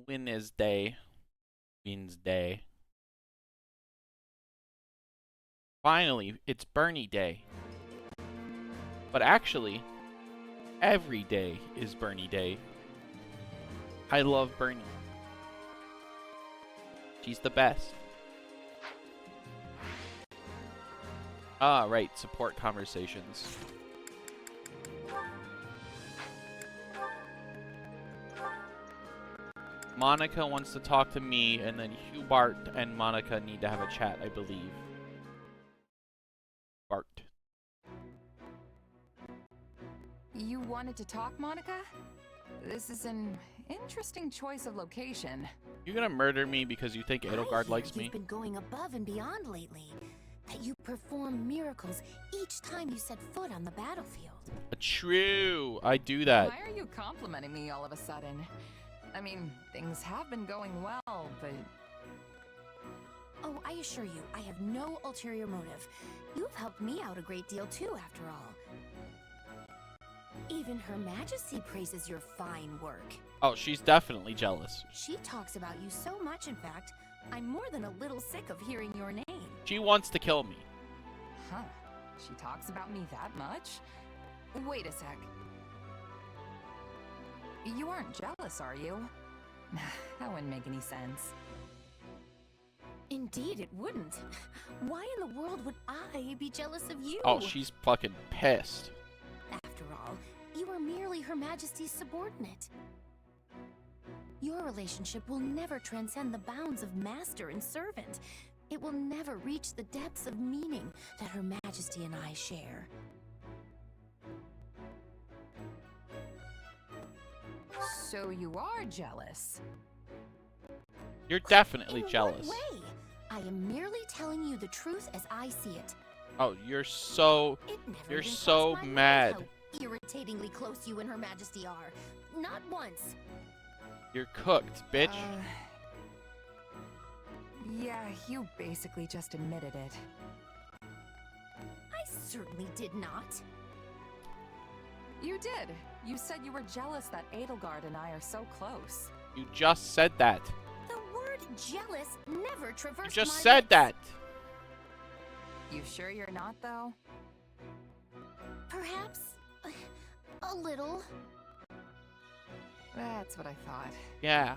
Wednesday. Wednesday. Finally, it's Bernie Day. But actually, every day is Bernie Day. I love Bernie. She's the best. Ah, right, support conversations. Monica wants to talk to me, and then Hubert and Monica need to have a chat, I believe. Bart. You wanted to talk, Monica? This is an interesting choice of location. You gonna murder me because you think Edelgard likes me? You've been going above and beyond lately. That you perform miracles each time you set foot on the battlefield. True, I do that. Why are you complimenting me all of a sudden? I mean, things have been going well, but... Oh, I assure you, I have no ulterior motive. You've helped me out a great deal too, after all. Even Her Majesty praises your fine work. Oh, she's definitely jealous. She talks about you so much, in fact, I'm more than a little sick of hearing your name. She wants to kill me. Huh. She talks about me that much? Wait a sec. You aren't jealous, are you? That wouldn't make any sense. Indeed, it wouldn't. Why in the world would I be jealous of you? Oh, she's fucking pissed. After all, you are merely Her Majesty's subordinate. Your relationship will never transcend the bounds of master and servant. It will never reach the depths of meaning that Her Majesty and I share. So you are jealous? You're definitely In jealous. what way? I am merely telling you the truth as I see it. Oh, you're so... It never You're even so crossed my mind mad. how irritatingly close you and Her Majesty are. Not once. You're cooked, bitch. Yeah, you basically just admitted it. I certainly did not. You did. You said you were jealous that Edelgard and I are so close. You just said that. The word jealous never traversed You just my said lips. that. You sure you're not, though? Perhaps a little. That's what I thought. Yeah.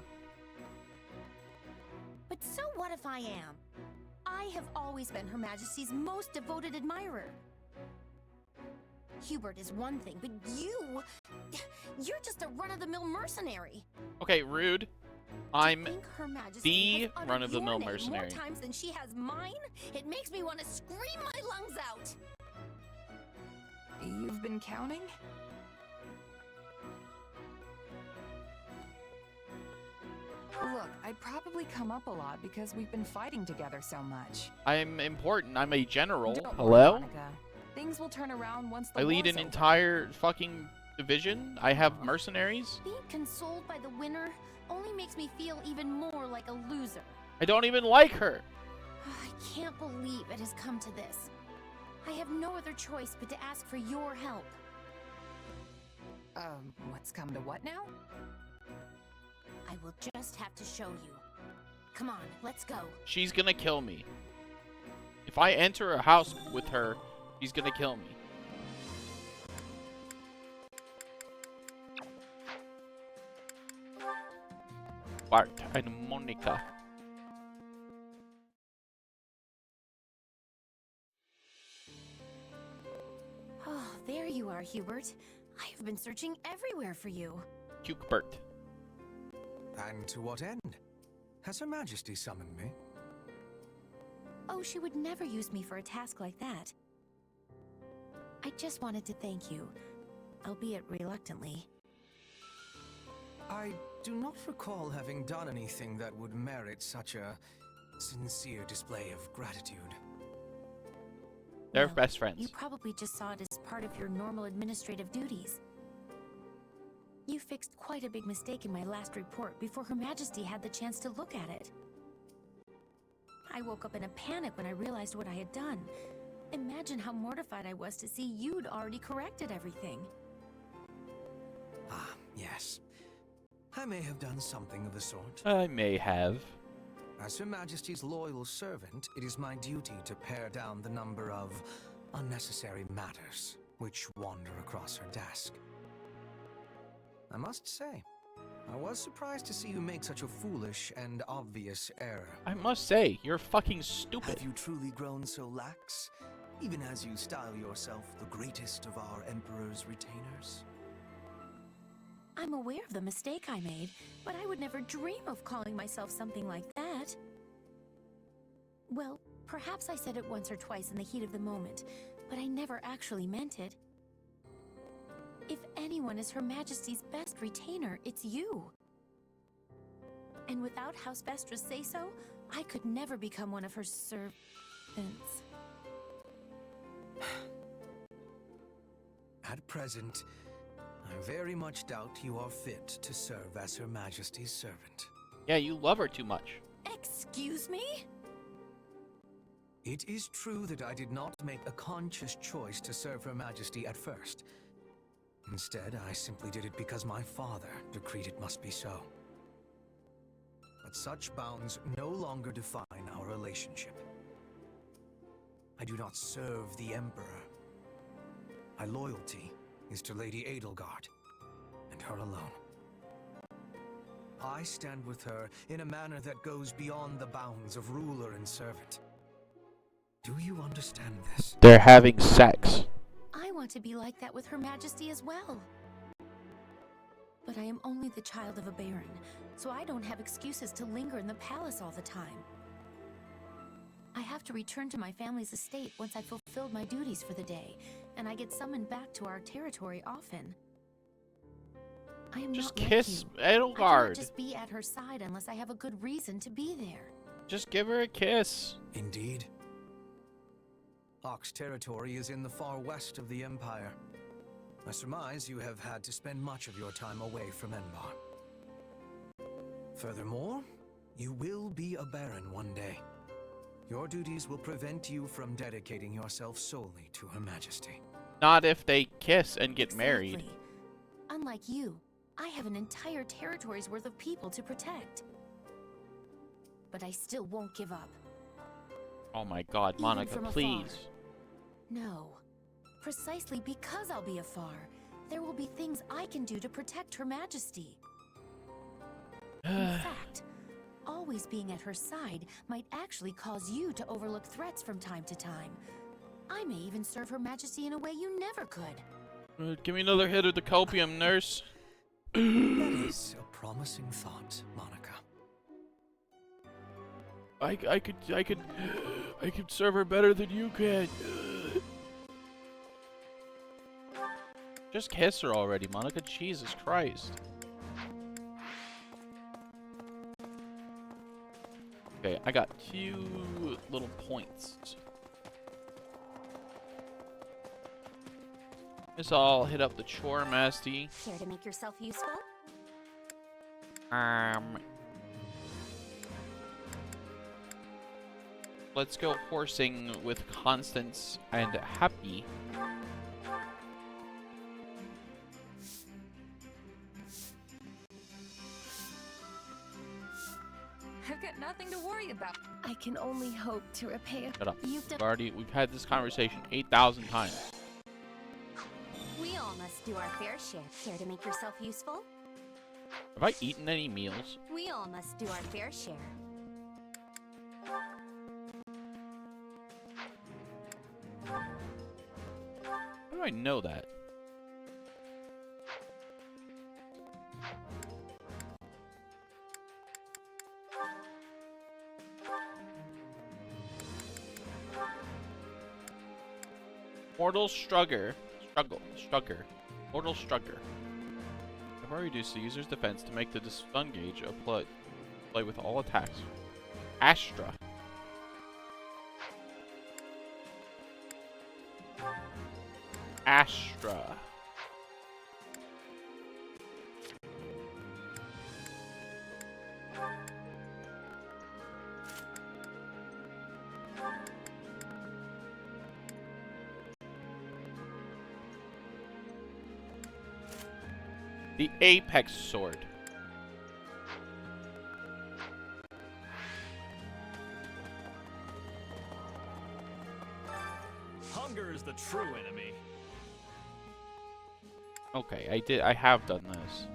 But so what if I am? I have always been Her Majesty's most devoted admirer. Hubert is one thing, but you're just a run-of-the-mill mercenary. Okay, rude. I'm To think Her Majesty the has uttered run-of-the-mill your name mercenary. more times than she has mine. It makes me want to scream my lungs out. You've been counting? Look, I'd probably come up a lot because we've been fighting together so much. I'm important. I'm a general. Don't worry, Hello? Monica. Things will turn around once the I lead war's an over. entire fucking division. I have mercenaries. Being consoled by the winner only makes me feel even more like a loser. I don't even like her. I can't believe it has come to this. I have no other choice but to ask for your help. What's come to what now? I will just have to show you. Come on, let's go. She's gonna kill me. If I enter a house with her, she's gonna kill me. Bart and Monica. Oh, there you are, Hubert. I have been searching everywhere for you. Hubert. And to what end? Has Her Majesty summoned me? Oh, she would never use me for a task like that. I just wanted to thank you, albeit reluctantly. I do not recall having done anything that would merit such a sincere display of gratitude. They're Well, best friends. You probably just saw it as part of your normal administrative duties. You fixed quite a big mistake in my last report before Her Majesty had the chance to look at it. I woke up in a panic when I realized what I had done. Imagine how mortified I was to see you'd already corrected everything. Ah, yes. I may have done something of the sort. I may have. As Her Majesty's loyal servant, it is my duty to pare down the number of unnecessary matters which wander across her desk. I must say, I was surprised to see you make such a foolish and obvious error. I must say, you're fucking stupid. Have you truly grown so lax, even as you style yourself the greatest of our Emperor's retainers? I'm aware of the mistake I made, but I would never dream of calling myself something like that. Well, perhaps I said it once or twice in the heat of the moment, but I never actually meant it. If anyone is Her Majesty's best retainer, it's you. And without House Vestra's say-so, I could never become one of her servants. At present, I very much doubt you are fit to serve as Her Majesty's servant. Yeah, you love her too much. Excuse me? It is true that I did not make a conscious choice to serve Her Majesty at first. Instead, I simply did it because my father decreed it must be so. But such bounds no longer define our relationship. I do not serve the Emperor. My loyalty is to Lady Edelgard, and her alone. I stand with her in a manner that goes beyond the bounds of ruler and servant. Do you understand this? They're having sex. I want to be like that with Her Majesty as well. But I am only the child of a baron, so I don't have excuses to linger in the palace all the time. I have to return to my family's estate once I've fulfilled my duties for the day, and I get summoned back to our territory often. I am Just not like kiss you. I cannot Edelgard. just be at her side unless I have a good reason to be there. Just give her a kiss. Indeed. Ox territory is in the far west of the Empire. I surmise you have had to spend much of your time away from Enbar. Furthermore, you will be a baron one day. Your duties will prevent you from dedicating yourself solely to Her Majesty. Not if they kiss and get married. Exactly. Unlike you, I have an entire territory's worth of people to protect. But I still won't give up. Oh my god, Even Monica, from afar. please. No. Precisely because I'll be afar, there will be things I can do to protect Her Majesty. In fact, always being at her side might actually cause you to overlook threats from time to time. I may even serve Her Majesty in a way you never could. Give me another hit of the copium, nurse. That is a promising thought, Monica. I could serve her better than you can. Just kiss her already, Monica. Jesus Christ. Okay, I got 2 little points. Guess I'll hit up the chore masty. Care to make yourself useful? Let's go horsing with Constance and Happy. I've got nothing to worry about. I can only hope to repay. Shut up. You've done. We've had this conversation 8,000 times. We all must do our fair share. Care to make yourself useful? Have I eaten any meals? We all must do our fair share. How do I know that? Mortal Strugger. Mortal Strugger. I've already reduced the user's defense to make the stun gauge play with all attacks. Astra. Astra. The Apex Sword. Hunger is the true enemy. Okay, I have done this.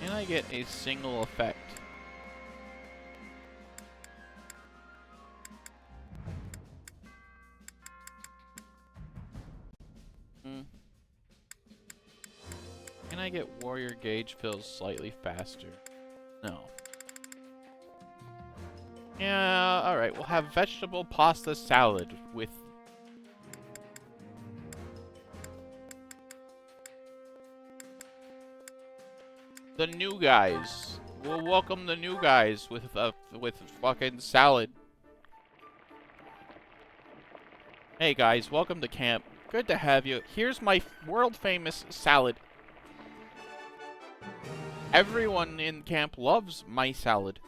Can I get a single effect? Can I get warrior gauge fills slightly faster? No. Yeah, alright, we'll have vegetable pasta salad with... the new guys. We'll welcome the new guys with fucking salad. Hey guys, welcome to camp. Good to have you. Here's my world famous salad. Everyone in camp loves my salad.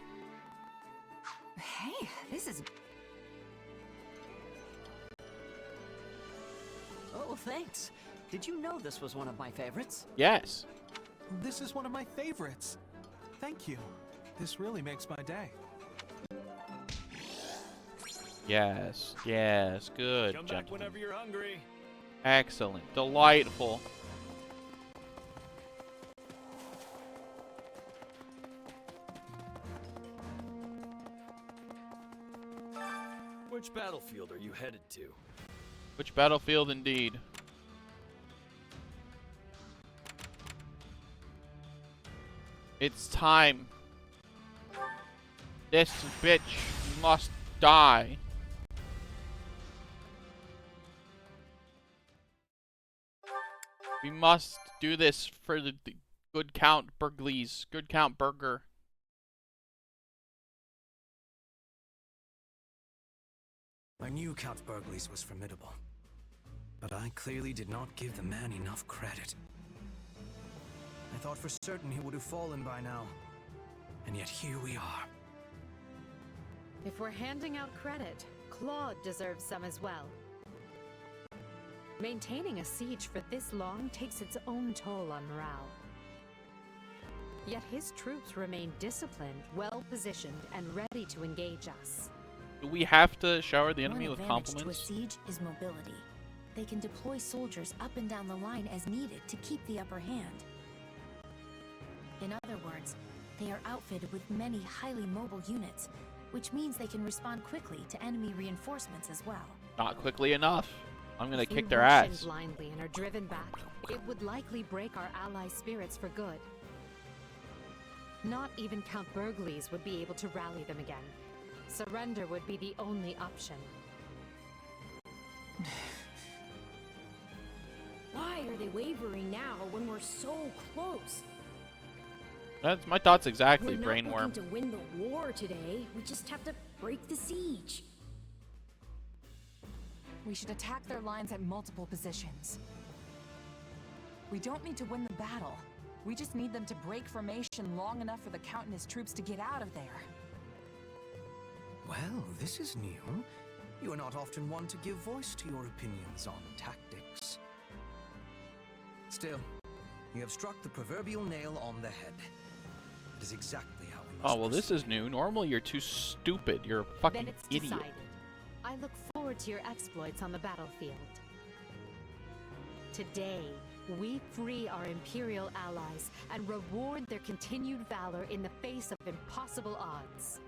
Hey, this is... Oh, thanks. Did you know this was one of my favorites? Yes. This is one of my favorites. Thank you. This really makes my day. Yes. Yes. Good. Come back Gentlemen. whenever you're hungry. Excellent. Delightful. Which battlefield are you headed to? Which battlefield indeed? It's time. This bitch must die. We must do this for the good Count Burgley's, good Count Burger. I knew Count Burgley's was formidable, but I clearly did not give the man enough credit. I thought for certain he would have fallen by now, and yet here we are. If we're handing out credit, Claude deserves some as well. Maintaining a siege for this long takes its own toll on morale. Yet his troops remain disciplined, well-positioned, and ready to engage us. Do we have to shower the enemy One with advantage compliments? to a siege is mobility. They can deploy soldiers up and down the line as needed to keep the upper hand. In other words, they are outfitted with many highly mobile units, which means they can respond quickly to enemy reinforcements as well. Not quickly enough. I'm gonna If kick we their rush in ass. blindly and are driven back, it would likely break our allies' spirits for good. Not even Count Burgley's would be able to rally them again. Surrender would be the only option. Why are they wavering now when we're so close? That's my thoughts exactly, We're not brainworm. looking to win the war today. We just have to break the siege. We should attack their lines at multiple positions. We don't need to win the battle. We just need them to break formation long enough for the Count and his troops to get out of there. Well, this is new. You are not often one to give voice to your opinions on tactics. Still, you have struck the proverbial nail on the head. It is exactly how we must Oh, well, this proceed. is new. Normally, you're too stupid. You're a Then fucking it's idiot. decided. I look forward to your exploits on the battlefield. Today, we free our Imperial allies and reward their continued valor in the face of impossible odds.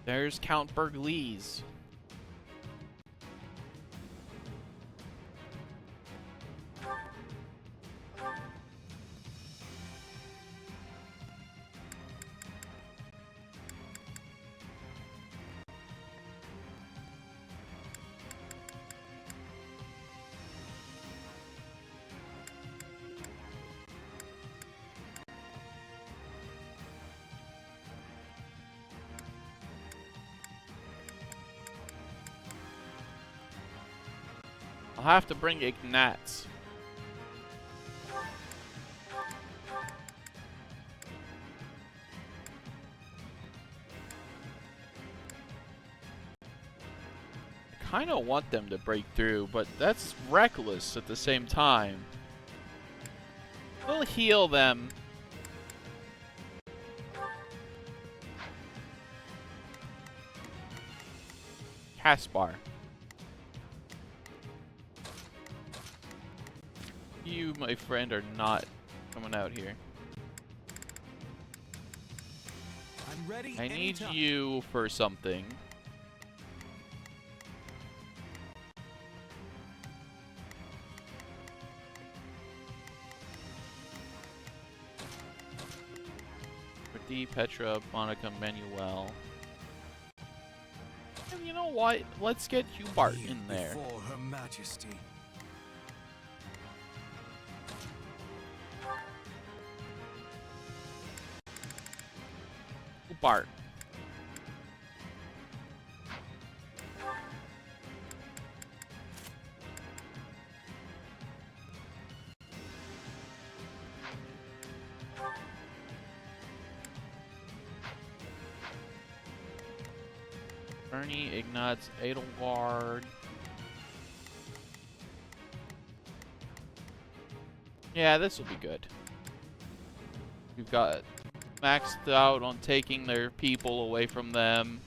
There's Count Burgley's. I'll have to bring Ignatz. kind of want them to break through, but that's reckless at the same time. We'll heal them. Caspar. You, my friend, are not coming out here. I'm ready. I need anytime. you for something. Pretty, Petra, Monica, Manuel. And you know what? Let's get Hubart in there. Before Her Majesty. Hubart. Bernie, Ignatz, Edelgard. Yeah, this will be good. We've got maxed out on taking their people away from them.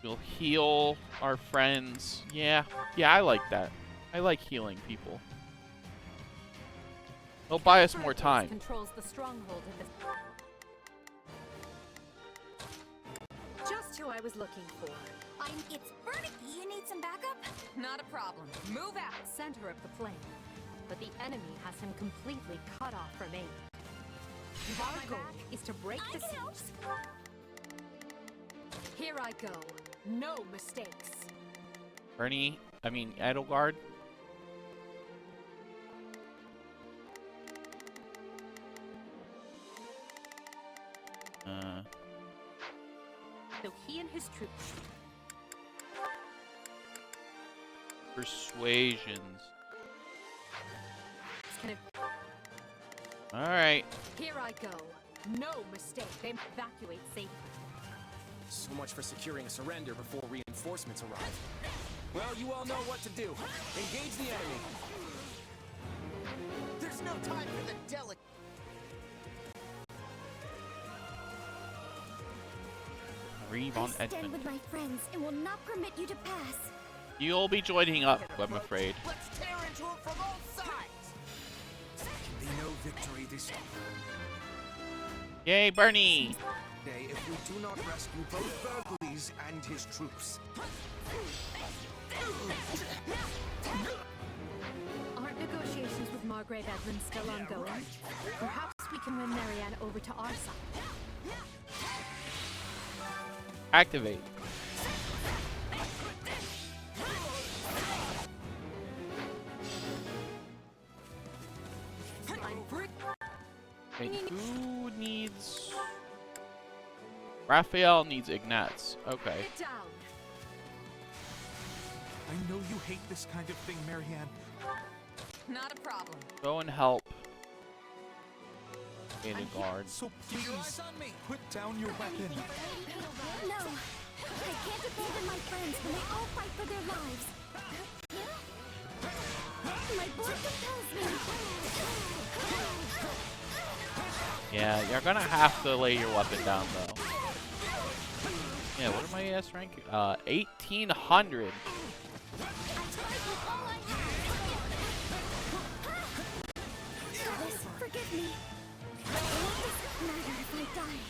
We'll heal our friends. Yeah, I like that. I like healing people. They'll buy us more time. Controls the stronghold of this. Just who I was looking for. It's Bernie. You need some backup? Not a problem. Move out. Center of the plane. But the enemy has him completely cut off from aid. Our goal is to break the siege. Here I go. No mistakes. Bernie, I mean Edelgard. So he and his troops. Persuasions. Kind of, Alright. here I go. No mistake. They evacuate safely. So much for securing a surrender before reinforcements arrive. Well, you all know what to do. Engage the enemy. There's no time for the delicate. Reeve I on stand Edmund. with my friends and will not permit you to pass. You'll be joining up, I'm afraid. Let's tear into it from all sides. There can be no victory this Yay, Bernie! day if we do not rescue both Berkeley's and his troops. Aren't negotiations with Margrave Edmund still ongoing? Perhaps we can win Marianne over to our side. Activate. Wait, who needs... Raphael needs Ignatz. Okay. Get down. I know you hate this kind of thing, Marianne. Not a problem. Go and help. Edelgard. So please, put down your weapon. No, I can't abandon my friends when they all fight for their lives. My board compels me. Yeah, you're gonna have to lay your weapon down, though. Yeah, what am I S rank? 1800. Alice, forgive me. It doesn't matter if I die.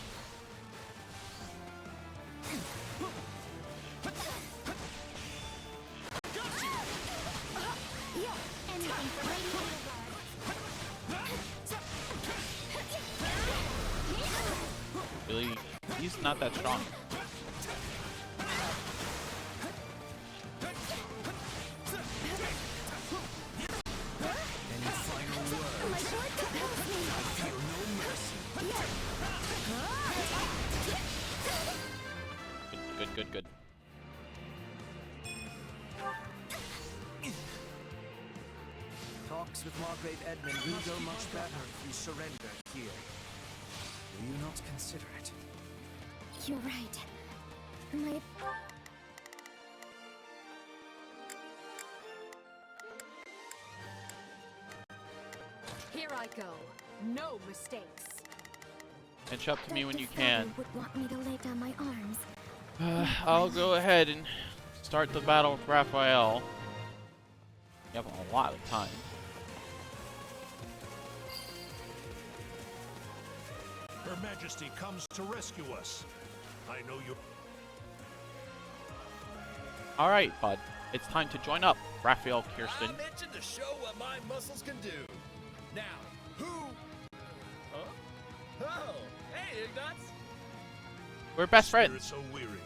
Yeah, anything for Lady Really, he's not that strong. Any final words? My board compels me. I feel no mercy. Good. Talks with Margrave Edmund will go much better if you surrender here. Will you not consider it? You're right. Here I go. No mistakes. Inch up to me when you Father can. would want me to lay down my arms. I'll go ahead and start the battle with Raphael. You have a lot of time. Her Majesty comes to rescue us. I know you. Alright, bud. It's time to join up, Raphael Kirsten. I'm itching to show what my muscles can do. Now, who? Huh? Oh, hey, Ignatz. We're best friends. Spirits so weary,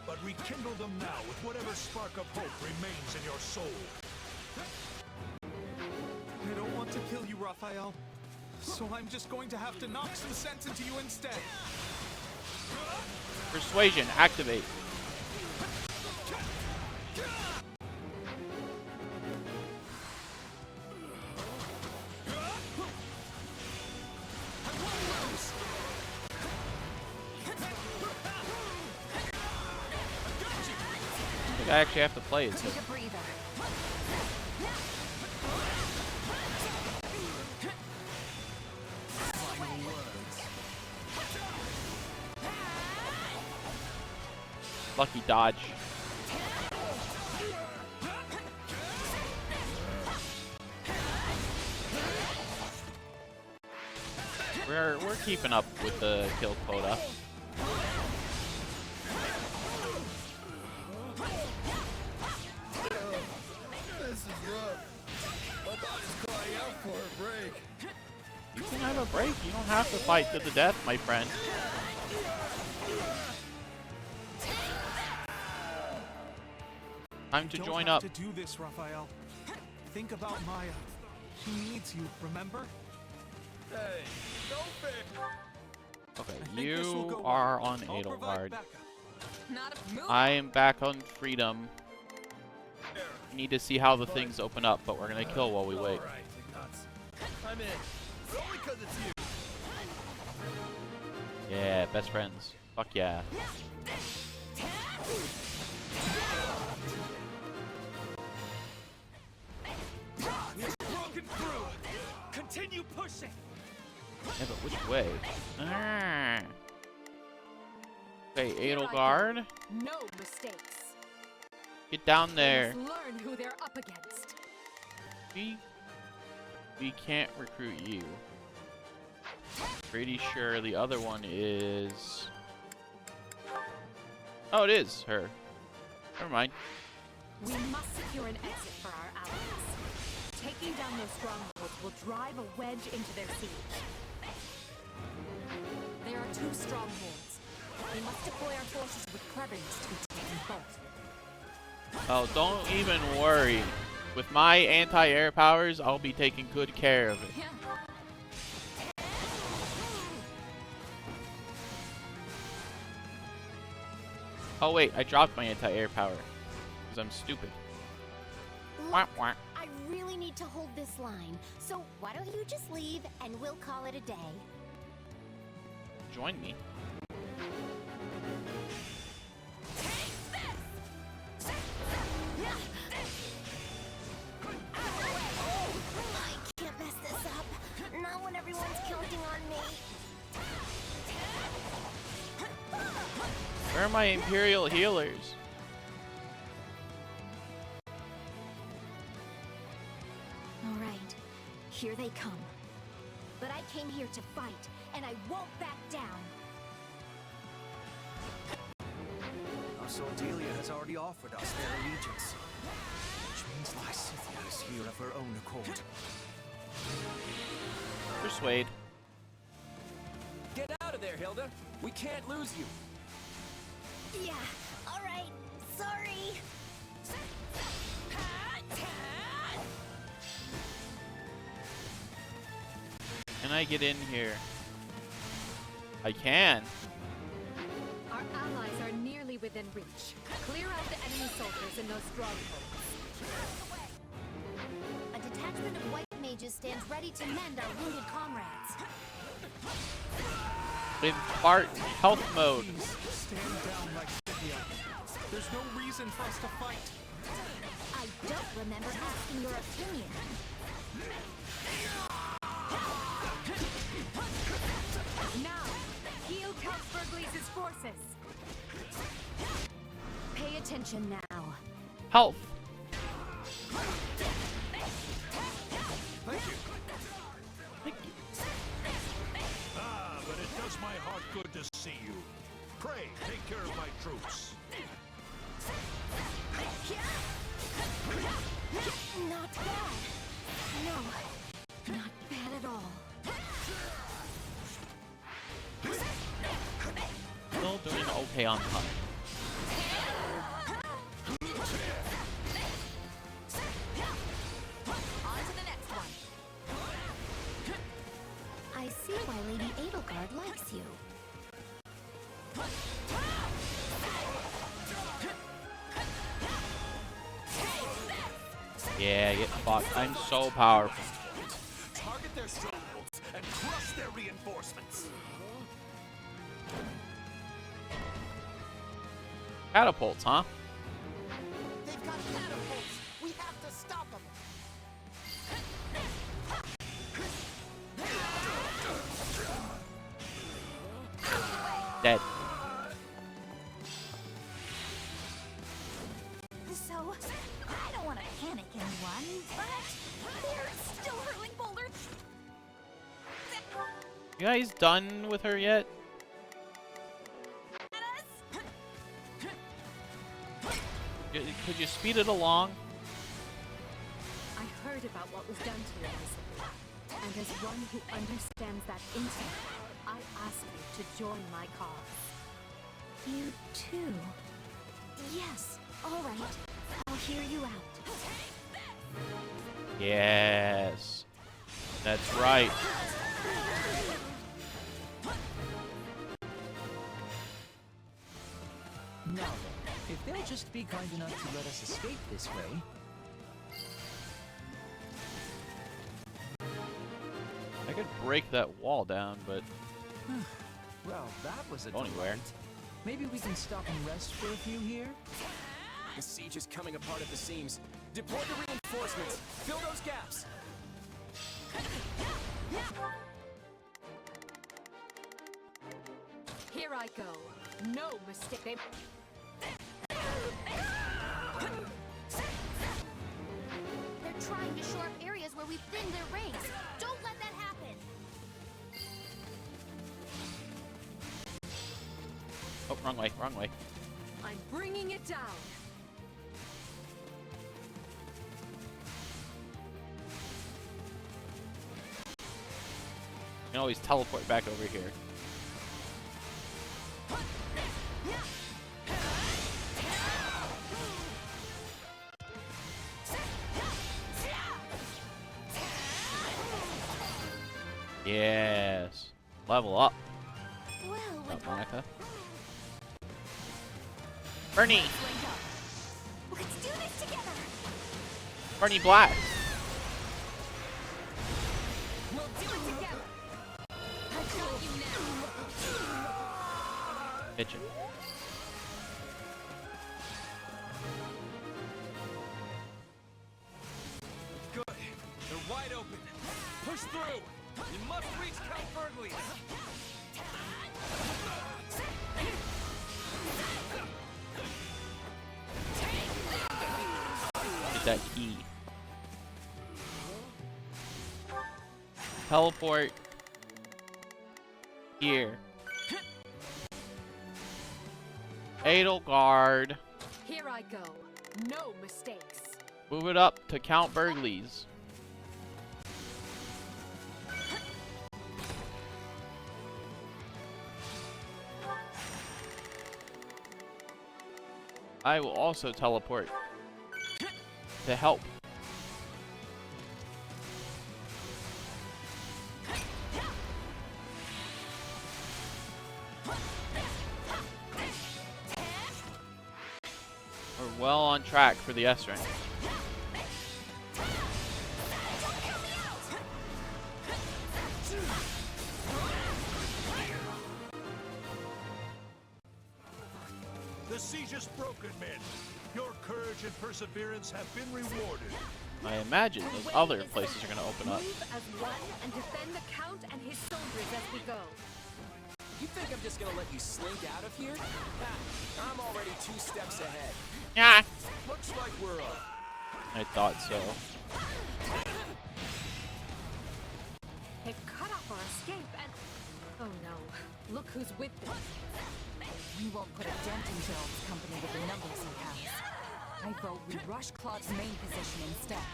but rekindle them now with whatever spark of hope remains in your soul. I don't want to kill you, Raphael. So I'm just going to have to knock some sense into you instead. Persuasion, activate. I think I actually have to play it. Take a breather. Final words. Lucky dodge. We're keeping up with the kill quota. This is rough. My body's crying out for a break. You can have a break. You don't have to fight to the death, my friend. Time to You join don't up. have to do this, Raphael. Think about Maya. She needs you, remember? Hey, don't fair. Okay, I think this will you go are well. on I'll provide Edelgard. backup. Not a move. I am back on Freedom. We need to see how the things open up, but we're gonna kill while we wait. All right, Ignatz. I'm in. It's only 'cause it's you. Yeah, best friends. Fuck yeah. Broken through. Continue pushing. Yeah, but which way? Ah. Okay, Edelgard. No mistakes. Get down They there. must learn who they're up against. We can't recruit you. Pretty sure the other one is... Oh, it is her. Never mind. We must secure an exit for our allies. Taking down those strongholds will drive a wedge into their siege. There are two strongholds. We must deploy our forces with cleverness to be taken both. Oh, don't even worry. With my anti-air powers, I'll be taking good care of it. Yeah. Oh wait, I dropped my anti-air power. Because I'm stupid. Wah, wah. I really need to hold this line, so why don't you just leave and we'll call it a day? Join me. I can't mess this up. Not when everyone's counting on me. Where are my Imperial healers? All right, here they come. But I came here to fight, and I won't back down. Our Sordelia has already offered us their allegiance. Which means Lysithia is here of her own accord. Persuade. Get out of there, Hilda. We can't lose you. Yeah, all right. Sorry. Can I get in here? I can. Our allies are nearly within reach. Clear out the enemy soldiers in those strongholds. A detachment of white mages stands ready to mend our wounded comrades. In part health mode. Stand down, Lysithia. There's no reason for us to fight. I don't remember asking your opinion. attention now. Health. Thank you. Ah, but it does my heart good to see you. Pray, take care of my troops. Not bad. No, not bad at all. Still doing okay on time. On to the next one. I see why Lady Edelgard likes you. Yeah, get fucked. I'm so powerful. Target their strongholds and crush their reinforcements. Catapults, huh? They've got catapults. We have to stop them. Dead. So, I don't want to panic anyone, but they're still hurling boulders. You guys done with her yet? Could you speed it along? I heard about what was done to you recently, and as one who understands that intimately, I ask you to join my cause. You too. Yes, all right. I'll hear you out. Yes. That's right. Now then, if they'll just be kind enough to let us escape this way. I could break that wall down, but Well, that was a go anywhere. delight. Maybe we can stop and rest for a few here? The siege is coming apart at the seams. Deploy the reinforcements. Fill those gaps. Here I go. No mistake. They're trying to shore up areas where we've thinned their ranks. Don't let that happen. Oh, wrong way, wrong way. I'm bringing it down. You can always teleport back over here. Yes. Level up. Well, Up, with Monica. Bernie! let's do this together. Bernie Black! We'll do it together. I got you now. Bitchin'. Good. They're wide open. Push through. You must reach Count Bergley. Get that key. Teleport. Here. Edelgard. Here I go. No mistakes. Move it up to Count Bergley's. I will also teleport to help. We're well on track for the S rank. The siege is broken, men. Your courage and perseverance have been rewarded. I imagine those other places are going to open up. Move as one and defend the Count and his soldiers as we go. You think I'm just gonna let you slink out of here? Ah, I'm already 2 steps ahead. Yeah. Looks like we're up. I thought so. They've cut off our escape and... Oh no. Look who's with them. We won't put a dent in Gerald's company with the numbers he has. I vote we rush Claude's main position instead.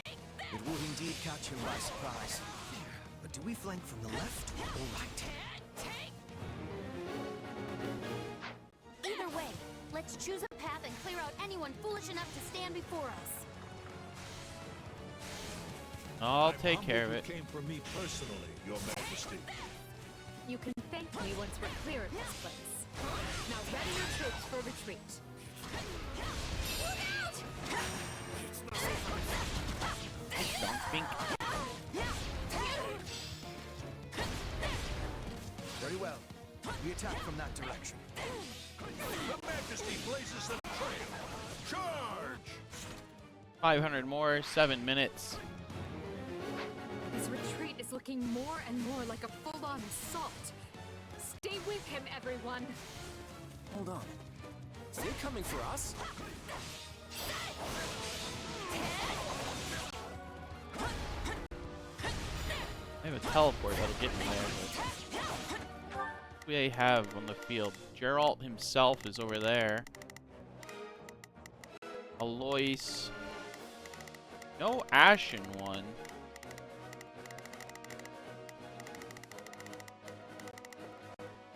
It would indeed catch him by surprise. But do we flank from the left or right? Either way, let's choose a path and clear out anyone foolish enough to stand before us. I'll take care of it. Came from me personally, Your Majesty. You can thank me once we're clear of this place. Now ready your troops for retreat. Bink. Very well. We attack from that direction. The Majesty blazes the trail. Charge! 500 more, 7 minutes. His retreat is looking more and more like a full-on assault. Stay with him, everyone. Hold on. Is he coming for us? I have a teleport that'll get me there. But we have on the field. Geralt himself is over there. Alois. No Ashen one.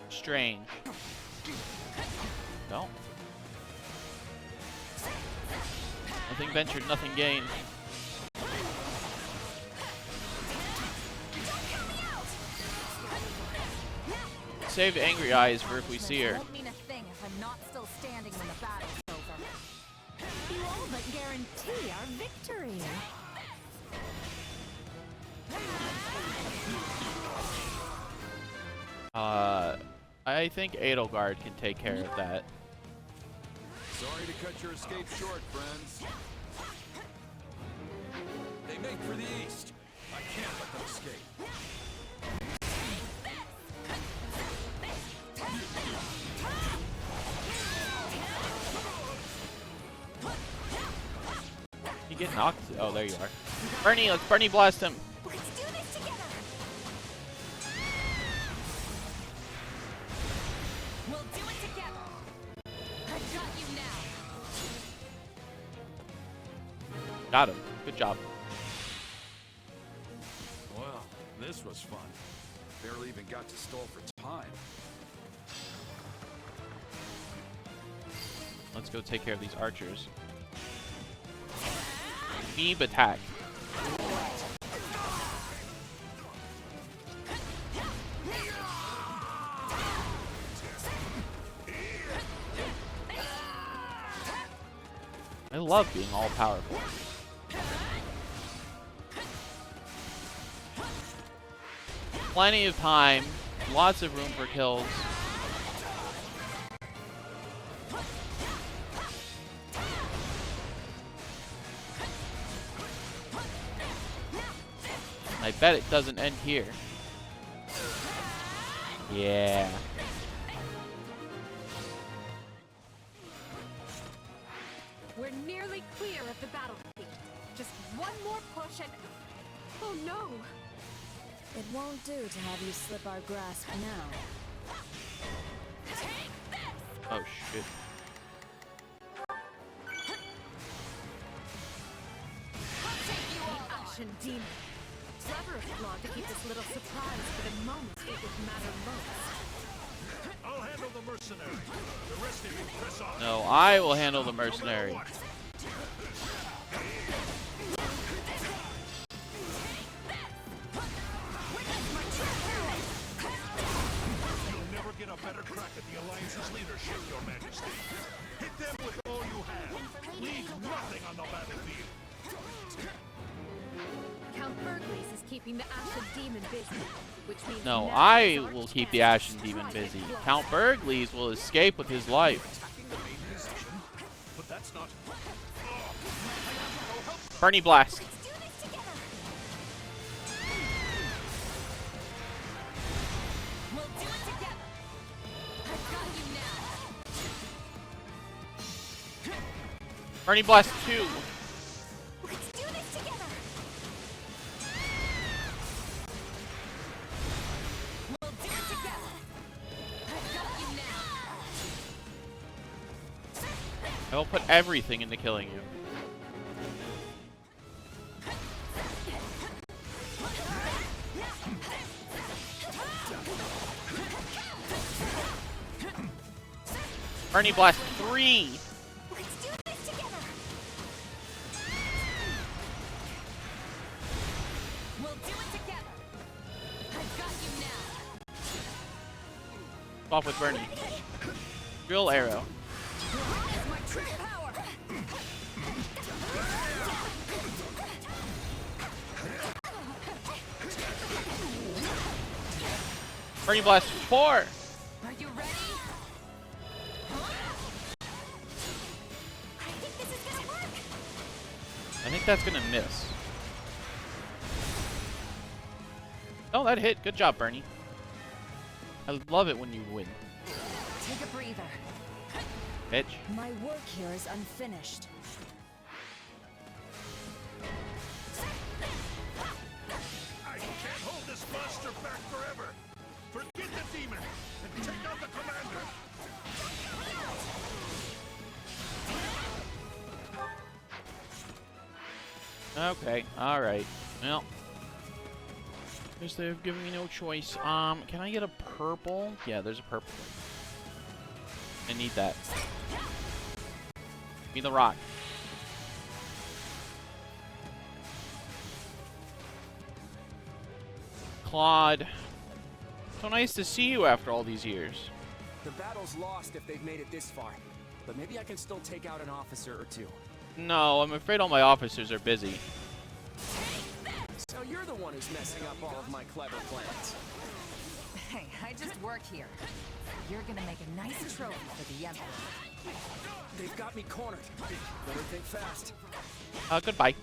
Strange. No. Nothing ventured, nothing gained. Save Angry Eyes for if we see her. Won't mean a thing if I'm not still standing when the battle's over. You all but guarantee our victory. I think Edelgard can take care of that. Sorry to cut your escape short, friends. They make for the east. I can't let them escape. You get knocked? Oh, there you are. Bernie, let's Bernie blast him. Let's do this together! We'll do it together! I got you now! Got him. Good job. Well, this was fun. Barely even got to stall for time. Let's go take care of these archers. Beam attack. I love being all powerful. Plenty of time, lots of room for kills. I bet it doesn't end here. Yeah. We're nearly clear of the battlefield. Just one more push and... Oh no! It won't do to have you slip our grasp now. Oh shit. The Ashen Demon. Clever of Claude to keep this little surprise for the moment it would matter most. I'll handle the mercenary. The rest of you press on. No, I will handle the mercenary. You'll never get a better crack at the Alliance's leadership, Your Majesty. Hit them with all you have. Leave nothing on the battlefield. Count Burgleys is keeping the Ashen Demon busy, which means No, now I his will arch keep the nemesis Ashen is Demon driving busy. close. Count Burgleys will escape with his life. Attacking the main position? But that's not... Bernie blast. Let's do this together! We'll do it together! Bernie Blast 2. Let's do this together. We'll do it together. I got you now. I will put everything into killing you. Bernie Blast 3. Let's do this together. We'll do it together. I got you now. Off with Bernie. Drill arrow. It's my true power. Bernie Blast 4. Are you ready? I think this is gonna work. I think that's gonna miss. Oh, that hit. Good job, Bernie. I love it when you win. Take a breather. Bitch. My work here is unfinished. I can't hold this monster back forever. Forget the demon and take out the commander. Okay, alright. Well. Guess they've given me no choice. Can I get a purple? Yeah, there's a purple. I need that. Give me the rock. Claude. So nice to see you after all these years. The battle's lost if they've made it this far. But maybe I can still take out an officer or two. No, I'm afraid all my officers are busy. So you're the one who's messing up all of my clever plans. Hey, I just work here. You're gonna make a nice trophy for the Emblem. They've got me cornered. Better think fast. Goodbye.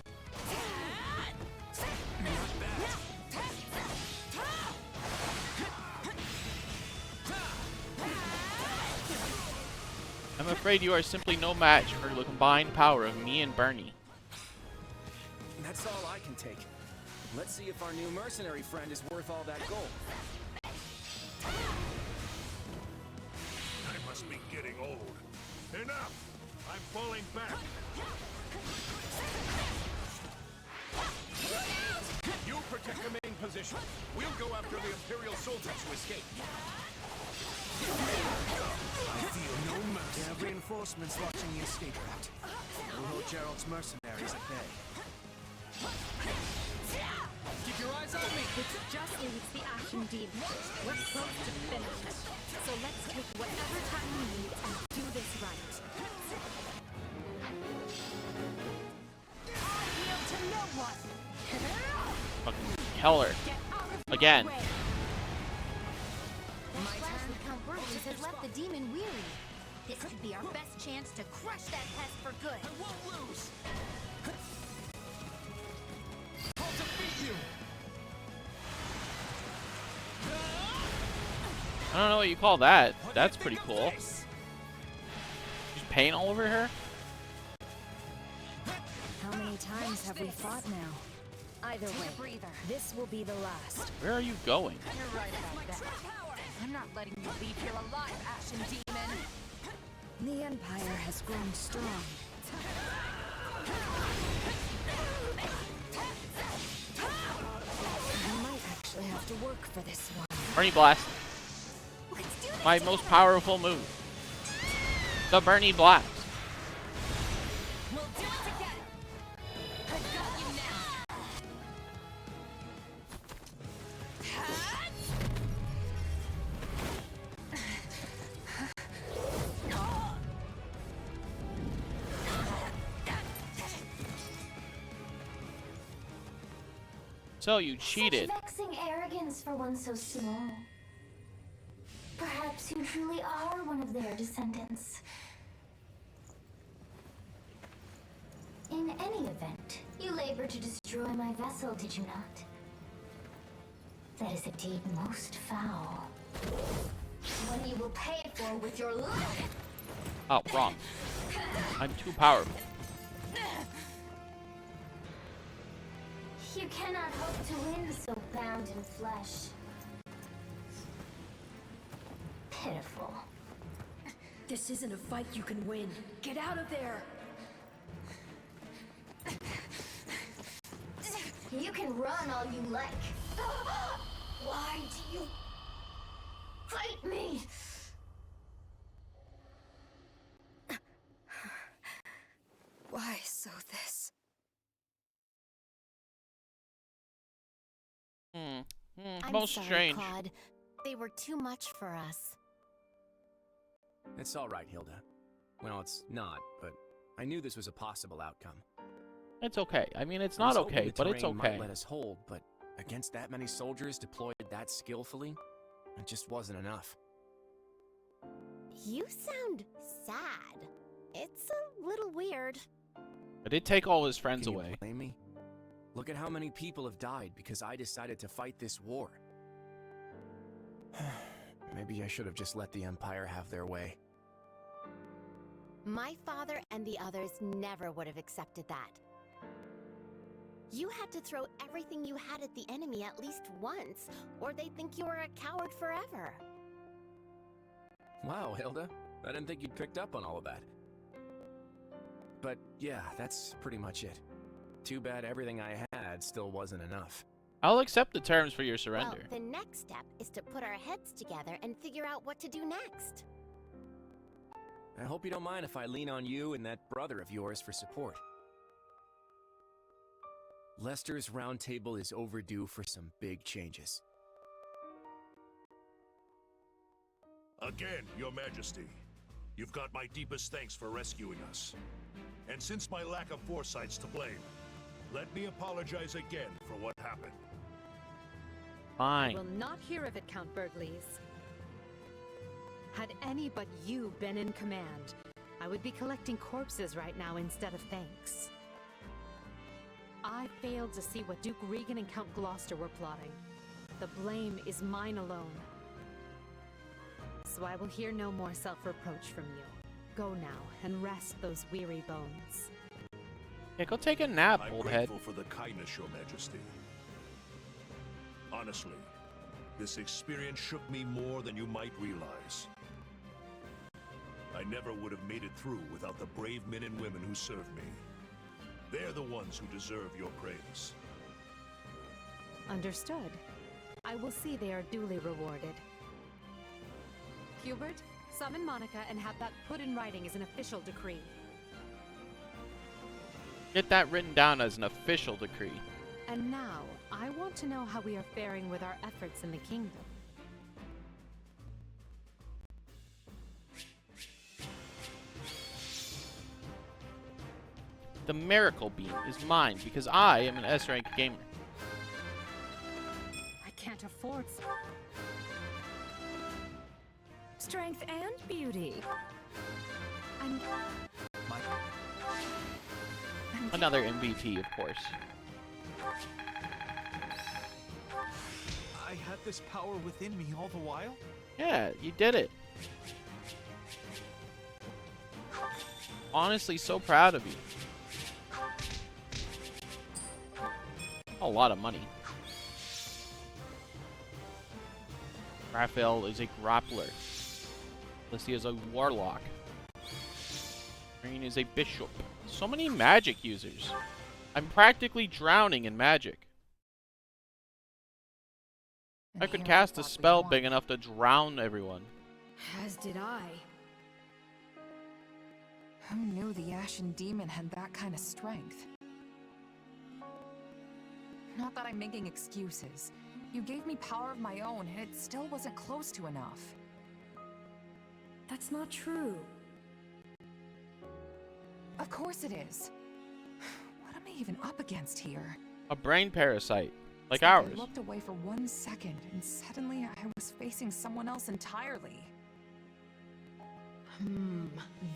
I'm afraid you are simply no match for the combined power of me and Bernie. That's all I can take. Let's see if our new mercenary friend is worth all that gold. I must be getting old. Enough! I'm falling back. You protect the main position. We'll go after the Imperial soldiers who escaped. I feel no mercy. They have reinforcements watching the escape route. We'll hold Gerald's mercenaries at bay. Keep your eyes on me! It just leaves the Ashen Demon. We're close to finish it. So let's take whatever time we need and do this right. I yield to no one. Fucking Keller. Get out of my Again. way. My Flash turn. with Count Burgess has left the demon weary. This could be our best chance to crush that pest for good. I won't lose! I'll defeat you! I don't know what you call that. That's pretty cool. She's paint all over her? How many times have we fought now? Either way, breather. this will be the last. Where are you going? You're right about that. I'm not letting you leave here alive, Ashen Demon. The Empire has grown strong. I might actually have to work for this one. Bernie Blast. Let's do this. My most powerful move. The Bernie Blast. We'll do it together. I got you now. So you cheated. Such vexing arrogance for one so small. Perhaps you truly are one of their descendants. In any event, you labored to destroy my vessel, did you not? That is a deed most foul. One you will pay for with your life. Oh, wrong. I'm too powerful. You cannot hope to win so bound in flesh. Pitiful. This isn't a fight you can win. Get out of there! You can run all you like. Why do you fight me? Why so this? I'm Most sorry, strange. Claude. They were too much for us. It's all right, Hilda. Well, it's not, but I knew this was a possible outcome. It's okay. I mean, it's I was not hoping okay, the but it's terrain okay. might let us hold, but against that many soldiers deployed that skillfully, it just wasn't enough. You sound sad. It's a little weird. I did take all his friends Can away. you blame me? Look at how many people have died because I decided to fight this war. Maybe I should have just let the Empire have their way. My father and the others never would have accepted that. You had to throw everything you had at the enemy at least once, or they'd think you were a coward forever. Wow, Hilda. I didn't think you'd picked up on all of that. But yeah, that's pretty much it. Too bad everything I had still wasn't enough. I'll accept the terms for your surrender. Well, the next step is to put our heads together and figure out what to do next. I hope you don't mind if I lean on you and that brother of yours for support. Lester's Round Table is overdue for some big changes. Again, Your Majesty, you've got my deepest thanks for rescuing us. And since my lack of foresight's to blame, let me apologize again for what happened. Fine. I will not hear of it, Count Burgleys. Had any but you been in command, I would be collecting corpses right now instead of thanks. I failed to see what Duke Regan and Count Gloucester were plotting. The blame is mine alone. So I will hear no more self-reproach from you. Go now and rest those weary bones. Yeah, go take a nap, I'm old head. grateful for the kindness, Your Majesty. Honestly, this experience shook me more than you might realize. I never would have made it through without the brave men and women who served me. They're the ones who deserve your praise. Understood. I will see they are duly rewarded. Hubert, summon Monica and have that put in writing as an official decree. Get that written down as an official decree. And now, I want to know how we are faring with our efforts in the kingdom. The Miracle Beam is mine because I am an S-rank gamer. I can't afford Strength and beauty. And Another MVP, of course. I had this power within me all the while? Yeah, you did it. Honestly, so proud of you. A lot of money. Raphael is a grappler. Lucy is a warlock. Green is a bishop. So many magic users. I'm practically drowning in magic. I could cast a spell big enough to drown everyone. As did I. Who knew the Ashen Demon had that kind of strength? Not that I'm making excuses. You gave me power of my own, and it still wasn't close to enough. That's not true. Of course it is. What am I even up against here? A brain parasite, like It's I ours. looked away for 1 second, and suddenly I was facing someone else entirely.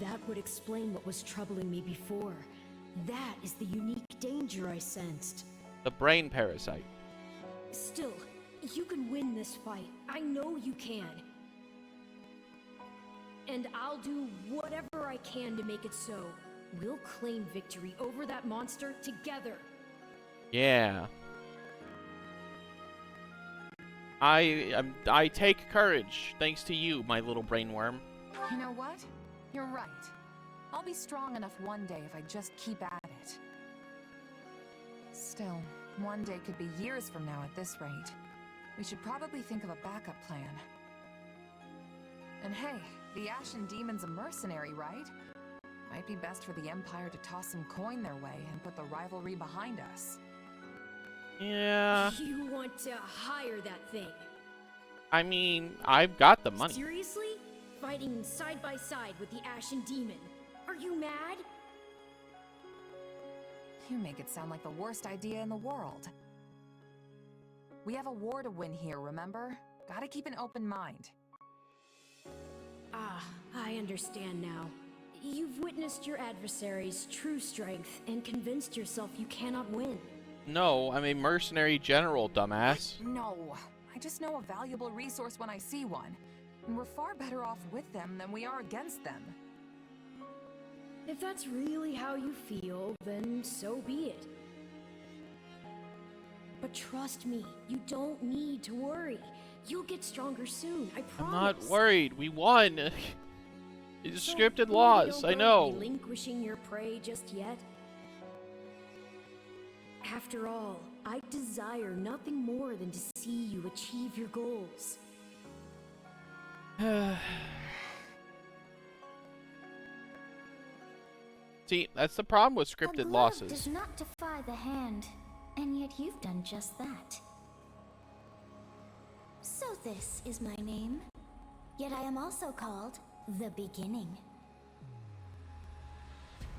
That would explain what was troubling me before. That is the unique danger I sensed. The brain parasite. Still, you can win this fight. I know you can. And I'll do whatever I can to make it so. We'll claim victory over that monster together. Yeah. I take courage thanks to you, my little brainworm. You know what? You're right. I'll be strong enough one day if I just keep at it. Still, one day could be years from now at this rate. We should probably think of a backup plan. And hey, the Ashen Demon's a mercenary, right? Might be best for the Empire to toss some coin their way and put the rivalry behind us. Yeah. You want to hire that thing? I mean, I've got the money. Seriously? Fighting side by side with the Ashen Demon? Are you mad? You make it sound like the worst idea in the world. We have a war to win here, remember? Gotta keep an open mind. Ah, I understand now. You've witnessed your adversary's true strength and convinced yourself you cannot win. No, I'm a mercenary general, dumbass. No, I just know a valuable resource when I see one. And we're far better off with them than we are against them. If that's really how you feel, then so be it. But trust me, you don't need to worry. You'll get stronger soon, I promise. I'm not worried. We won. It's So scripted maybe loss. don't I go know. relinquishing your prey just yet. After all, I desire nothing more than to see you achieve your goals. See, that's the problem with A scripted glove losses. does not defy the hand, and yet you've done just that. So this is my name, yet I am also called the Beginning.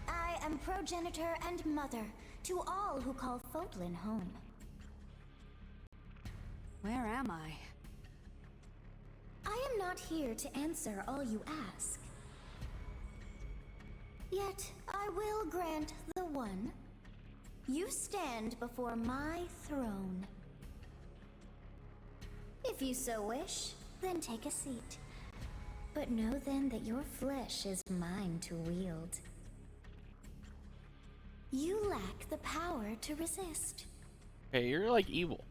I am progenitor and mother to all who call Fodlan home. Where am I? I am not here to answer all you ask. Yet I will grant the one. You stand before my throne. If you so wish, then take a seat. But know then that your flesh is mine to wield. You lack the power to resist. Okay, you're like evil.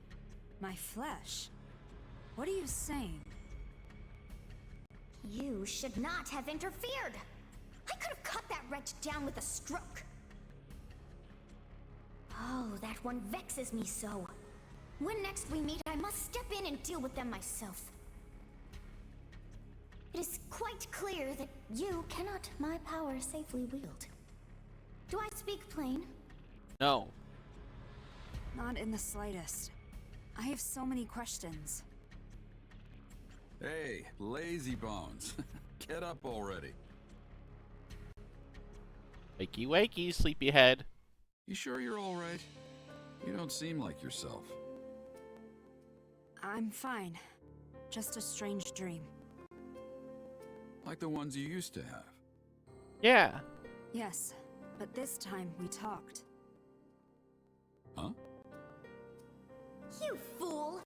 My flesh? What are you saying? You should not have interfered. I could have cut that wretch down with a stroke. Oh, that one vexes me so. When next we meet, I must step in and deal with them myself. It is quite clear that you cannot my power safely wield. Do I speak plain? No. Not in the slightest. I have so many questions. Hey, lazy bones. Get up already. Wakey wakey, sleepyhead. You sure you're alright? You don't seem like yourself. I'm fine. Just a strange dream. Like the ones you used to have. Yeah. Yes, but this time we talked. Huh? You fool!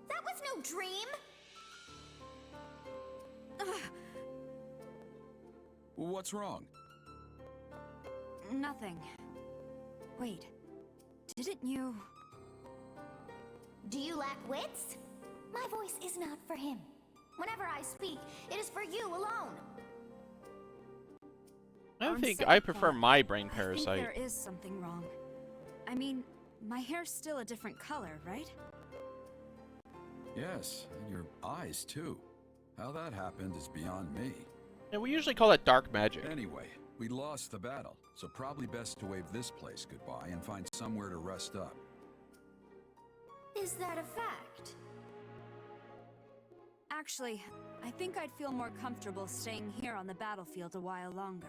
That was no dream! What's wrong? Nothing. Wait. Didn't you... Do you lack wits? My voice is not for him. Whenever I speak, it is for you alone. I On think second I prefer thought, my brain I parasite. think there is something wrong. I mean, my hair's still a different color, right? Yes, and your eyes too. How that happened is beyond me. Yeah, we usually call that dark magic. Anyway, we lost the battle, so probably best to wave this place goodbye and find somewhere to rest up. Is that a fact? Actually, I think I'd feel more comfortable staying here on the battlefield a while longer.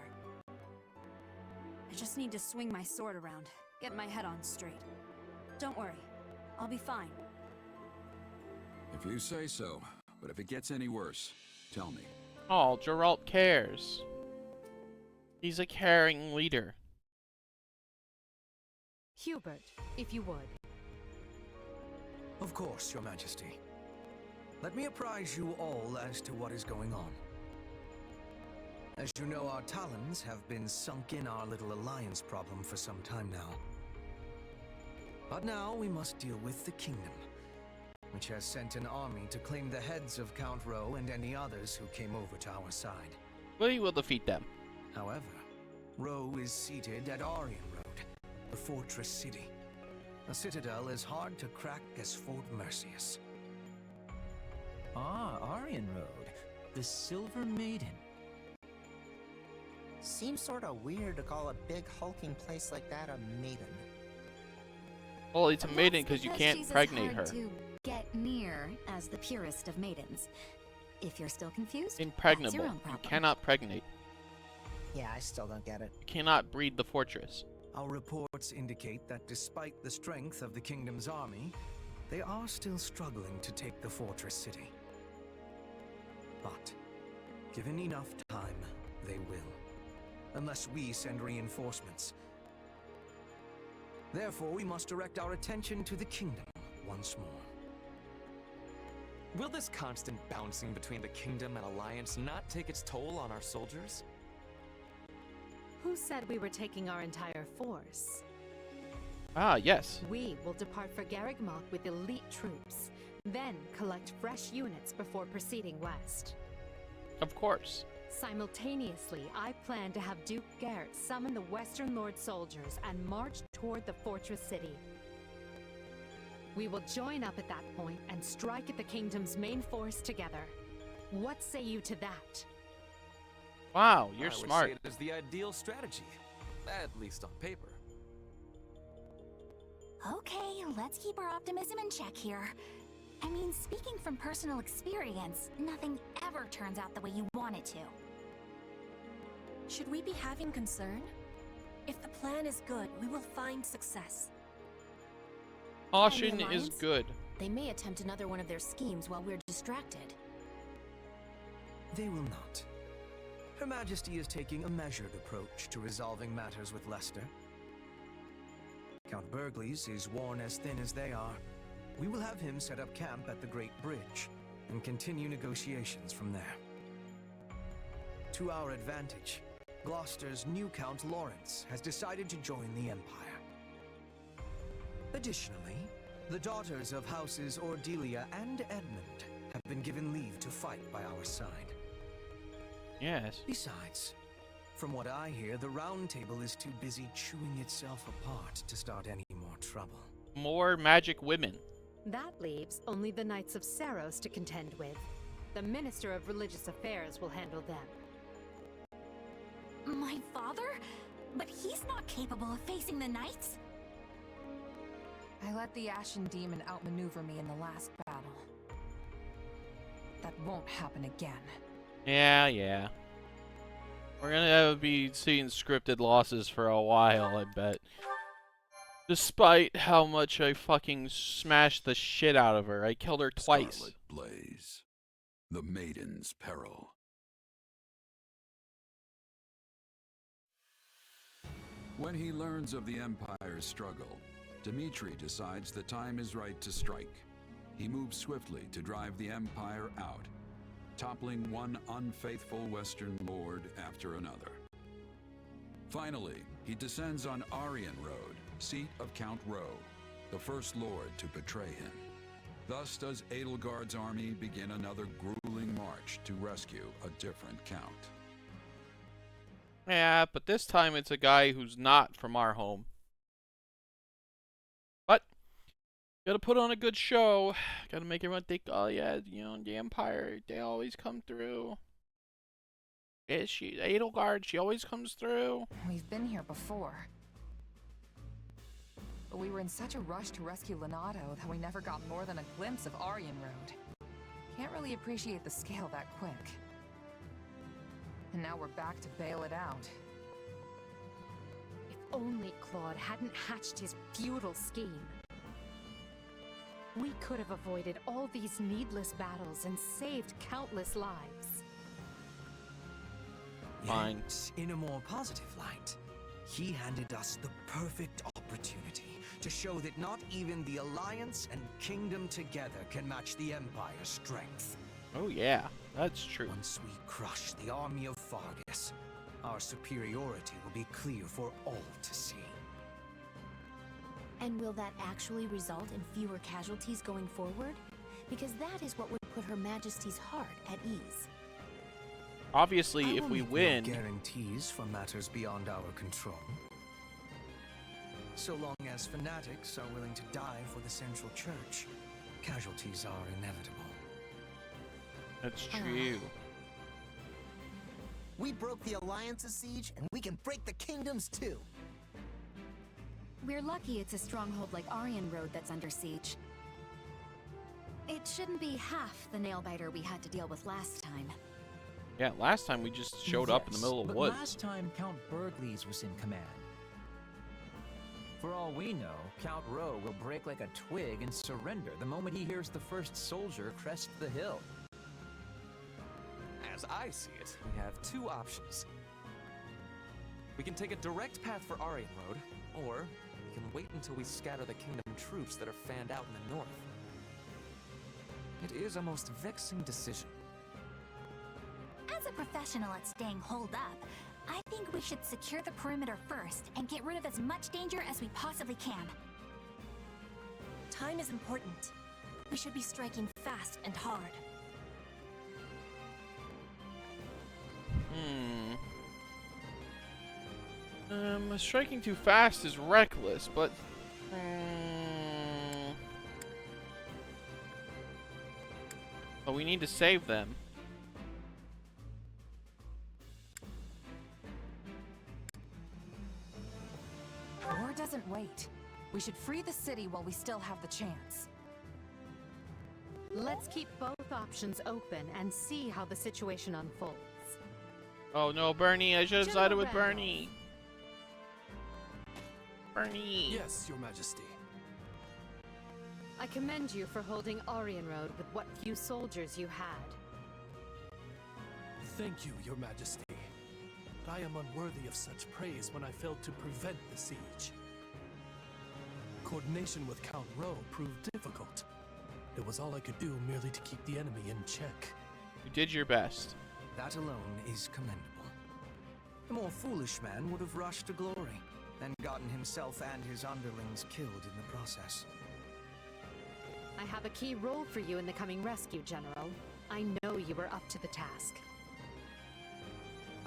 I just need to swing my sword around, get my head on straight. Don't worry, I'll be fine. If you say so, but if it gets any worse, tell me. Oh, Geralt cares. He's a caring leader. Hubert, if you would. Of course, Your Majesty. Let me apprise you all as to what is going on. As you know, our talons have been sunk in our little alliance problem for some time now. But now we must deal with the kingdom. which has sent an army to claim the heads of Count Rowe and any others who came over to our side. We will defeat them. However, Rowe is seated at Aryan Road, the fortress city. A citadel as hard to crack as Fort Mercius. Ah, Aryan Road. The Silver Maiden. Seems sorta weird to call a big hulking place like that a maiden. Well, it's a maiden because you can't pregnate her. To get near as the purest of maidens. If you're still confused, Impregnable. that's your own You problem. cannot pregnate. Yeah, I still don't get it. You cannot breed the fortress. Our reports indicate that despite the strength of the kingdom's army, they are still struggling to take the fortress city. But, given enough time, they will. Unless we send reinforcements. Therefore, we must direct our attention to the kingdom once more. Will this constant bouncing between the Kingdom and Alliance not take its toll on our soldiers? Who said we were taking our entire force? Ah, yes. We will depart for Garrigmoth with elite troops, then collect fresh units before proceeding west. Of course. Simultaneously, I plan to have Duke Garrett summon the Western Lord soldiers and march toward the fortress city. We will join up at that point and strike at the kingdom's main force together. What say you to that? Wow, you're I smart. would say it is the ideal strategy, at least on paper. Okay, let's keep our optimism in check here. I mean, speaking from personal experience, nothing ever turns out the way you want it to. Should we be having concern? If the plan is good, we will find success. Caution And the is Alliance? good. They may attempt another one of their schemes while we're distracted. They will not. Her Majesty is taking a measured approach to resolving matters with Leicester. Count Burgleys is worn as thin as they are. We will have him set up camp at the Great Bridge and continue negotiations from there. To our advantage, Gloucester's new Count Lawrence has decided to join the Empire. Additionally, the daughters of Houses Ordelia and Edmund have been given leave to fight by our side. Yes. Besides, from what I hear, the Round Table is too busy chewing itself apart to start any more trouble. More magic women. That leaves only the Knights of Saros to contend with. The Minister of Religious Affairs will handle them. My father? But he's not capable of facing the Knights? I let the Ashen Demon outmaneuver me in the last battle. That won't happen again. Yeah. We're gonna be seeing scripted losses for a while, I bet. Despite how much I fucking smashed the shit out of her. I killed her twice. Scarlet Blaze. The Maiden's Peril. When he learns of the Empire's struggle, Dmitri decides the time is right to strike. He moves swiftly to drive the Empire out, toppling one unfaithful Western lord after another. Finally, he descends on Aryan Road, seat of Count Rowe, the first lord to betray him. Thus does Edelgard's army begin another grueling march to rescue a different count. Yeah, but this time it's a guy who's not from our home. But, gotta put on a good show. Gotta make everyone think, oh yeah, you know, the Empire, they always come through. Yeah, Edelgard, she always comes through. We've been here before. But we were in such a rush to rescue Leonardo that we never got more than a glimpse of Aryan Road. Can't really appreciate the scale that quick. And now we're back to bail it out. If only Claude hadn't hatched his futile scheme. We could have avoided all these needless battles and saved countless lives. Fine. Yet, in a more positive light, he handed us the perfect opportunity to show that not even the Alliance and Kingdom together can match the Empire's strength. Oh yeah, that's true. Once we crush the army of Fargus, our superiority will be clear for all to see. And will that actually result in fewer casualties going forward? because that is what would put Her Majesty's heart at ease. Obviously, if we make no win, guarantees for matters beyond our control. So long as fanatics are willing to die for the Central Church, casualties are inevitable. that's true. We broke the Alliance's siege, and we can break the Kingdom's too. We're lucky it's a stronghold like Aryan Road that's under siege. It shouldn't be half the nail-biter we had to deal with last time. Yeah, last time we just showed up in the middle of the but woods. last time Count Burgleys was in command. For all we know, Count Rowe will break like a twig and surrender the moment he hears the first soldier crest the hill. As I see it, we have two options. We can take a direct path for Aryan Road, or we can wait until we scatter the Kingdom troops that are fanned out in the north. It is a most vexing decision. As a professional at staying holed up, I think we should secure the perimeter first and get rid of as much danger as we possibly can. Time is important. We should be striking fast and hard. Striking too fast is reckless, but but we need to save them. War doesn't wait. We should free the city while we still have the chance. Let's keep both options open and see how the situation unfolds. Oh no, Bernie! I should have sided with General. Bernie. Bernie. Yes, Your Majesty. I commend you for holding Aryan Road with what few soldiers you had. Thank you, Your Majesty. But I am unworthy of such praise when I failed to prevent the siege. Coordination with Count Rowe proved difficult. It was all I could do merely to keep the enemy in check. You did your best. That alone is commendable. A more foolish man would have rushed to glory and gotten himself and his underlings killed in the process. I have a key role for you in the coming rescue, General. I know you are up to the task.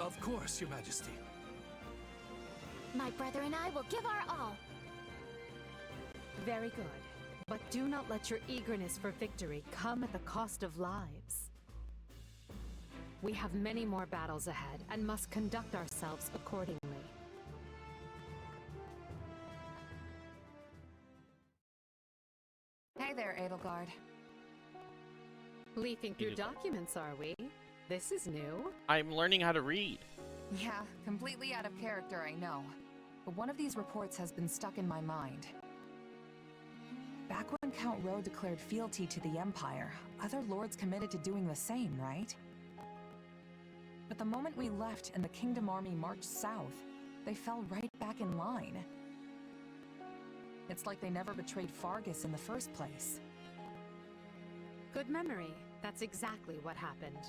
Of course, Your Majesty. My brother and I will give our all. Very good. But do not let your eagerness for victory come at the cost of lives. We have many more battles ahead and must conduct ourselves accordingly. Hey there, Edelgard. Leafing through documents, are we? This is new. I'm learning how to read. Yeah, completely out of character, I know. But one of these reports has been stuck in my mind. Back when Count Rowe declared fealty to the Empire, other lords committed to doing the same, right? But the moment we left and the Kingdom army marched south, they fell right back in line. It's like they never betrayed Fargus in the first place. Good memory. That's exactly what happened.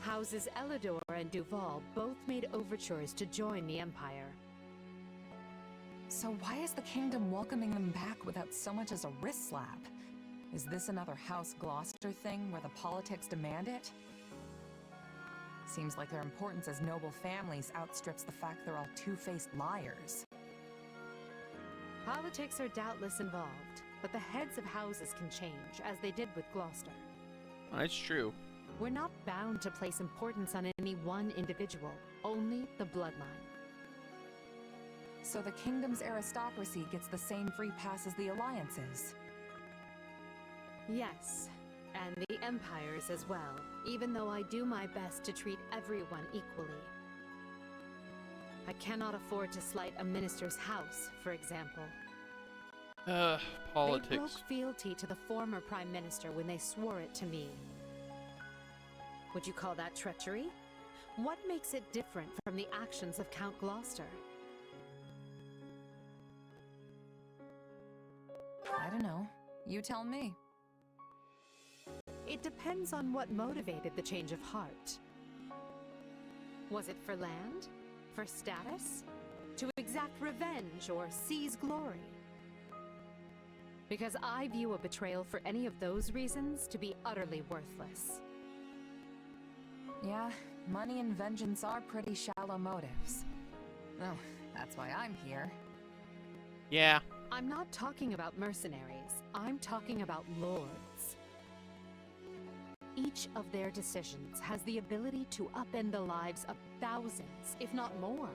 Houses Elidor and Duval both made overtures to join the Empire. So why is the Kingdom welcoming them back without so much as a wrist slap? Is this another House Gloucester thing where the politics demand it? Seems like their importance as noble families outstrips the fact they're all two-faced liars. Politics are doubtless involved, but the heads of houses can change, as they did with Gloucester. That's true. We're not bound to place importance on any one individual, only the bloodline. So the Kingdom's aristocracy gets the same free pass as the Alliances? Yes, and the Empire's as well, even though I do my best to treat everyone equally. I cannot afford to slight a minister's house, for example. Politics. They broke fealty to the former Prime Minister when they swore it to me. Would you call that treachery? What makes it different from the actions of Count Gloucester? I don't know. You tell me. It depends on what motivated the change of heart. Was it for land? For status? To exact revenge or seize glory? Because I view a betrayal for any of those reasons to be utterly worthless. Yeah, money and vengeance are pretty shallow motives. Oh, that's why I'm here. Yeah. I'm not talking about mercenaries. I'm talking about lords. Each of their decisions has the ability to upend the lives of thousands, if not more.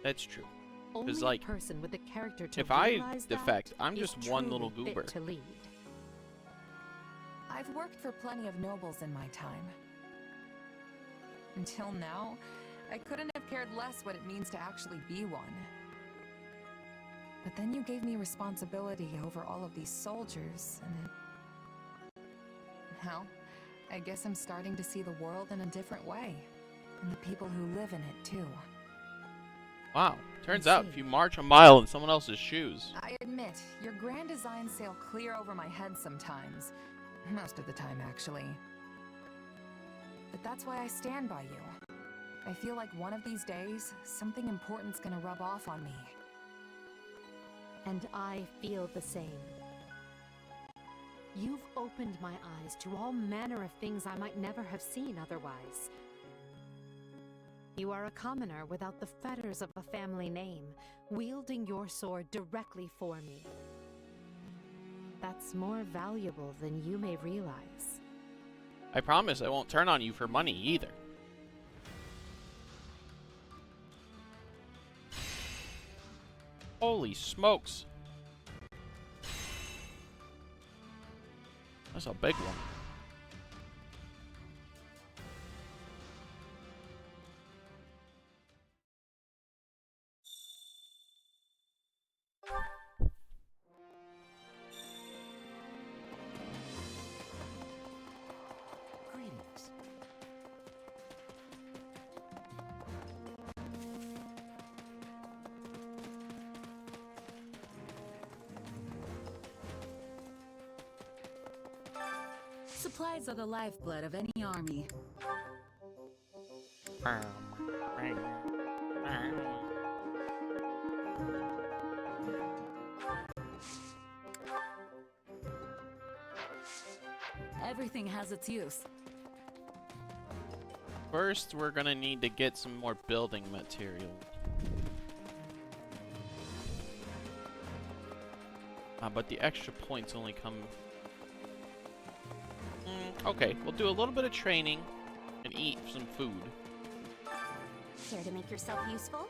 That's true. Only Because, like, a person with the character to if I realize defect, that I'm is just one little truly fit goober. to lead. I've worked for plenty of nobles in my time. Until now, I couldn't have cared less what it means to actually be one. But then you gave me responsibility over all of these soldiers, and it... Well, I guess I'm starting to see the world in a different way. And the people who live in it, too. Wow. Turns out if you march a mile in someone else's shoes. I admit, your grand designs sail clear over my head sometimes. Most of the time, actually. But that's why I stand by you. I feel like one of these days, something important's gonna rub off on me. And I feel the same. You've opened my eyes to all manner of things I might never have seen otherwise. You are a commoner without the fetters of a family name, wielding your sword directly for me. That's more valuable than you may realize. I promise I won't turn on you for money either. Holy smokes. That's a big one. Greetings. Supplies are the lifeblood of any army. Everything has its use. First, we're gonna need to get some more building material. But the extra points only come... okay, we'll do a little bit of training and eat some food. Care to make yourself useful?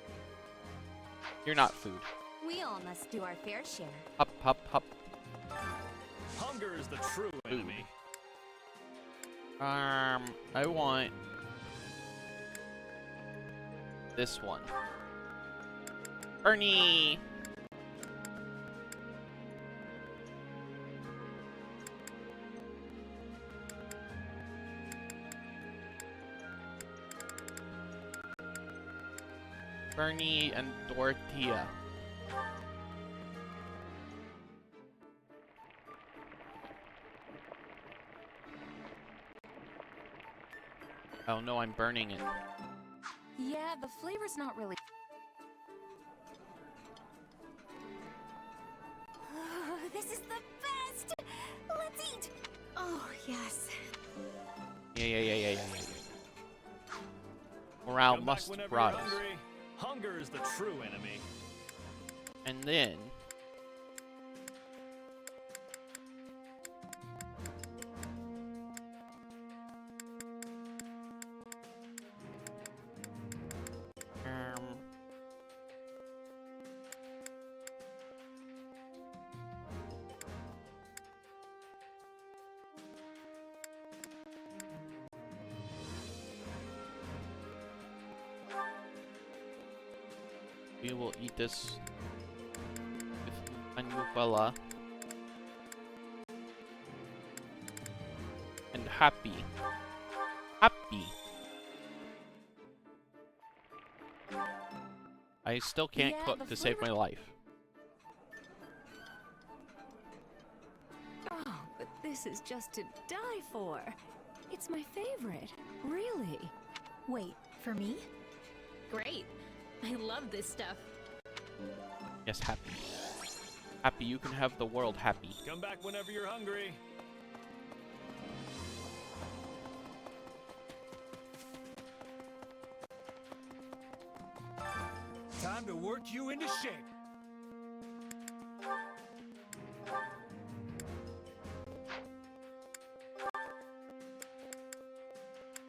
You're not food. We all must do our fair share. Hop, hop, hop. Hunger is the true enemy. I want this one. Ernie! Bernie and Dorothea. Oh no, I'm burning it. Yeah, the flavor's not really... This is the best! Let's eat! Oh, yes. Yeah. Morale Come must back whenever rise. you're hungry. Hunger is the true enemy. And then... we will eat this with Manuela. And happy. Happy. I still can't Yeah, cook the to save my life. Oh, but this is just to die for. It's my favorite. Really. Wait, for me? Great. I love this stuff. Yes, happy. Happy, you can have the world happy. Come back whenever you're hungry. Time to work you into shape.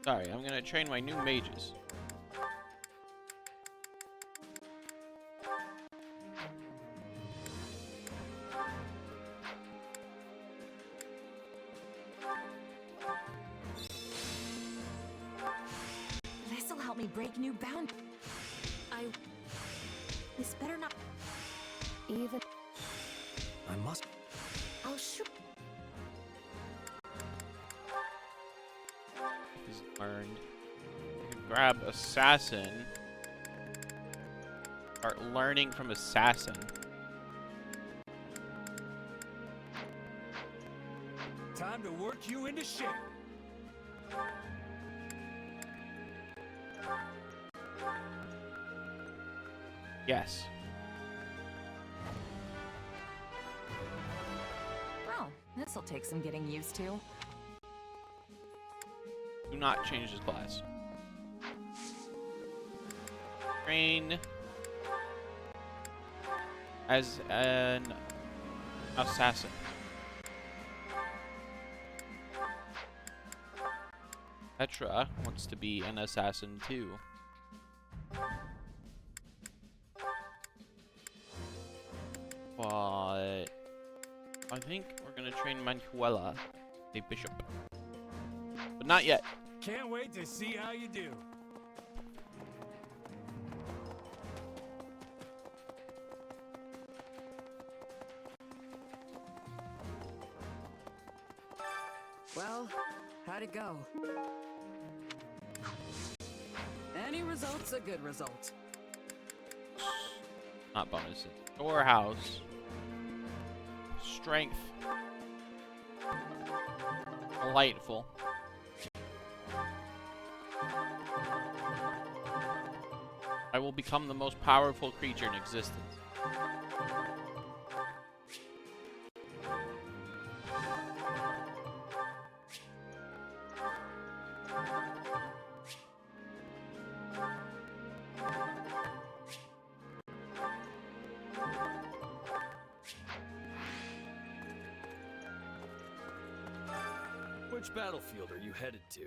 Sorry, I'm gonna train my new mages. This'll help me break new bounds. This better not even. I must. I'll shoot. He's learned. Grab assassin. Start learning from assassin. Time to work you into shape. Yes. Well, this'll take some getting used to. Do not change his class. Train as an assassin. Petra wants to be an assassin too. But I think we're gonna train Manuela, a bishop. But not yet. Can't wait to see how you do. Well, how'd it go? Any result's a good result. Not bonuses. Storehouse. Strength. Delightful. I will become the most powerful creature in existence. Which battlefield are you headed to?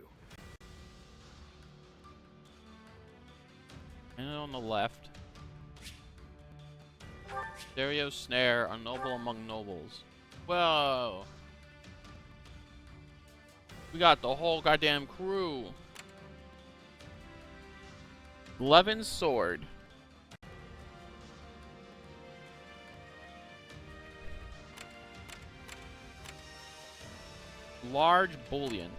And on the left. Stereo Snare, a noble among nobles. Whoa! We got the whole goddamn crew. Levin's sword. Large bullion.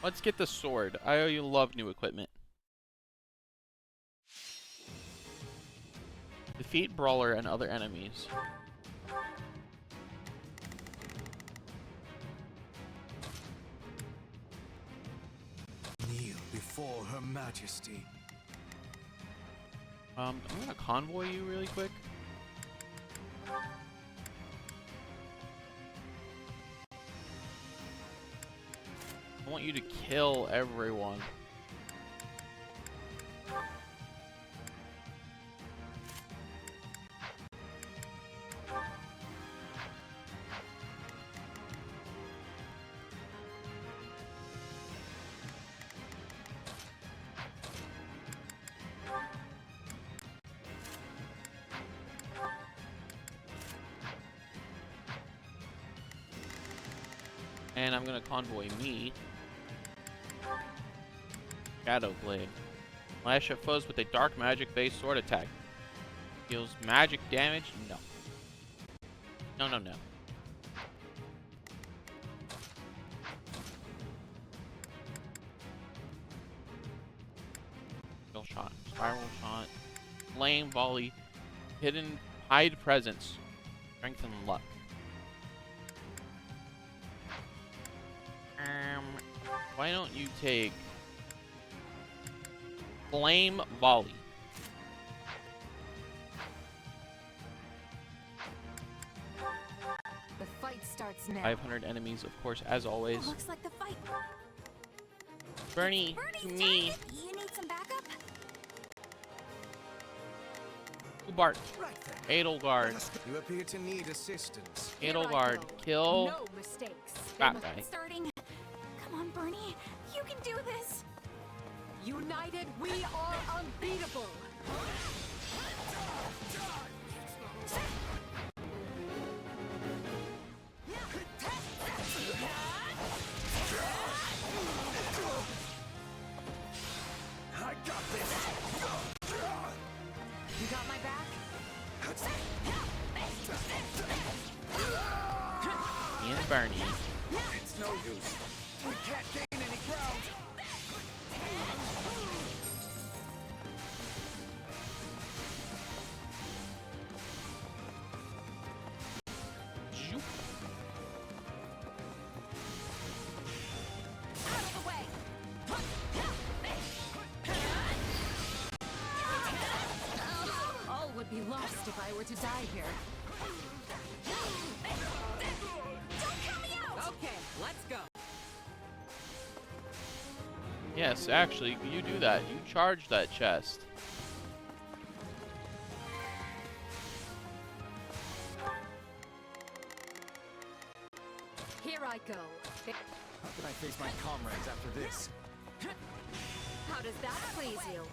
Let's get the sword. I love new equipment. Defeat Brawler and other enemies. Kneel before Her Majesty. I'm gonna convoy you really quick. I want you to kill everyone. And I'm gonna convoy me. Shadow Blade. Lash at foes with a dark magic based sword attack. Deals magic damage? No. No, no, no. Kill shot. Spiral shot. Flame volley. Hidden hide presence. Strength and luck. Why don't you take Flame Volley. The fight starts now. 500 enemies, of course, as always. Looks like the fight. Bernie, to me. You need some backup? Bart. Edelgard. You appear to need assistance. Edelgard. Kill No mistakes. that guy. Starting. Come on, Bernie. You can do this. United, we are unbeatable. I got this. You got my back? And Bernie. It's no use. We can't gain any ground. Zoop. Out of the way. All would be lost if I were to die here. Don't count me out. Okay, let's go. Yes, actually, you do that. You charge that chest. Here I go. How can I face my comrades after this? How does that please you?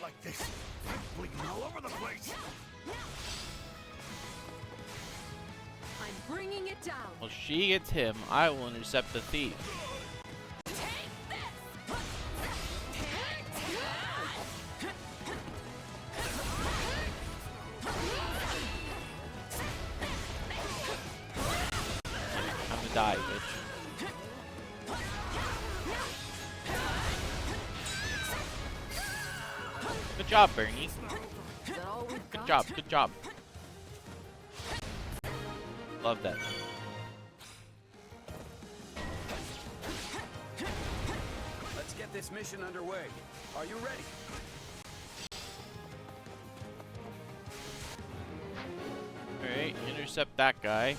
Like this. Bleeding all over the place. I'm bringing it down. Well, she gets him. I will intercept the thief. I'm gonna die, bitch. Good job, Bernie. Good job, good job. Love that. Let's get this mission underway. Are you ready? Alright, intercept that guy.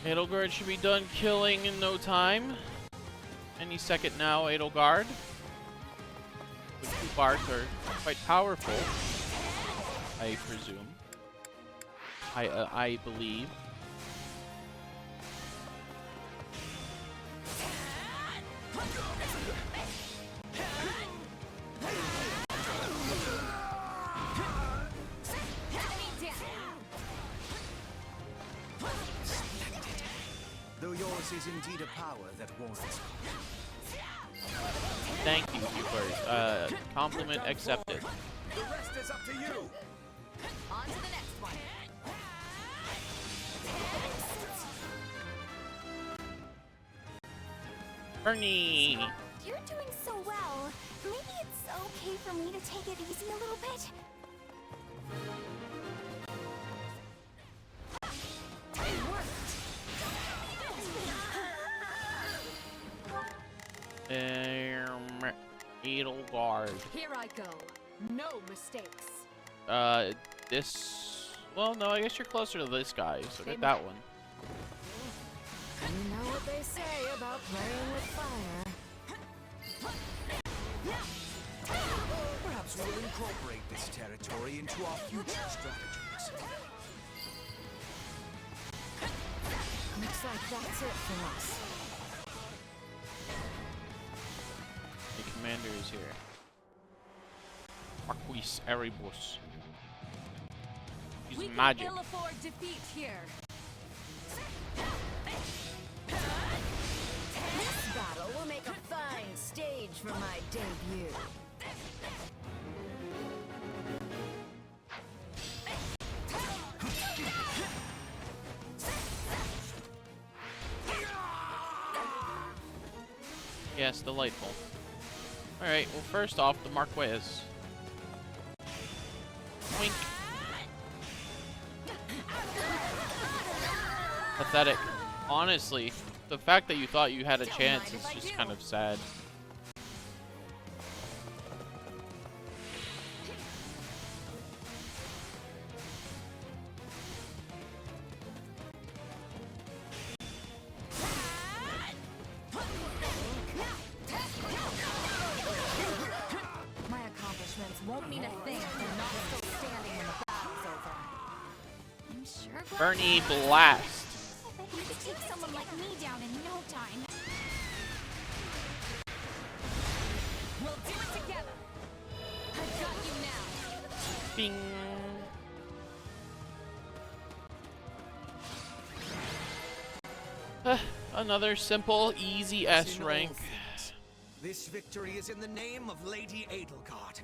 Edelgard should be done killing in no time. Any second now, Edelgard. The two Barts are quite powerful, I presume. I believe. Though yours is indeed a power that warrants. Thank you, viewers. Compliment accepted. The rest is up to you. On to the next one. Bernie! You're doing so well. Maybe it's okay for me to take it easy a little bit. It worked. Edelgard. Here I go. No mistakes. This... Well, no, I guess you're closer to this guy, so get that one. You know what they say about playing with fire. Perhaps we'll incorporate this territory into our future strategies. Looks like that's it for us. The commander is here. Marquis Erebus. Use magic. Can ill afford defeat here. This battle will make a fine stage for my debut. Yes, delightful. Alright, well first off, the Marquis. Wink. pathetic. Honestly, the fact that you thought you had a chance is just kind of sad. My accomplishments won't mean a thing if they're not still standing when the battle's over. I'm sure glad Bernie Blast. I bet you could take someone like me down in no time. We'll do it together. I've got you now. Bing. Another simple, easy S In all rank. things, this victory is in the name of Lady Edelgard.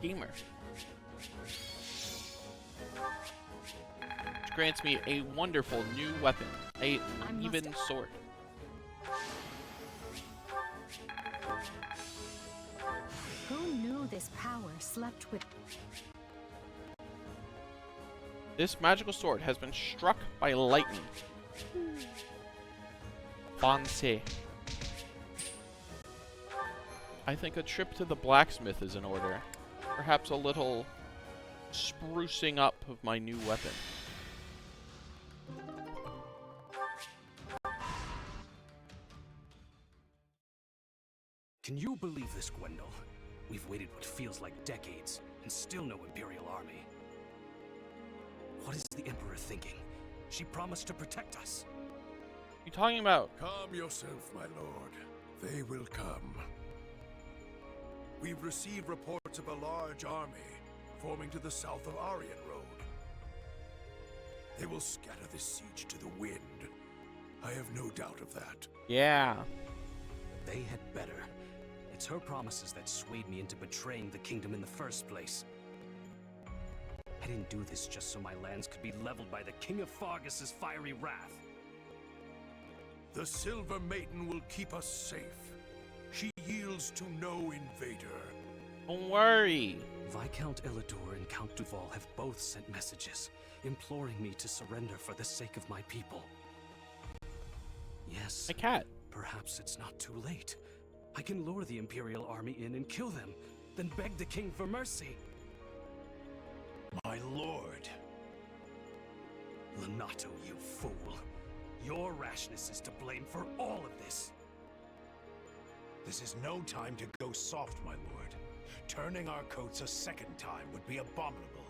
Gamer. Which grants me a wonderful new weapon, a even sword. Who knew this power slept with... This magical sword has been struck by lightning. Fancy. I think a trip to the blacksmith is in order. Perhaps a little sprucing up of my new weapon. Can you believe this, Gwendol? We've waited what feels like decades, and still no Imperial army. What is the Emperor thinking? She promised to protect us. You talking about? Calm yourself, my lord. They will come. We've received reports of a large army forming to the south of Aryan Road. They will scatter this siege to the wind. I have no doubt of that. Yeah. They had better. It's her promises that swayed me into betraying the kingdom in the first place. I didn't do this just so my lands could be leveled by the King of Fargus' fiery wrath. The Silver Maiden will keep us safe. She yields to no invader. Don't worry. Viscount Elidor and Count Duval have both sent messages, imploring me to surrender for the sake of my people. Yes. My cat. Perhaps it's not too late. I can lure the Imperial army in and kill them, then beg the king for mercy. My lord. Lonato, you fool. Your rashness is to blame for all of this. This is no time to go soft, my lord. Turning our coats a second time would be abominable.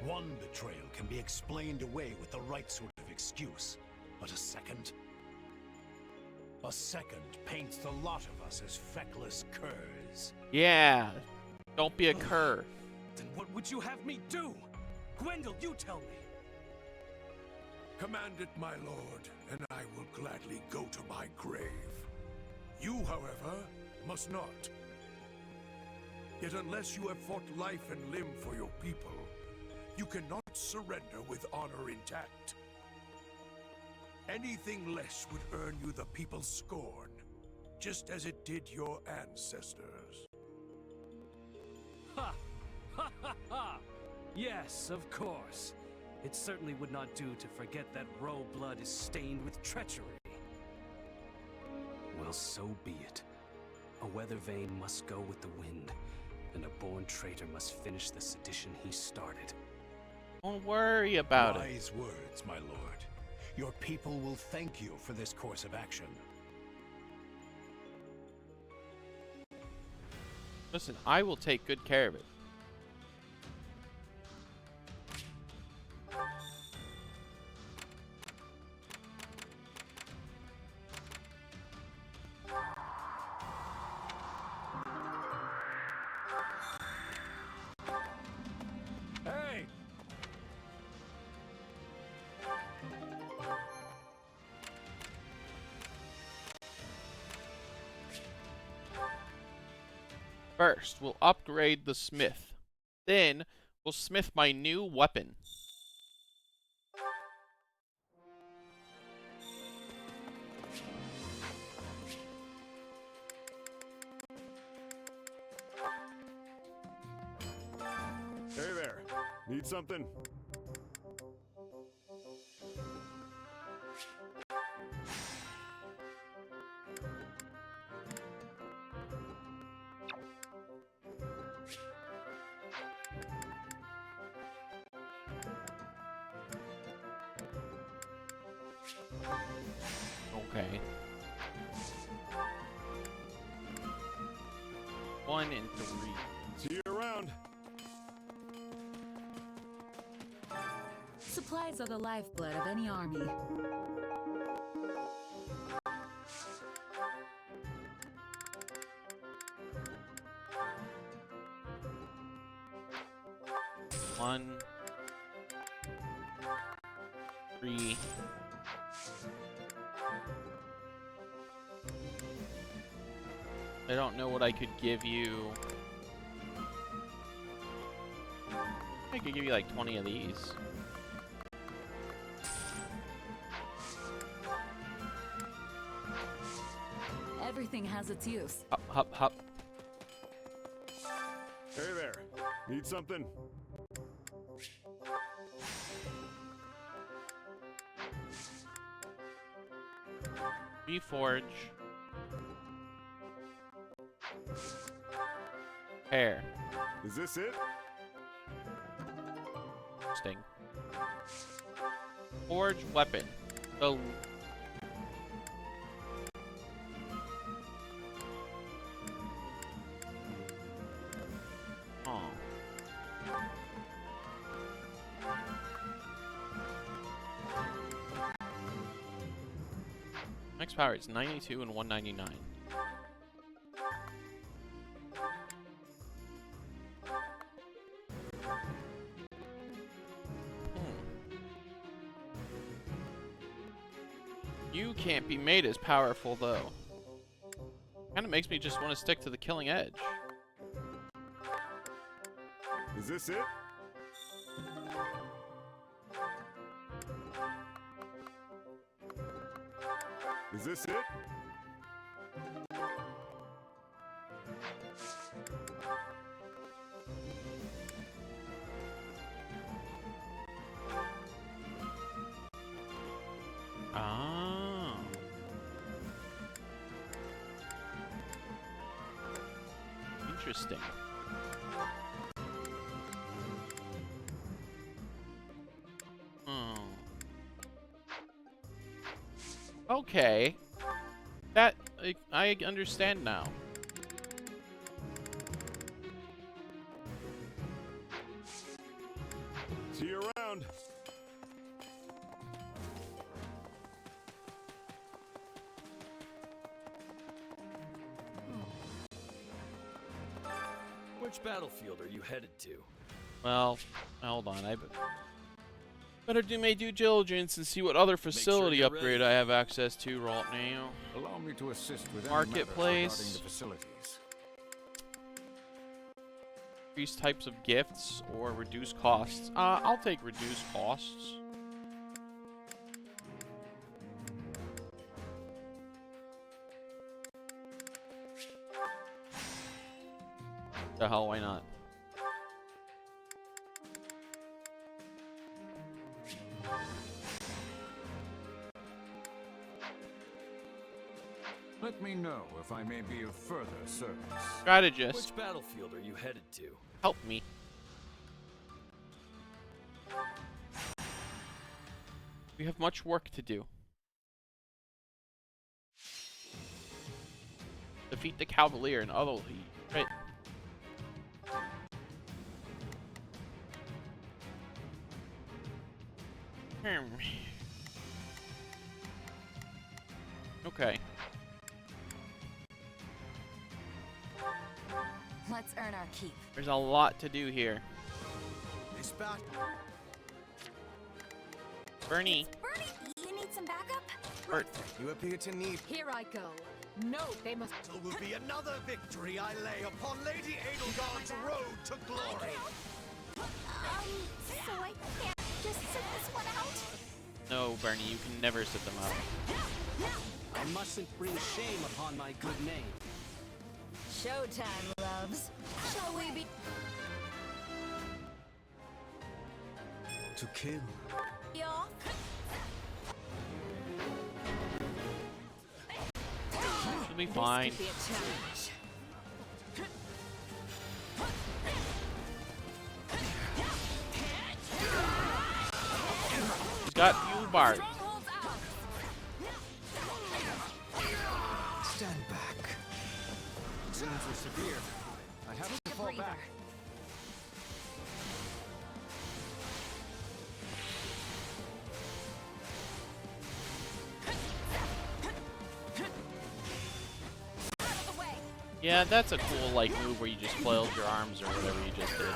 One betrayal can be explained away with the right sort of excuse, but a second? A second paints the lot of us as feckless curs. Yeah. Don't be a cur. Then what would you have me do? Gwendol, you tell me. Command it, my lord, and I will gladly go to my grave. You, however, must not. Yet unless you have fought life and limb for your people, you cannot surrender with honor intact. Anything less would earn you the people's scorn, just as it did your ancestors. Ha! Ha ha ha! Yes, of course. It certainly would not do to forget that roe blood is stained with treachery. Well, so be it. A weather vane must go with the wind, and a born traitor must finish the sedition he started. Don't worry about it. Wise words, my lord. Your people will thank you for this course of action. Listen, I will take good care of it. Hey! First, we'll upgrade the smith. Then, we'll smith my new weapon. Need something? Okay. 1 and 3. See you around. Supplies are the lifeblood of any army. One, 3. I don't know what I could give you. I could give you like 20 of these. Everything has its use. Hop, hop, hop. Hey there. Need something? Reforge. Hair. Is this it? Sting. Forge weapon. The max power is 92 and 199. You can't be made as powerful, though. Kind of makes me just want to stick to the killing edge. Is this it? Is this it? Ah. Interesting. Okay. That I understand now. See you around. Which battlefield are you headed to? Well, hold on. I better do my due diligence and see what other facility upgrade I have access to right now. Allow me to assist with Marketplace. the facilities. Increase types of gifts or reduce costs. I'll take reduce costs. The hell, why not? Let me know if I may be of further service. Strategist. Which battlefield are you headed to? Help me. We have much work to do. Defeat the Cavalier and other league. Right. Okay. Let's earn our keep. There's a lot to do here. Bernie. Bernie, you need some backup? Bert. You appear to need... Here I go. No, they must... It will be another victory I lay upon Lady Edelgard's road to glory. So I can't just sit this one out? No, Bernie, you can never sit them out. I mustn't bring shame upon my good name. Showtime, loves. Shall we be... to kill. Should be fine. This could be a challenge. He's got U-Bart. Stand back. Wounds are severe. I have to fall back. Yeah, that's a cool like move where you just flailed your arms or whatever you just did.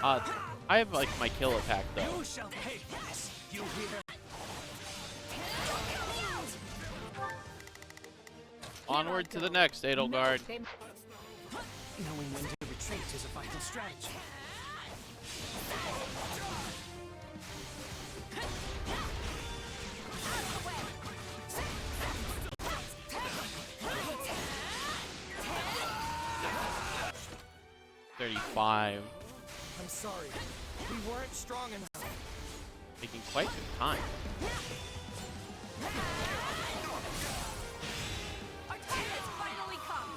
I have like my kill attack though. You shall pay for this. You hear? Onward to the next, Edelgard. Knowing when to retreat is a vital strategy. $35. I'm sorry. We weren't strong enough. Taking quite some time. Our time has finally come.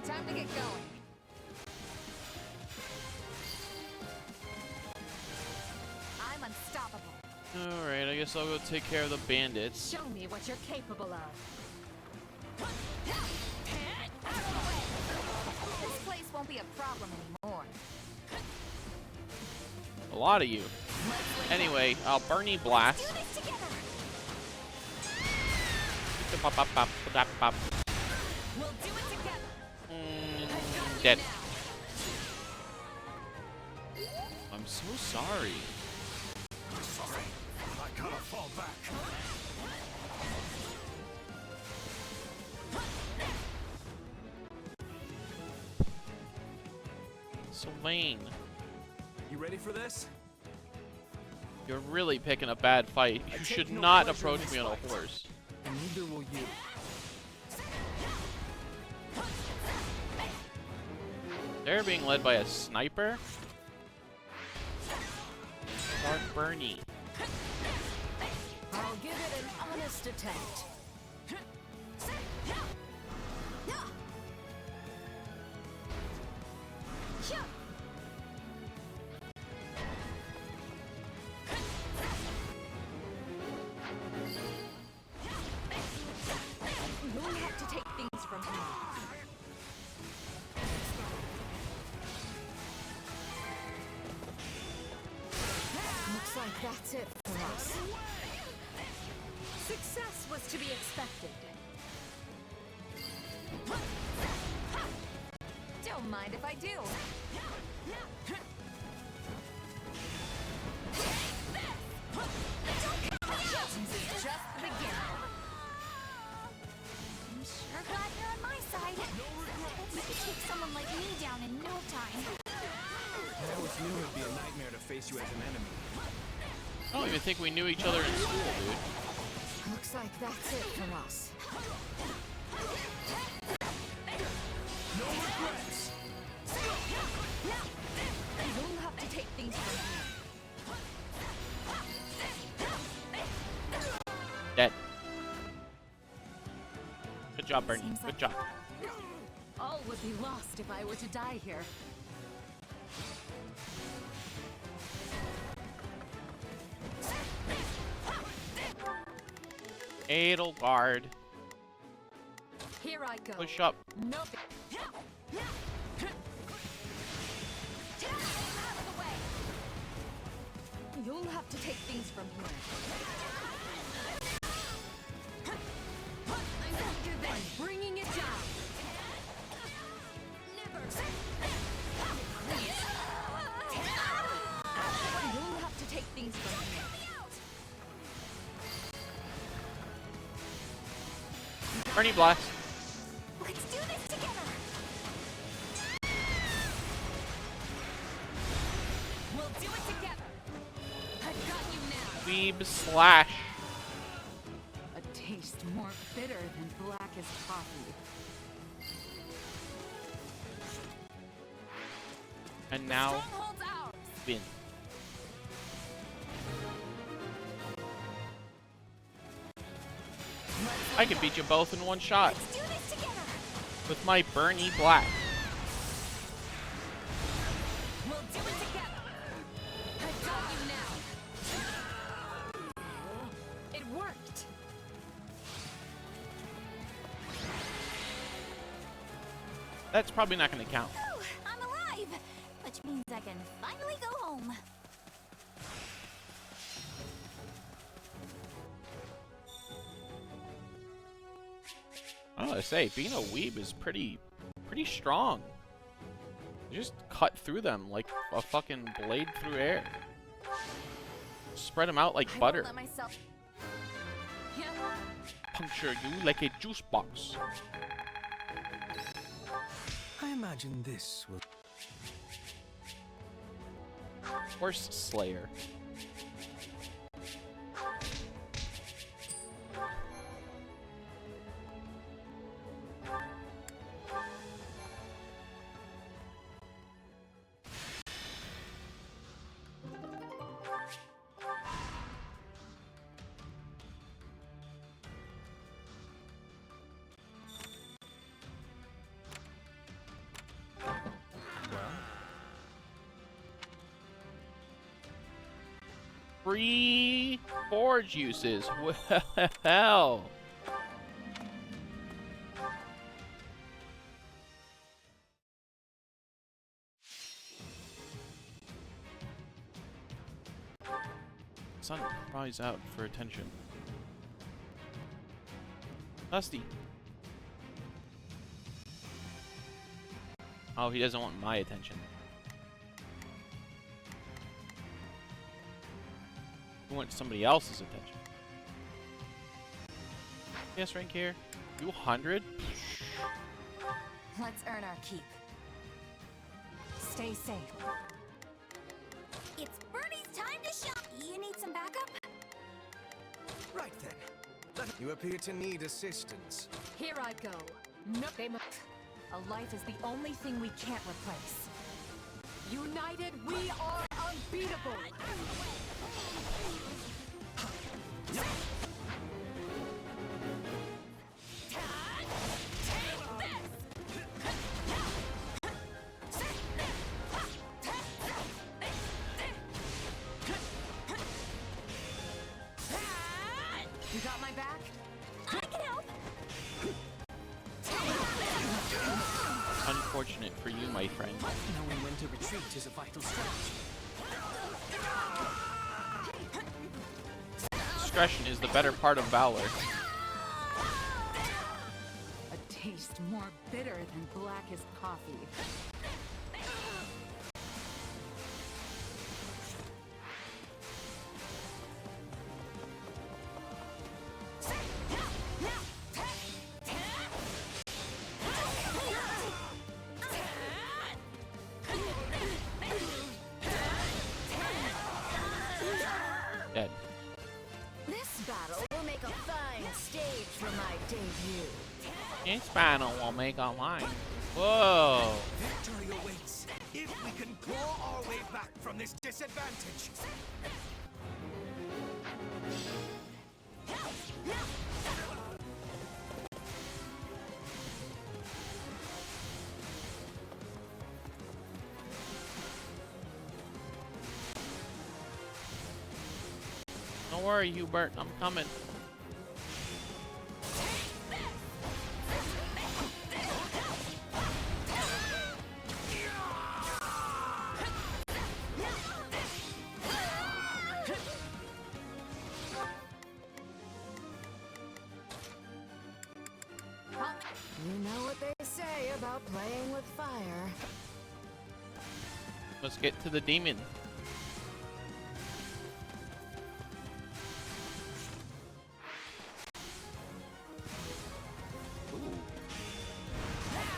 Time to get going. I'm unstoppable. Alright, I guess I'll go take care of the bandits. Show me what you're capable of. This place won't be a problem anymore. A lot of you. Anyway, Bernie Blast. We'll do it together. Dead. I'm so sorry. Sorry, I gotta fall back. Sylvain. You ready for this? You're really picking a bad fight. You should not approach me on a horse. And neither will you. They're being led by a sniper? Or Bernie. I'll give it an honest attempt. You'll have to take things from me. Looks like that's it for us. Success was to be expected. Don't mind if I do. This is just the beginning. I'm sure glad you're on my side. You could take someone like me down in no time. I always knew it'd be a nightmare to face you as an enemy. I don't even think we knew each other in school, dude. Looks like that's it for us. No regrets. You'll have to take things from me. Dead. Good job, Bernie. Seems Good like job. All would be lost if I were to die here. Edelgard. Here I go. Push up. Nope. You'll have to take things from here. I'm bringing it down. You'll have to take things from here. Bernie Blast. Let's do this together. We'll do it together. I've got you now. Weeb Slash. A taste more bitter than blackest coffee. And now Stronghold's out. weeping. I can beat you both in one shot. With my Bernie Black. We'll do it together. I got you now. It worked. That's probably not going to count. Ooh, I'm alive, which means I can finally go home. I don't know what to say, being a weeb is pretty strong. You just cut through them like a fucking blade through air. Spread them out like butter. Let myself... Puncture you like a juice box. I imagine this will... Horse Slayer. Free forge uses. Well. Sun cries out for attention. Dusty. Oh, he doesn't want my attention. He wants somebody else's attention. Yes, rank here. 200? Let's earn our keep. Stay safe. It's Bernie's time to shop. You need some backup? Right then. You appear to need assistance. Here I go. No, they must. A life is the only thing we can't replace. United, we are unbeatable. You got my back? I can help. Unfortunate for you, my friend. Knowing when to retreat is a vital strategy. Discretion is the better part of valor. A taste more bitter than blackest coffee. Dead. This battle will make a fine stage for my debut. This battle will make a line. Whoa. Victory awaits if we can claw our way back from this disadvantage. Don't worry, Hubert. I'm coming. You know what they say about playing with fire. Let's get to the demon.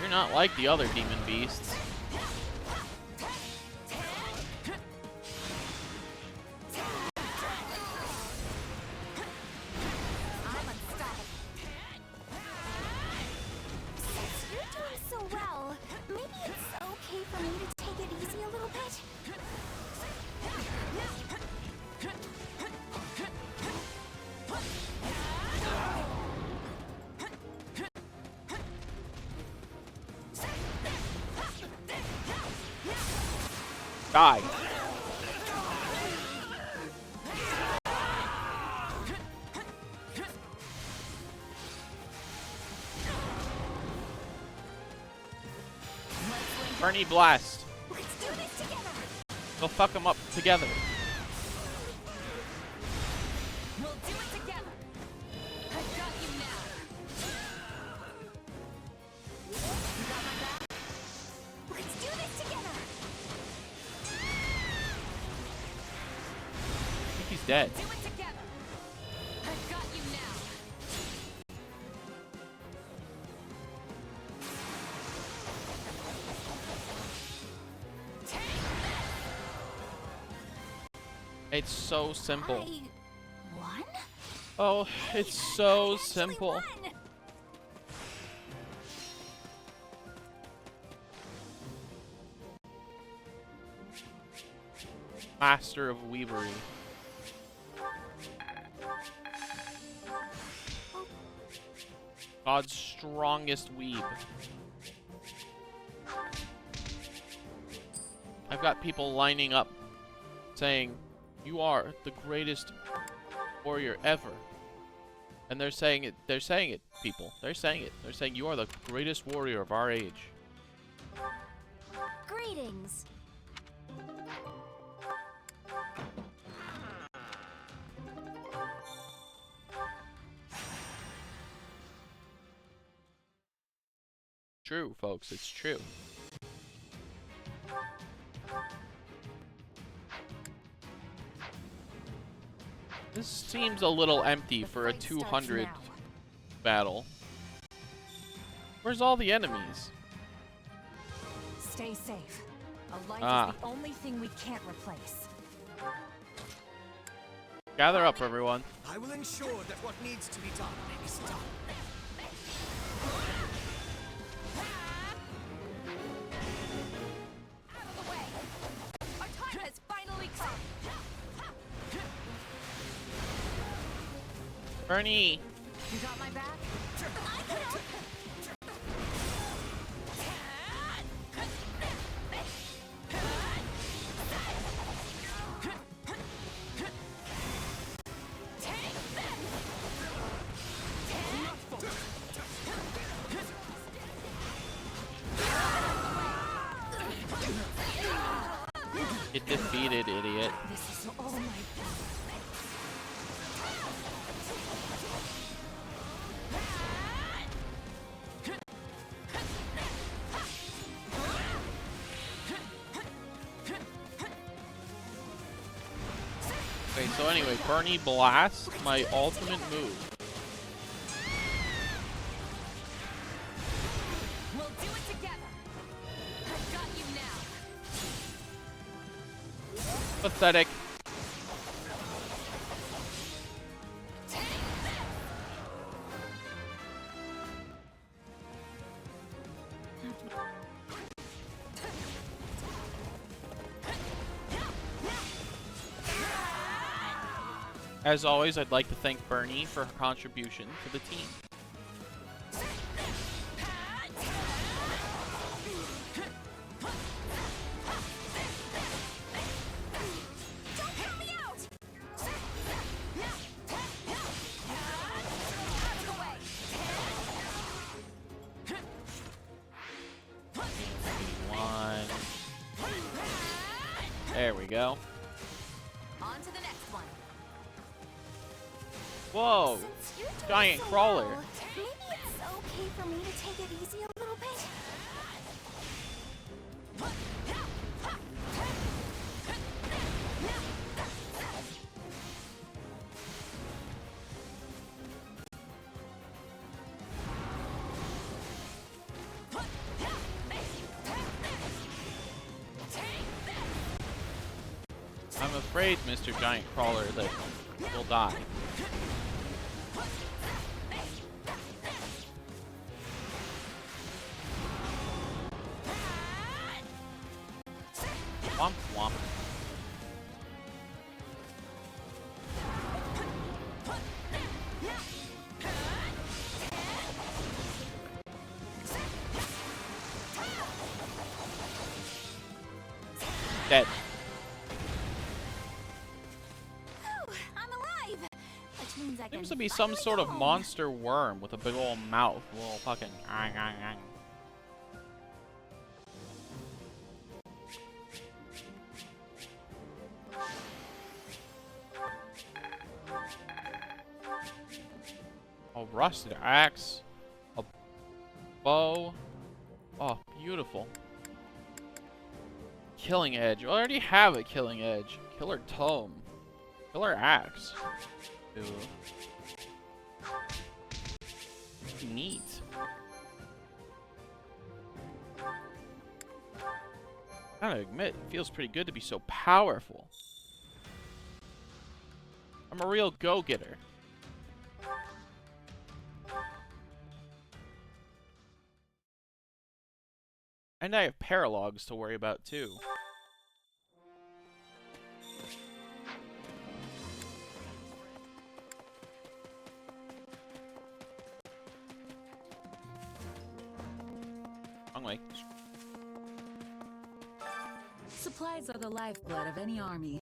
You're not like the other demon beasts. I'm unstoppable. Since you're doing so well, maybe it's okay for me to take it easy a little bit? Die. Bernie Blast. They'll fuck them up together. We'll do it together. I've got you now. You got my back? Let's do this together. I think he's dead. Do it together. I've got you now. It's so simple. I won? Oh, it's so simple. Master of Weavery. God's strongest weeb. I've got people lining up saying, "You are the greatest warrior ever." And they're saying it, people. They're saying it. They're saying you are the greatest warrior of our age. Greetings. True, folks, it's true. This seems a little empty for a 200 battle. Where's all the enemies? Stay safe. A life Ah. is the only thing we can't replace. Gather up, everyone. I will ensure that what needs to be done is done. Out of the way. Our time has finally come. Bernie! You got my back? Get defeated, idiot. This is all my fault. Okay, so anyway, Bernie Blast, my ultimate move. We'll do it together. I've got you now. Pathetic. As always, I'd like to thank Bernie for her contribution to the team. There we go. On to the next one. Whoa! Since you're doing Giant so crawler. well, maybe it's okay for me to take it easy a little bit. I'm afraid, Mr. Giant Crawler, that you'll die. Womp womp. Dead. means I can Seems to be fly some like sort of home. monster worm with a big old mouth. A little fucking. A rusted axe. A bow. Oh, beautiful. Killing edge. I already have a killing edge. Killer tome. Killer axe. Ew. Neat. I gotta admit, it feels pretty good to be so powerful. I'm a real go-getter. And I have paralogs to worry about too. Wrong way. Supplies are the lifeblood of any army.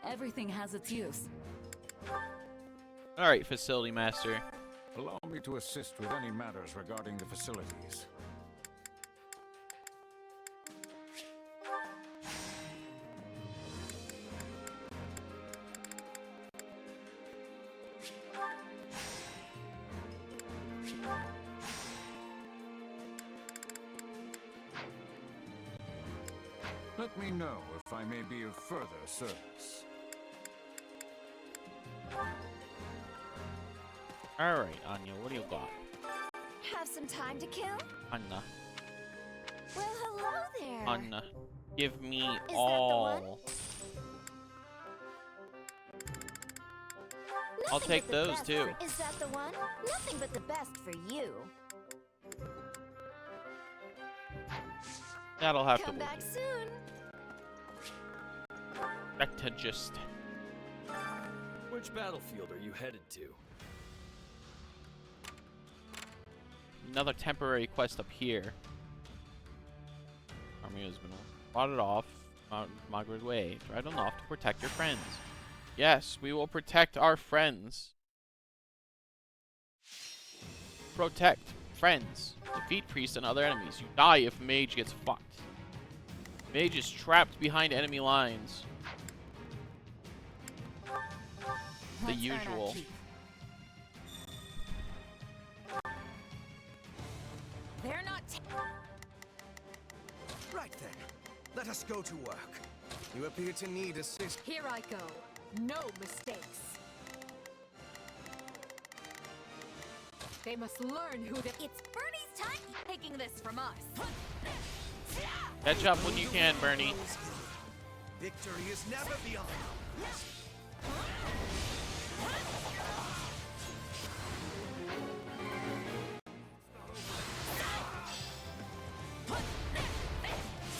Everything has its use. Alright, facility master. Allow me to assist with any matters regarding the facilities. Let me know if I may be of further service. Alright, Anya, what do you got? Have some time to kill? Anna. Well, hello there. Anna. Give me Is that the all. I'll Nothing take but the those best too. Is that the one? Nothing but the best for you. That'll have Come to back soon. back to just. Which battlefield are you headed to? Another temporary quest up here. Army has been plotted off Margaret Way. Drive enough to protect your friends. Yes, we will protect our friends. Protect friends. Defeat priests and other enemies. You die if mage gets fucked. Mage is trapped behind enemy lines. The usual. They're not. Right then, let us go to work. You appear to need assist. Here I go. No mistakes. They must learn who the. It's Bernie's time. Taking this from us. Catch up when you can, Bernie. Victory is never beyond.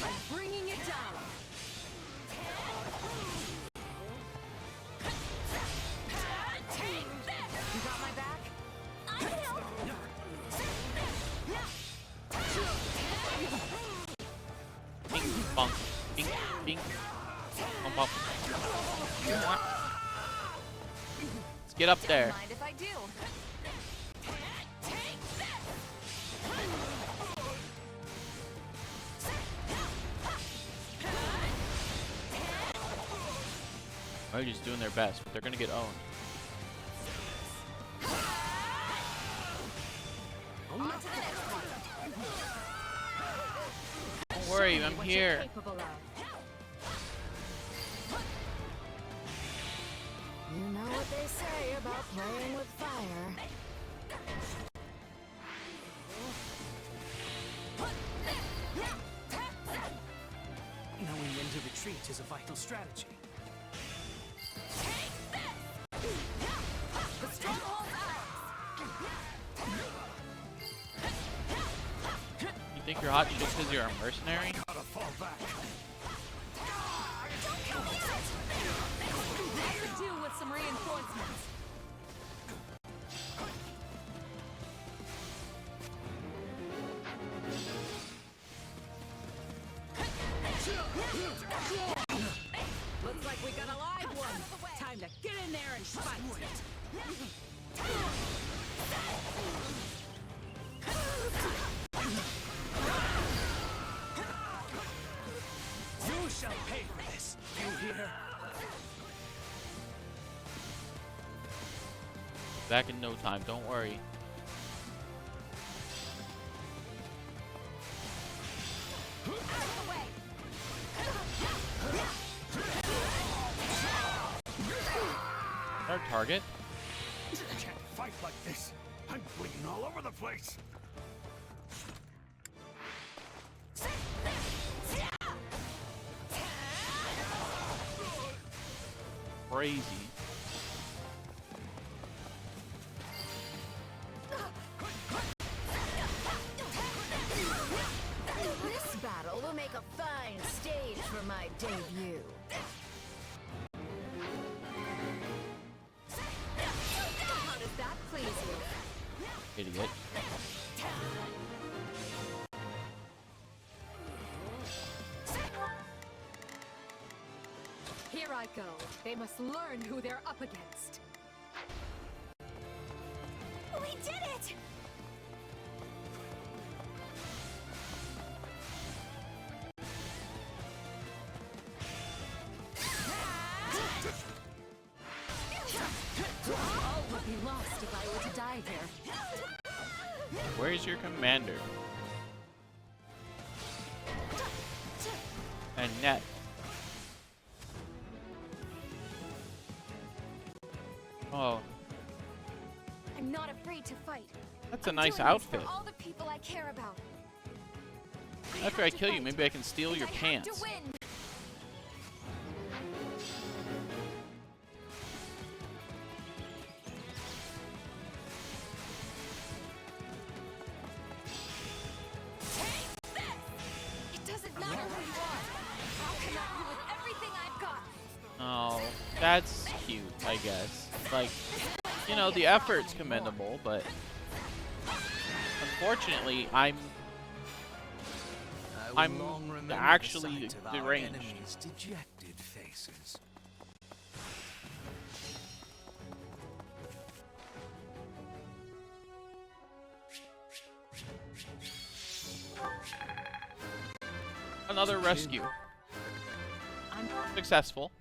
I'm bringing it down. You got my back? I will. Bing, bong, bing, bing. Bum, bum. Let's get up there. Don't mind if I do. They're just doing their best, but they're gonna get owned. On to the next one. Don't worry, I'm What here. you're capable of. You know what they say about playing with fire. Knowing when to retreat is a vital strategy. The stronghold's You think you're hot just because you're a mercenary? Gotta fall back. I could do with some reinforcements. like we got a live one. Time to get in there and fight. You shall pay for this. You hear? Back in no time, don't worry. Our target? I can't fight like this. I'm bleeding all over the place. Crazy. This battle will make a fine stage for my debut. How does that please you? Idiot. Here I go. They must learn who they're up against. We did it! All would be lost if I were to die here. Where's your commander? And net. Oh, I'm not afraid to fight. that's a I'm nice doing this outfit. for all the people I care about. After I kill you, maybe I can steal your I have pants. to win. It doesn't matter who you are. I'll connect you with everything I've got. Oh, that's cute, I guess. Like, you know, the effort's commendable, but unfortunately, I'm long remember actually the sight of our deranged. enemies' dejected faces. Another rescue. Successful.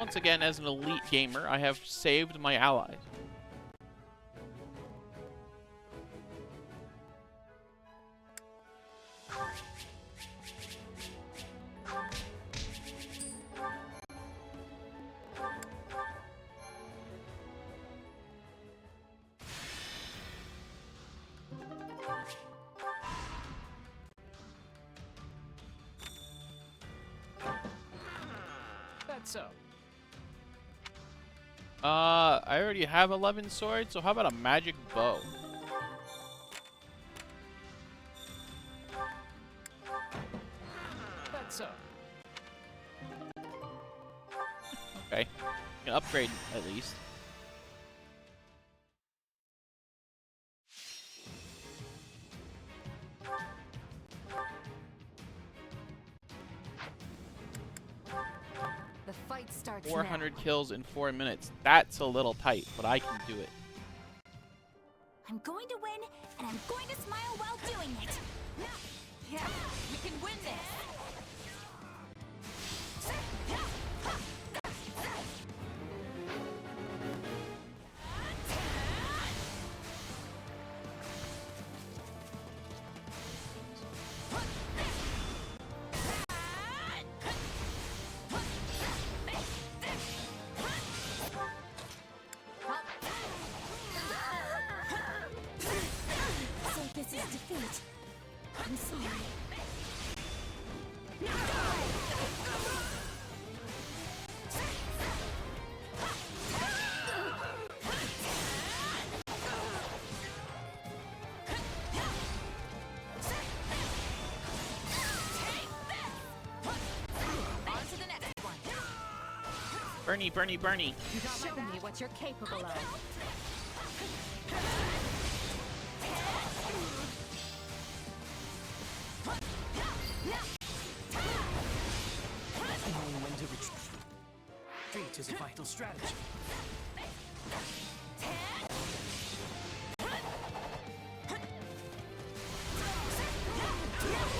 Once again, as an elite gamer, I have saved my allies. That's so. I already have 11 swords, so how about a magic bow? That's so. Okay. You can upgrade at least. The fight starts 400 kills in 4 minutes. That's a little tight, but I can do it. I'm going to win, and I'm going to smile while doing it. Yeah, we can win this. So this is defeat. I'm sorry. On to the next one. Bernie, Bernie, Bernie. Show me what you're capable of. It is a vital strategy.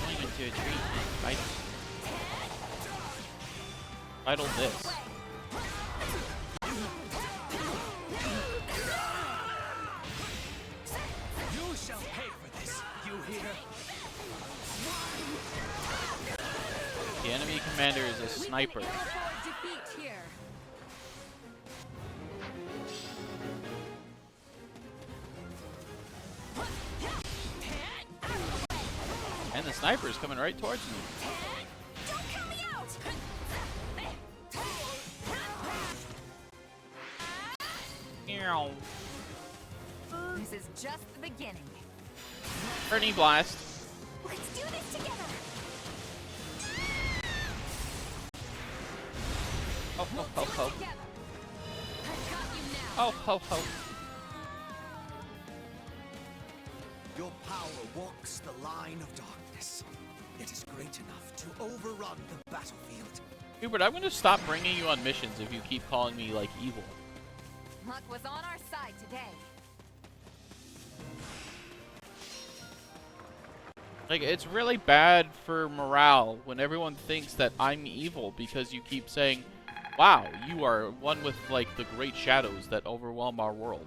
Going into a tree. Vital. Vital this. You shall pay for this, you hear? The enemy commander is a sniper. Defeat here. And the sniper is coming right towards me. Don't count me out! Meow. This is just the beginning. Bernie blast. Let's do this together! Oh, ho, ho, ho. Together. I've got you now. Oh, ho, ho. Your power walks the line of darkness. It is great enough to overrun the battlefield. Hubert, I'm gonna stop bringing you on missions if you keep calling me, like, evil. Luck was on our side today. Like, it's really bad for morale when everyone thinks that I'm evil because you keep saying, wow, you are one with, like, the great shadows that overwhelm our world.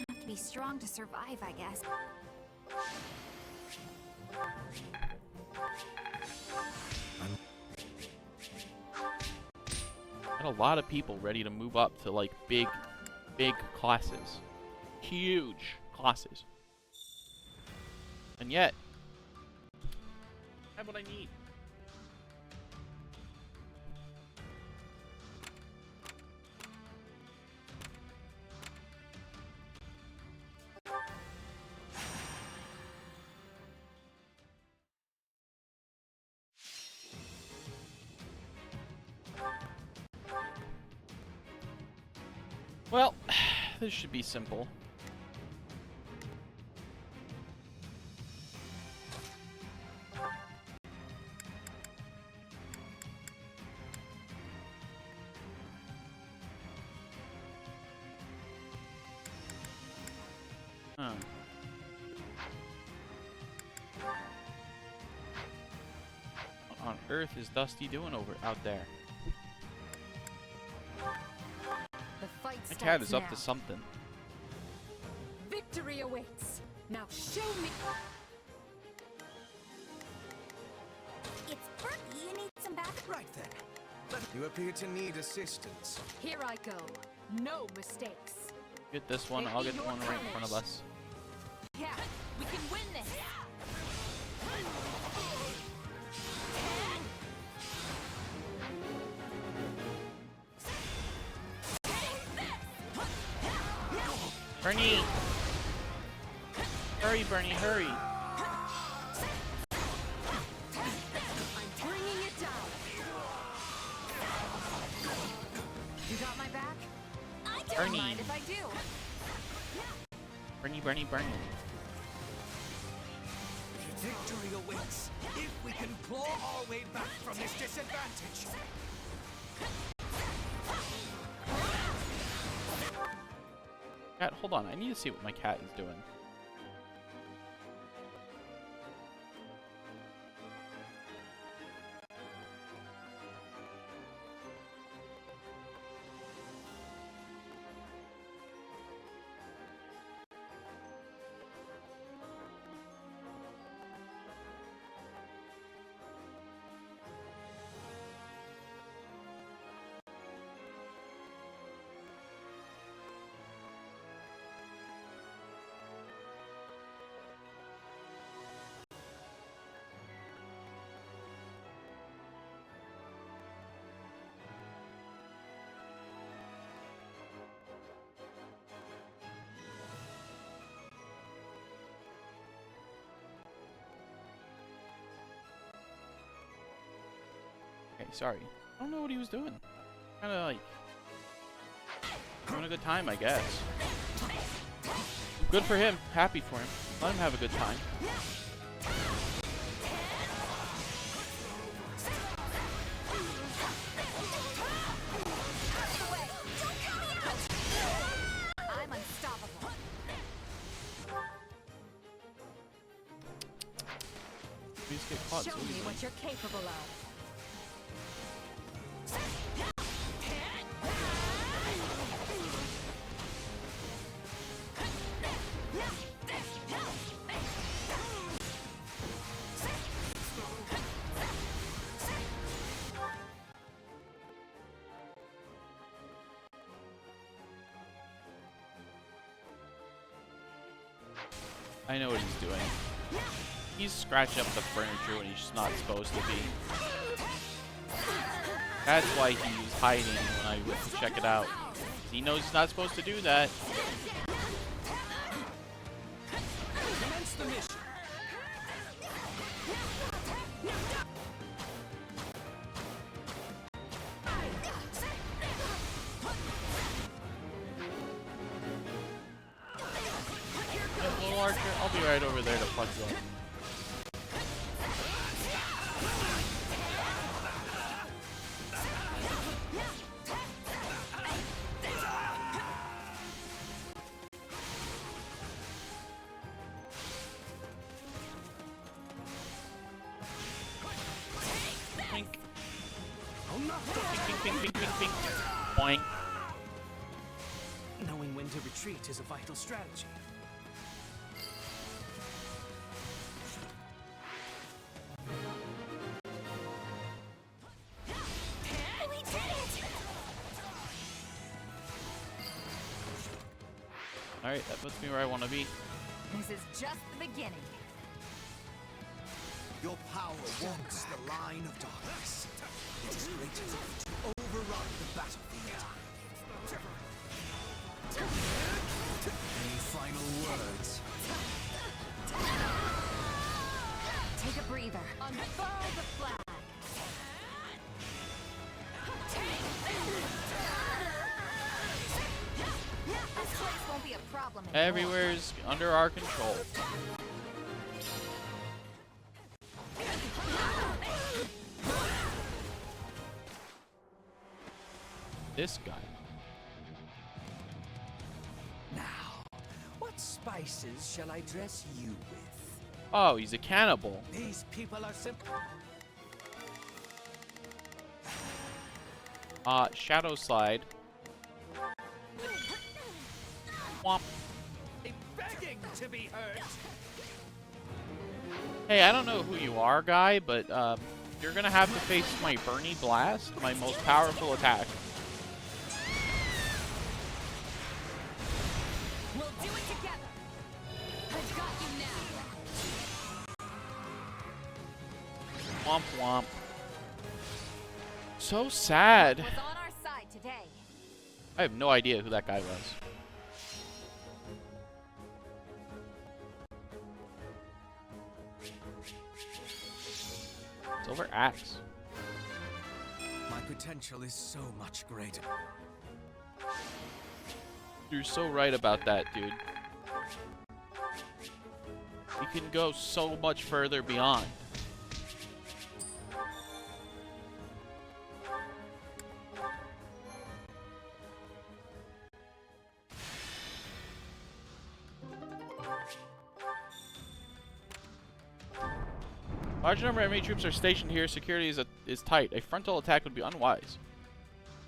Have to be strong to survive, I guess. Got a lot of people ready to move up to, like, big classes. Huge classes. And yet, I have what I need. Well, this should be simple. Huh. What on earth is Dusty doing out there? The fight My starts cat is up now. to something. Victory awaits. Now show me. It's Berkey. You need some backup. Right then. You appear to need assistance. Here I go. No mistakes. Get this one, I'll get the one right in front of us. Yeah, we can win this. Bernie! Hurry, Bernie, hurry! I'm bringing it down. You got my back? I don't Bernie! Mind if I do? Bernie, Bernie, Bernie. Victory awaits if we can claw our way back from this disadvantage. Cat, hold on, I need to see what my cat is doing. Okay, sorry. I don't know what he was doing. Kinda like having a good time, I guess. Good for him. Happy for him. Let him have a good time. Please get caught Show so me easily. what you're capable of. I know what he's doing. He's scratching up the furniture when he's not supposed to be. That's why he's hiding when I went to check it out. He knows he's not supposed to do that. Commence the mission. Yeah, little Archer, I'll be right over there to fuck you up. Pink. Pink, pink, pink, pink, pink. Boing. Knowing when to retreat is a vital strategy. We did it! Alright, that puts me where I want to be. This is just the beginning. Your power walks the line of darkness. It is great enough to overrun the battlefield. Any final words? Take a breather. Unfurl the flag. This place won't be a problem anymore. Everywhere's under our control. This guy. Now, what spices shall I dress you with? Oh, he's a cannibal. These people are simple. Shadow Slide. Womp. Begging to be heard. Hey, I don't know who you are, guy, but you're gonna have to face my Bernie Blast, my most powerful attack. We'll do it together. I've got you now. Womp womp. So sad. What's on our side today? I have no idea who that guy was. Silver Axe. My potential is so much greater. You're so right about that, dude. We can go so much further beyond. Large number of enemy troops are stationed here. Security is tight. A frontal attack would be unwise.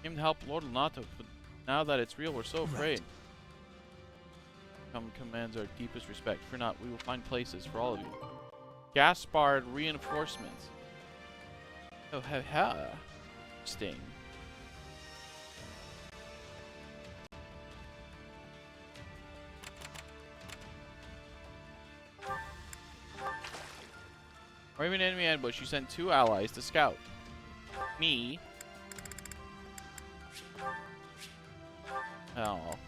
Came to help Lord Lonato, but now that it's real, we're so afraid. Come commands our deepest respect. Fear not, we will find places for all of you. Gaspard reinforcements. Oh, ha. Sting. Raven enemy ambush. You sent 2 allies to scout. Me. Oh.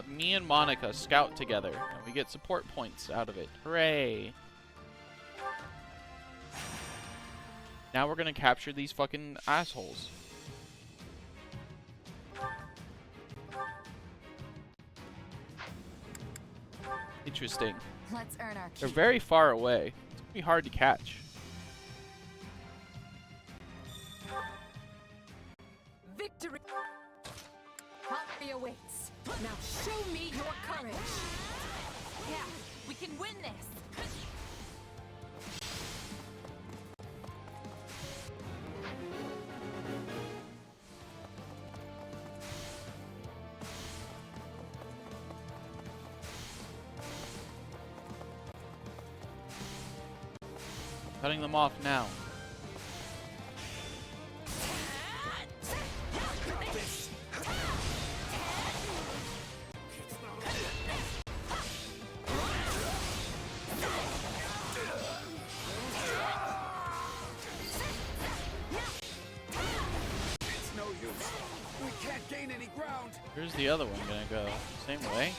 Me and Monica scout together. And we get support points out of it. Hooray. Now we're gonna capture these fucking assholes. Interesting. Let's earn our They're keep. very far away. It's gonna be hard to catch. Victory! Victory awaits. Now show me your courage. Yeah, we can win this. Cutting them off now. It's no use. We can't gain any ground. Here's the other one gonna go. Same way.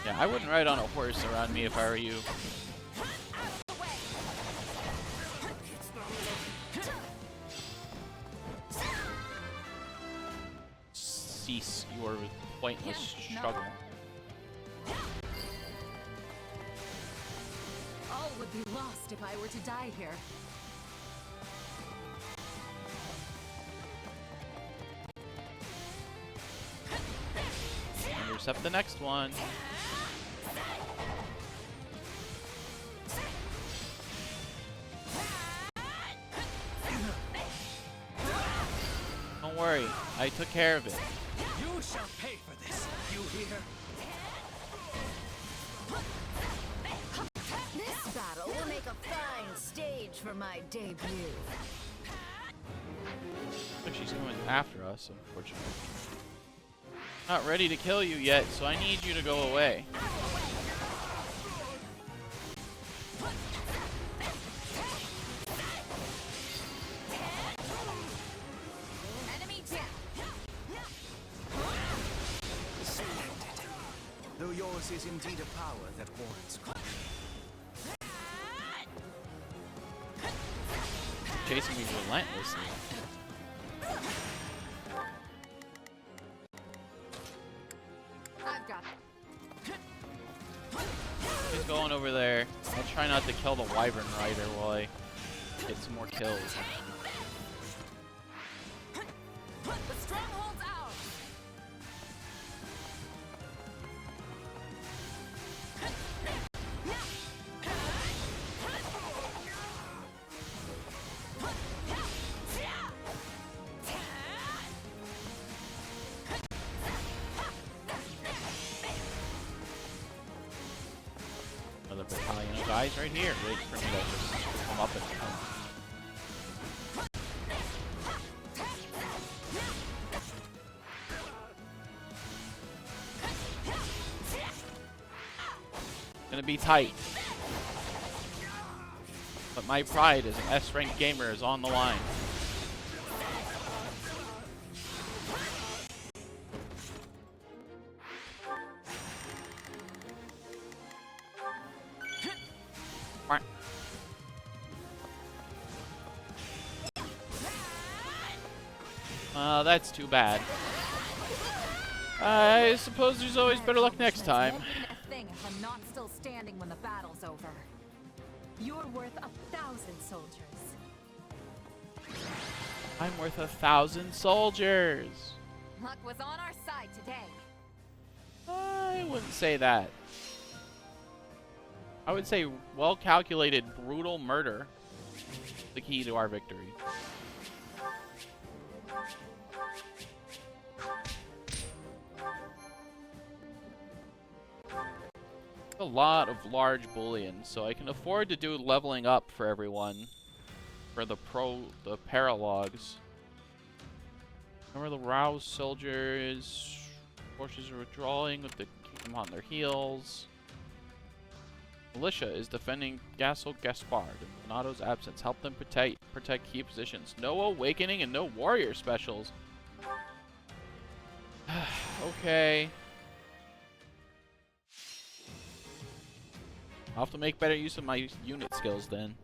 Yeah, I wouldn't ride on a horse around me if I were you. Cease your pointless struggle. All would be lost if I were to die here. Intercept the next one. Don't worry, I took care of it. You shall pay for this. You hear? This battle will make a fine stage for my debut. But she's coming after us, unfortunately. Not ready to kill you yet, so I need you to go away. Enemy down. Though yours is indeed a power that warrants caution. Chasing me relentlessly. I've got it. He's going over there. I'll try not to kill the Wyvern Rider while I get some more kills. The stronghold's out. Another battalion of guys right here, waiting for me to just come up and come. Gonna be tight. But my pride as an S-rank gamer is on the line. That's too bad. I suppose there's always better luck next time. Won't mean a thing if I'm not still standing when the battle's over. You're worth 1,000 soldiers. I'm worth 1,000 soldiers. Luck was on our side today. I wouldn't say that. I would say well-calculated, brutal murder is the key to our victory. A lot of large bullion, so I can afford to do leveling up for everyone for the paralogs. Remember the roused soldiers, forces are withdrawing with the kingdom on their heels. Militia is defending Castle Gaspard. In Donato's absence, help them protect key positions. No awakening and no warrior specials. Okay. I'll have to make better use of my unit skills then.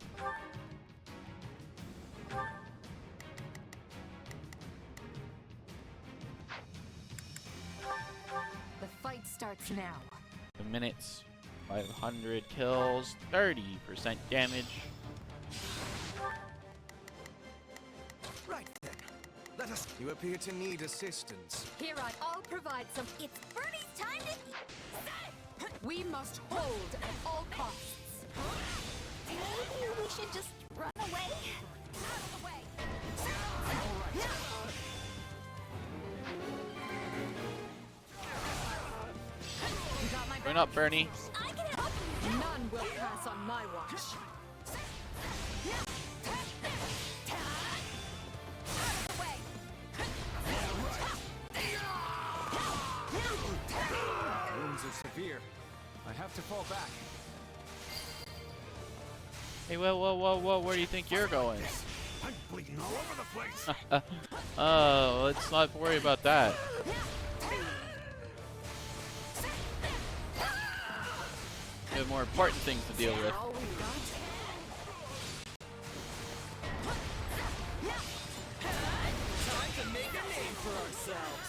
The fight starts now. The minutes, 500 kills, 30% damage. Right then. Let us. You appear to need assistance. Here I'll provide some. It's Bernie's time to eat. We must hold at all costs. Maybe we should just run away. Out of the way. Join up, Bernie. None will pass on my watch. Wounds are severe. I have to fall back. Hey, whoa, where do you think you're going? I'm bleeding all over the place. Oh, let's not worry about that. We have more important things to deal with. Time to make a name for ourselves.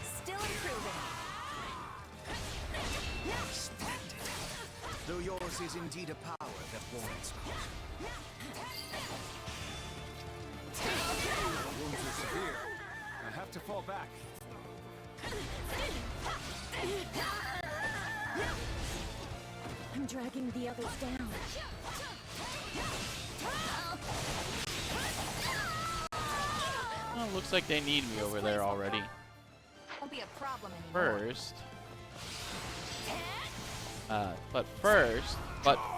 Still improving. Splendid. Though yours is indeed a power that warrants caution. Wounds are severe. I have to fall back. I'm dragging the others down. Oh, looks like they need me over there already. Won't be a problem anymore. First. But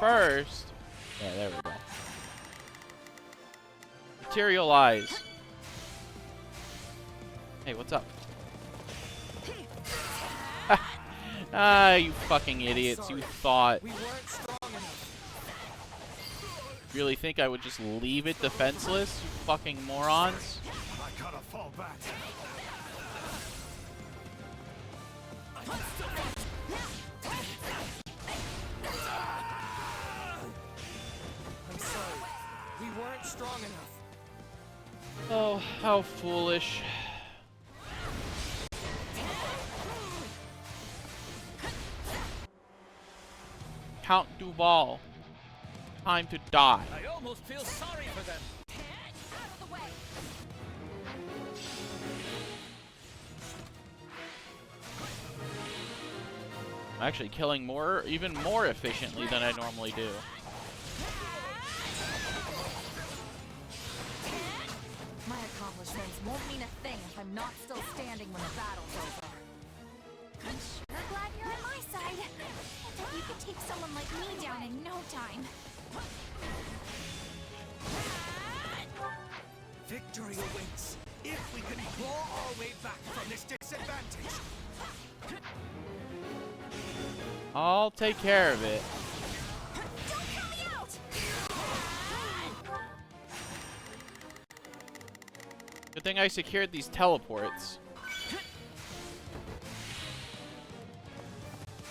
first. Yeah, there we go. Materialize. Hey, what's up? Ah, you fucking idiots. You thought. Really think I would just leave it defenseless? You fucking morons. I gotta fall back. I'm sorry. We weren't strong enough. Oh, how foolish. Count Duval. Time to die. I almost feel sorry for them. I'm actually killing even more efficiently than I normally do. My accomplishments won't mean a thing if I'm not still standing when the battle's over. I'm sure glad you're on my side. I thought you could take someone like me down in no time. Victory awaits if we can claw our way back from this disadvantage. I'll take care of it. Don't count me out! Good thing I secured these teleports.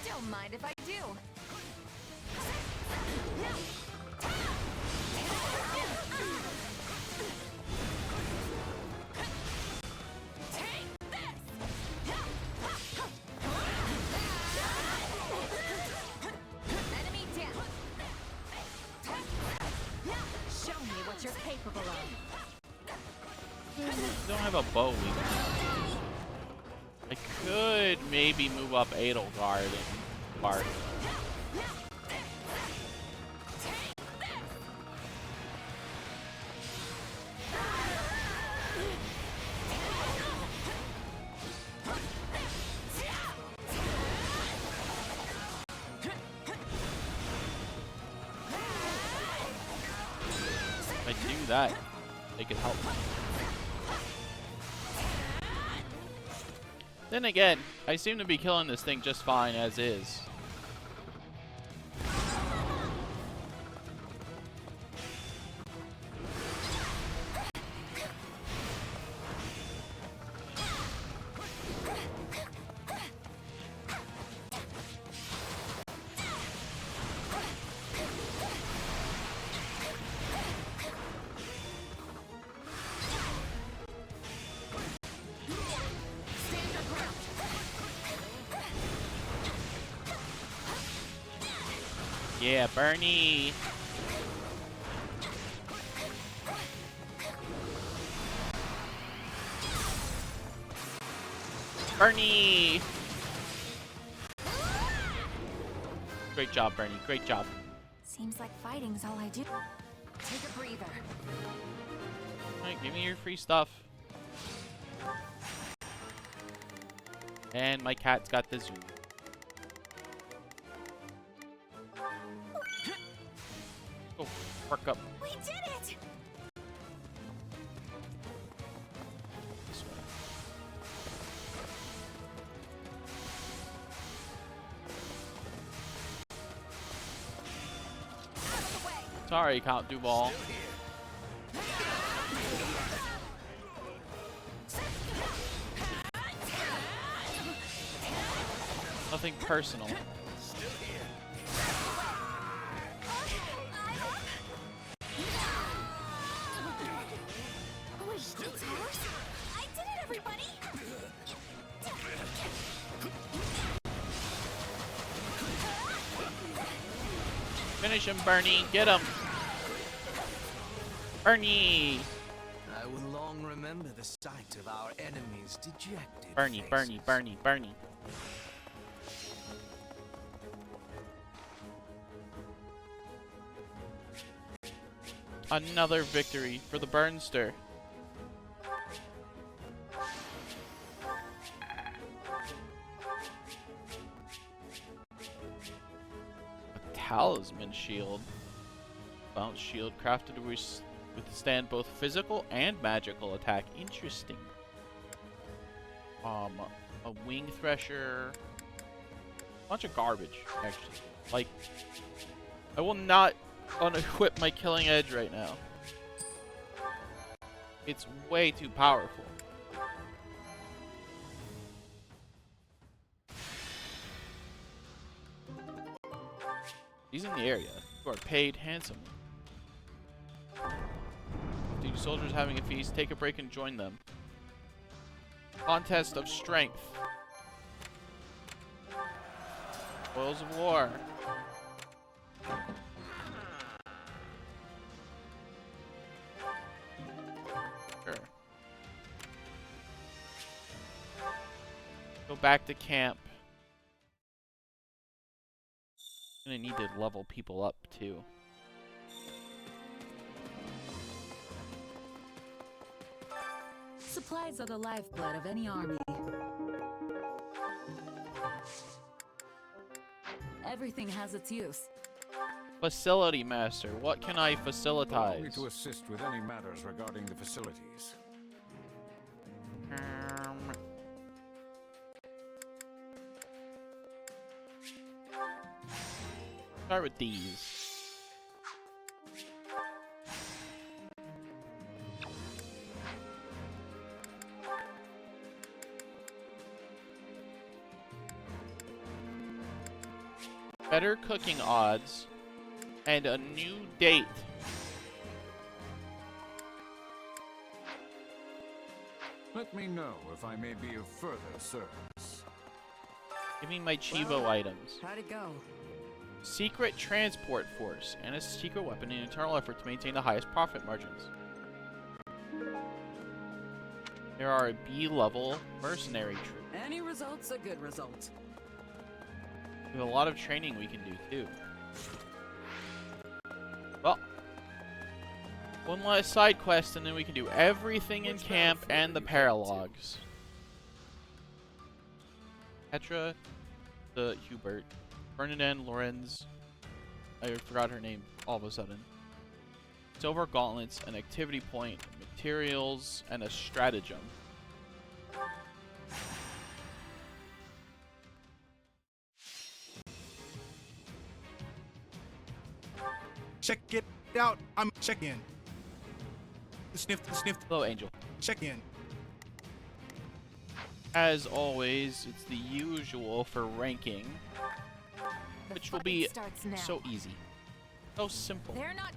Don't mind if I do. Enemy down. Show me what you're capable of. Don't have a bow. I could maybe move up Edelgard and Bart. If I do that, they could help me. Then again, I seem to be killing this thing just fine as is. Yeah, Bernie. Bernie. Great job, Bernie. Great job. Seems like fighting's all I do. Take a breather. Alright, give me your free stuff. And my cat's got the zoom. Go work up. We did it! This way. Sorry, Count Duval. Nothing personal. I did it, everybody! Finish him, Bernie. Get him. Bernie. I will long remember the sight of our enemies' dejected Bernie, Bernie, faces. Bernie, Bernie. Another victory for the Burnster. A talisman shield. Bounce shield crafted to withstand both physical and magical attack. Interesting. A wing thresher. Bunch of garbage, actually. Like, I will not unequip my killing edge right now. It's way too powerful. He's in the area, who are paid handsomely. Do you soldiers having a feast? Take a break and join them. Contest of strength. Spoils of war. Sure. Go back to camp. Gonna need to level people up too. Supplies are the lifeblood of any army. Everything has its use. Facility master, what can I Allow me facilitize? to assist with any matters regarding the facilities. Start with these. Better cooking odds and a new date. Let me know if I may be of further service. Give me my Chivo items. How'd it go? Secret transport force and a secret weapon in an eternal effort to maintain the highest profit margins. There are a B-level mercenary troop. Any result's a good result. We have a lot of training we can do too. Well, one last side quest and then we can do everything in camp and the paralogs. Petra, the Hubert, Ferdinand Lorenz, I forgot her name all of a sudden. Silver gauntlets, an activity point, materials, and a stratagem. Check it out. I'm check in. Sniff. Hello, Angel. Check in. As always, it's the usual for ranking, which will be so easy, so simple. They're not.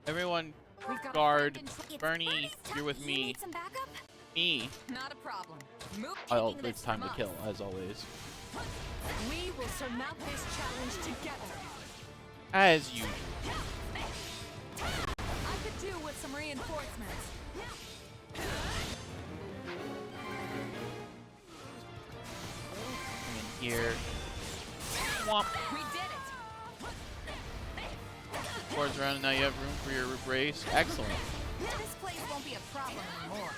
Everyone, guard. Bernie, you're with me. Me. Not a problem. Move. Oh, it's time to kill, as always. We will surmount this challenge together. As usual. I could do with some reinforcements. Come in here. Swamp. We did it. cords around and now you have room for your brace. Excellent. This place won't be a problem anymore.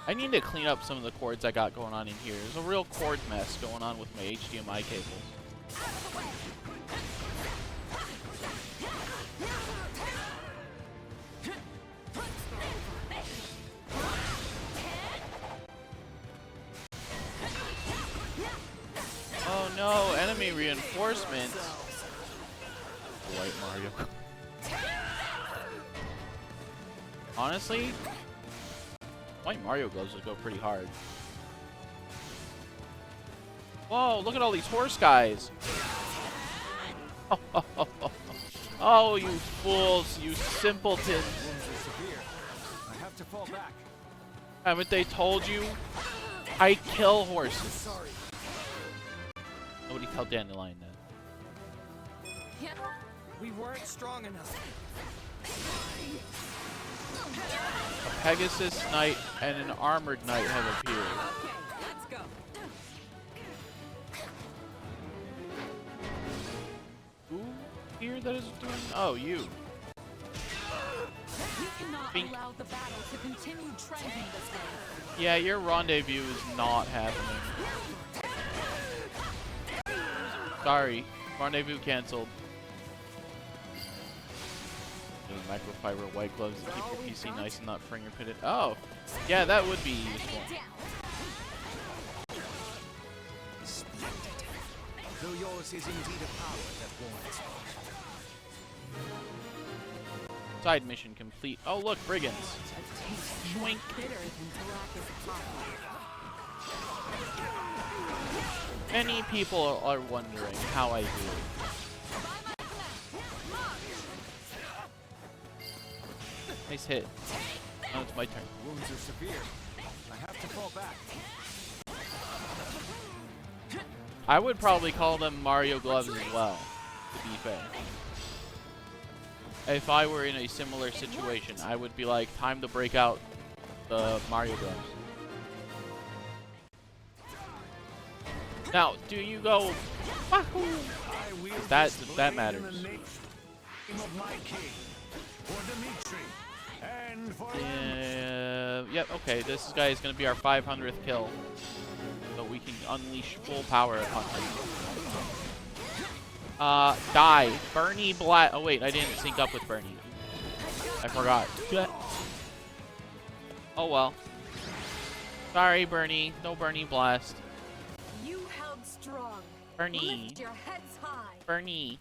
I need to clean up some of the cords I got going on in here. There's a real cord mess going on with my HDMI cables. Oh no, enemy reinforcements. White Mario. Honestly, White Mario gloves would go pretty hard. Whoa, look at all these horse guys. Oh, you fools, you simpletons. I have to fall back. Haven't they told you? I kill horses. Nobody tell Dandelion that. We weren't strong enough. A Pegasus Knight and an Armored Knight have appeared. Let's go. Who here that is doing? Oh, you. We cannot Bink. allow the battle to continue trending this way. Yeah, your rendezvous is not happening. Sorry, rendezvous canceled. Microfiber white gloves to keep your PC nice and not fingerprinted. Oh, yeah, that would be useful. Splendid. Though yours is indeed a power that warrants caution. Side mission complete. Oh, look, brigands. Schwink. Many people are wondering how I do it. Nice hit. Now it's my turn. Wounds are severe. I have to fall back. I would probably call them Mario gloves as well, to be fair. If I were in a similar situation, I would be like, time to break out the Mario gloves. Now, do you go wahoo? That matters. Yep, okay, this guy is going to be our 500th kill. So we can unleash full power upon him. Die. Bernie Black. Oh, wait, I didn't sync up with Bernie. I forgot. Oh, well. Sorry, Bernie. No Bernie Blast. You held strong. Bernie. Lift your heads high. Bernie.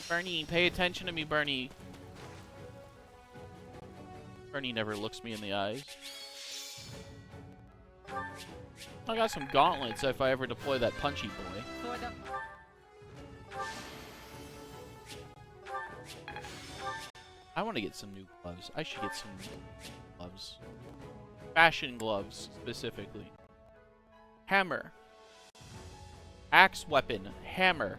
Bernie, pay attention to me, Bernie. Bernie never looks me in the eyes. I got some gauntlets if I ever deploy that punchy boy. I want to get some new gloves. I should get some new gloves. Fashion gloves, specifically. Hammer. Axe weapon. Hammer.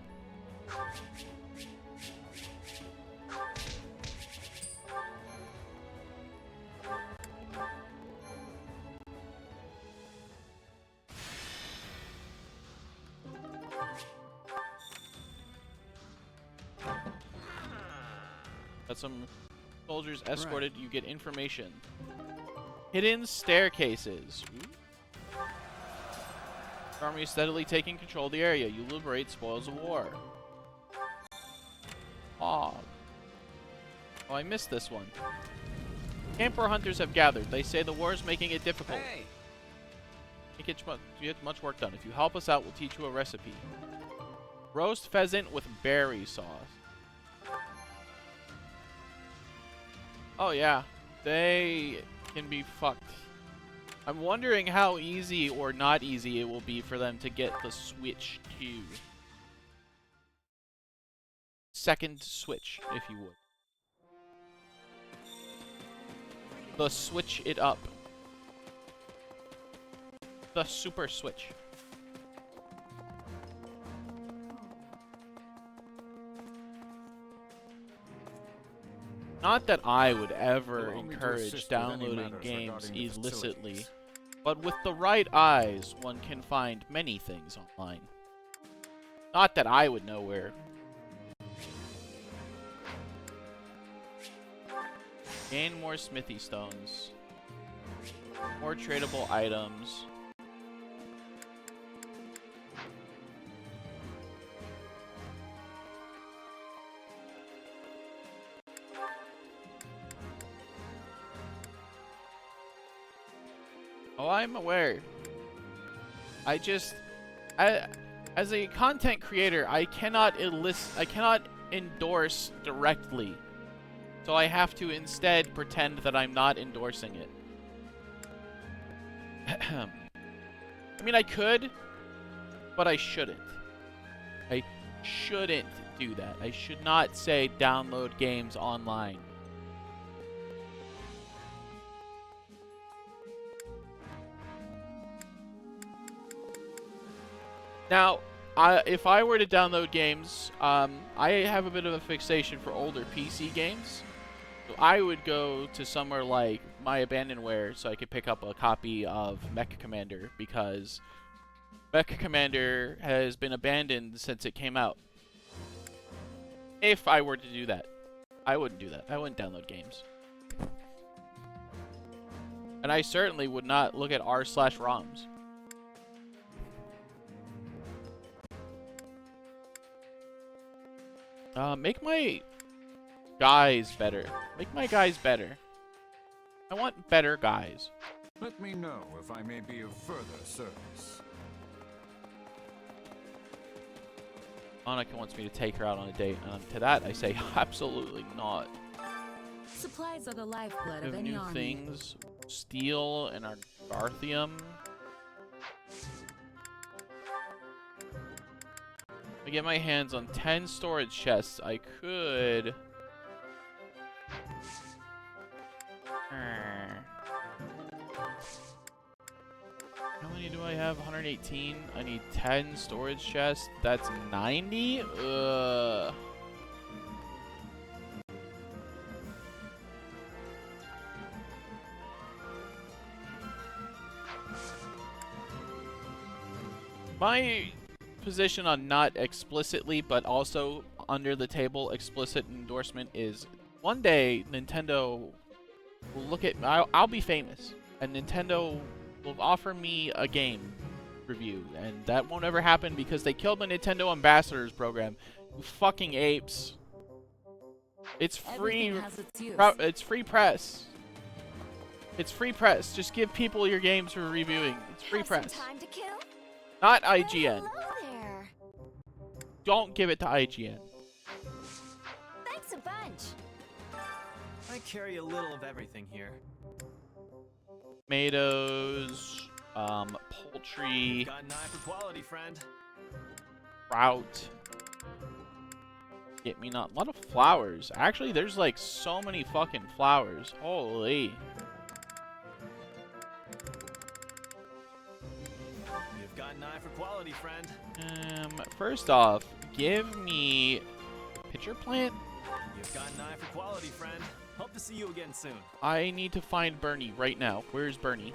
Got some soldiers escorted. You get information. Hidden staircases. Your army is steadily taking control of the area. You liberate spoils of war. Aw. Oh, I missed this one. Camper hunters have gathered. They say the war is making it difficult. Hey. You get much work done. If you help us out, we'll teach you a recipe. Roast pheasant with berry sauce. Oh yeah, they can be fucked. I'm wondering how easy or not easy it will be for them to get the Switch to. Second Switch, if you would. The Switch it up. The Super Switch. Not that I would ever encourage downloading games illicitly, but with the right eyes, one can find many things online. Not that I would know where. Gain more smithy stones. More tradable items. Oh, I'm aware. As a content creator, I cannot endorse directly. So I have to instead pretend that I'm not endorsing it. I mean, I could, but I shouldn't. I shouldn't do that. I should not say download games online. Now, if I were to download games, I have a bit of a fixation for older PC games. So I would go to somewhere like My Abandonware so I could pick up a copy of Mecha Commander, because Mecha Commander has been abandoned since it came out. If I were to do that, I wouldn't do that. I wouldn't download games. And I certainly would not look at r/ROMs. Make my guys better. Make my guys better. I want better guys. Let me know if I may be of further service. Annika wants me to take her out on a date, and to that I say absolutely not. Supplies are the lifeblood We of have any new army. things. Steel and our Garthium. If I get my hands on 10 storage chests, I could... How many do I have? 118. I need 10 storage chests. That's 90? Ugh. My position on not explicitly, but also under the table explicit endorsement is one day Nintendo will look at... I'll be famous, and Nintendo will offer me a game review, and that won't ever happen because they killed the Nintendo Ambassadors program. You fucking apes. It's free. Everything has its use. It's free press. It's free press. Just give people your games for reviewing. It's free press. Time to kill? Not IGN. Hello there. Don't give it to IGN. Thanks a bunch. I carry a little of everything here. Tomatoes, poultry, Got an eye for quality, friend. trout. Get me not a lot of flowers. Actually, there's like so many fucking flowers. Holy. You've got an eye for quality, friend. First off, give me pitcher plant. You've got an eye for quality, friend. Hope to see you again soon. I need to find Bernie right now. Where's Bernie?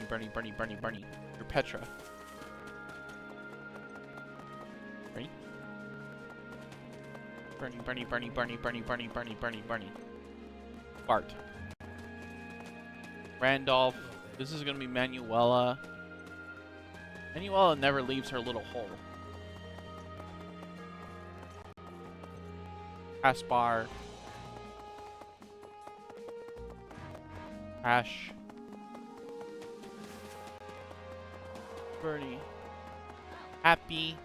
Bernie. You're Petra. Bernie? Bernie. Bart. Randolph. This is gonna be Manuela. Manuela never leaves her little hole. Caspar. Ash. Bernie. Happy.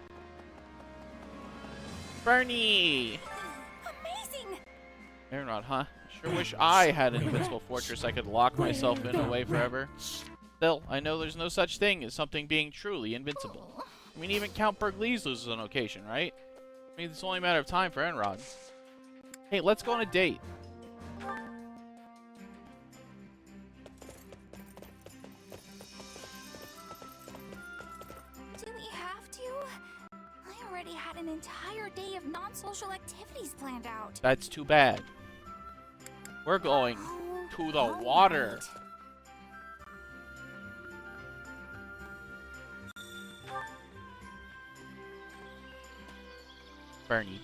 Bernie! Amazing! They're not, huh? Sure wish I had an invincible fortress I could lock myself in away forever. Still, I know there's no such thing as something being truly invincible. I mean, even Count Berglees loses on occasion, right? I mean, it's only a matter of time for Enrod. Hey, let's go on a date. Do we have to? I already had an entire day of non-social activities planned out. That's too bad. We're going to the water. Bernie.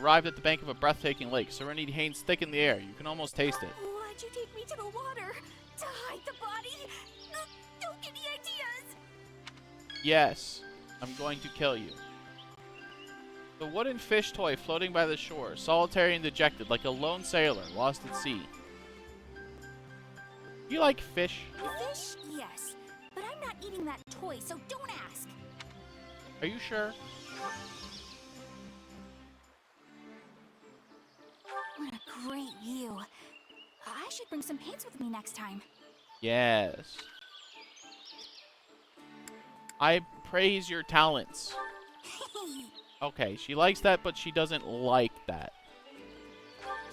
arrived at the bank of a breathtaking lake. Serenity hangs thick in the air. You can almost taste it. Why'd you take me to the water? To hide the body? Don't give me ideas! Yes, I'm going to kill you. The wooden fish toy floating by the shore, solitary and dejected, like a lone sailor lost at sea. You like fish? Fish? Yes. But I'm not eating that toy, so don't ask. Are you sure? What a great view. I should bring some paints with me next time. Yes. I praise your talents. Okay, she likes that, but she doesn't like that.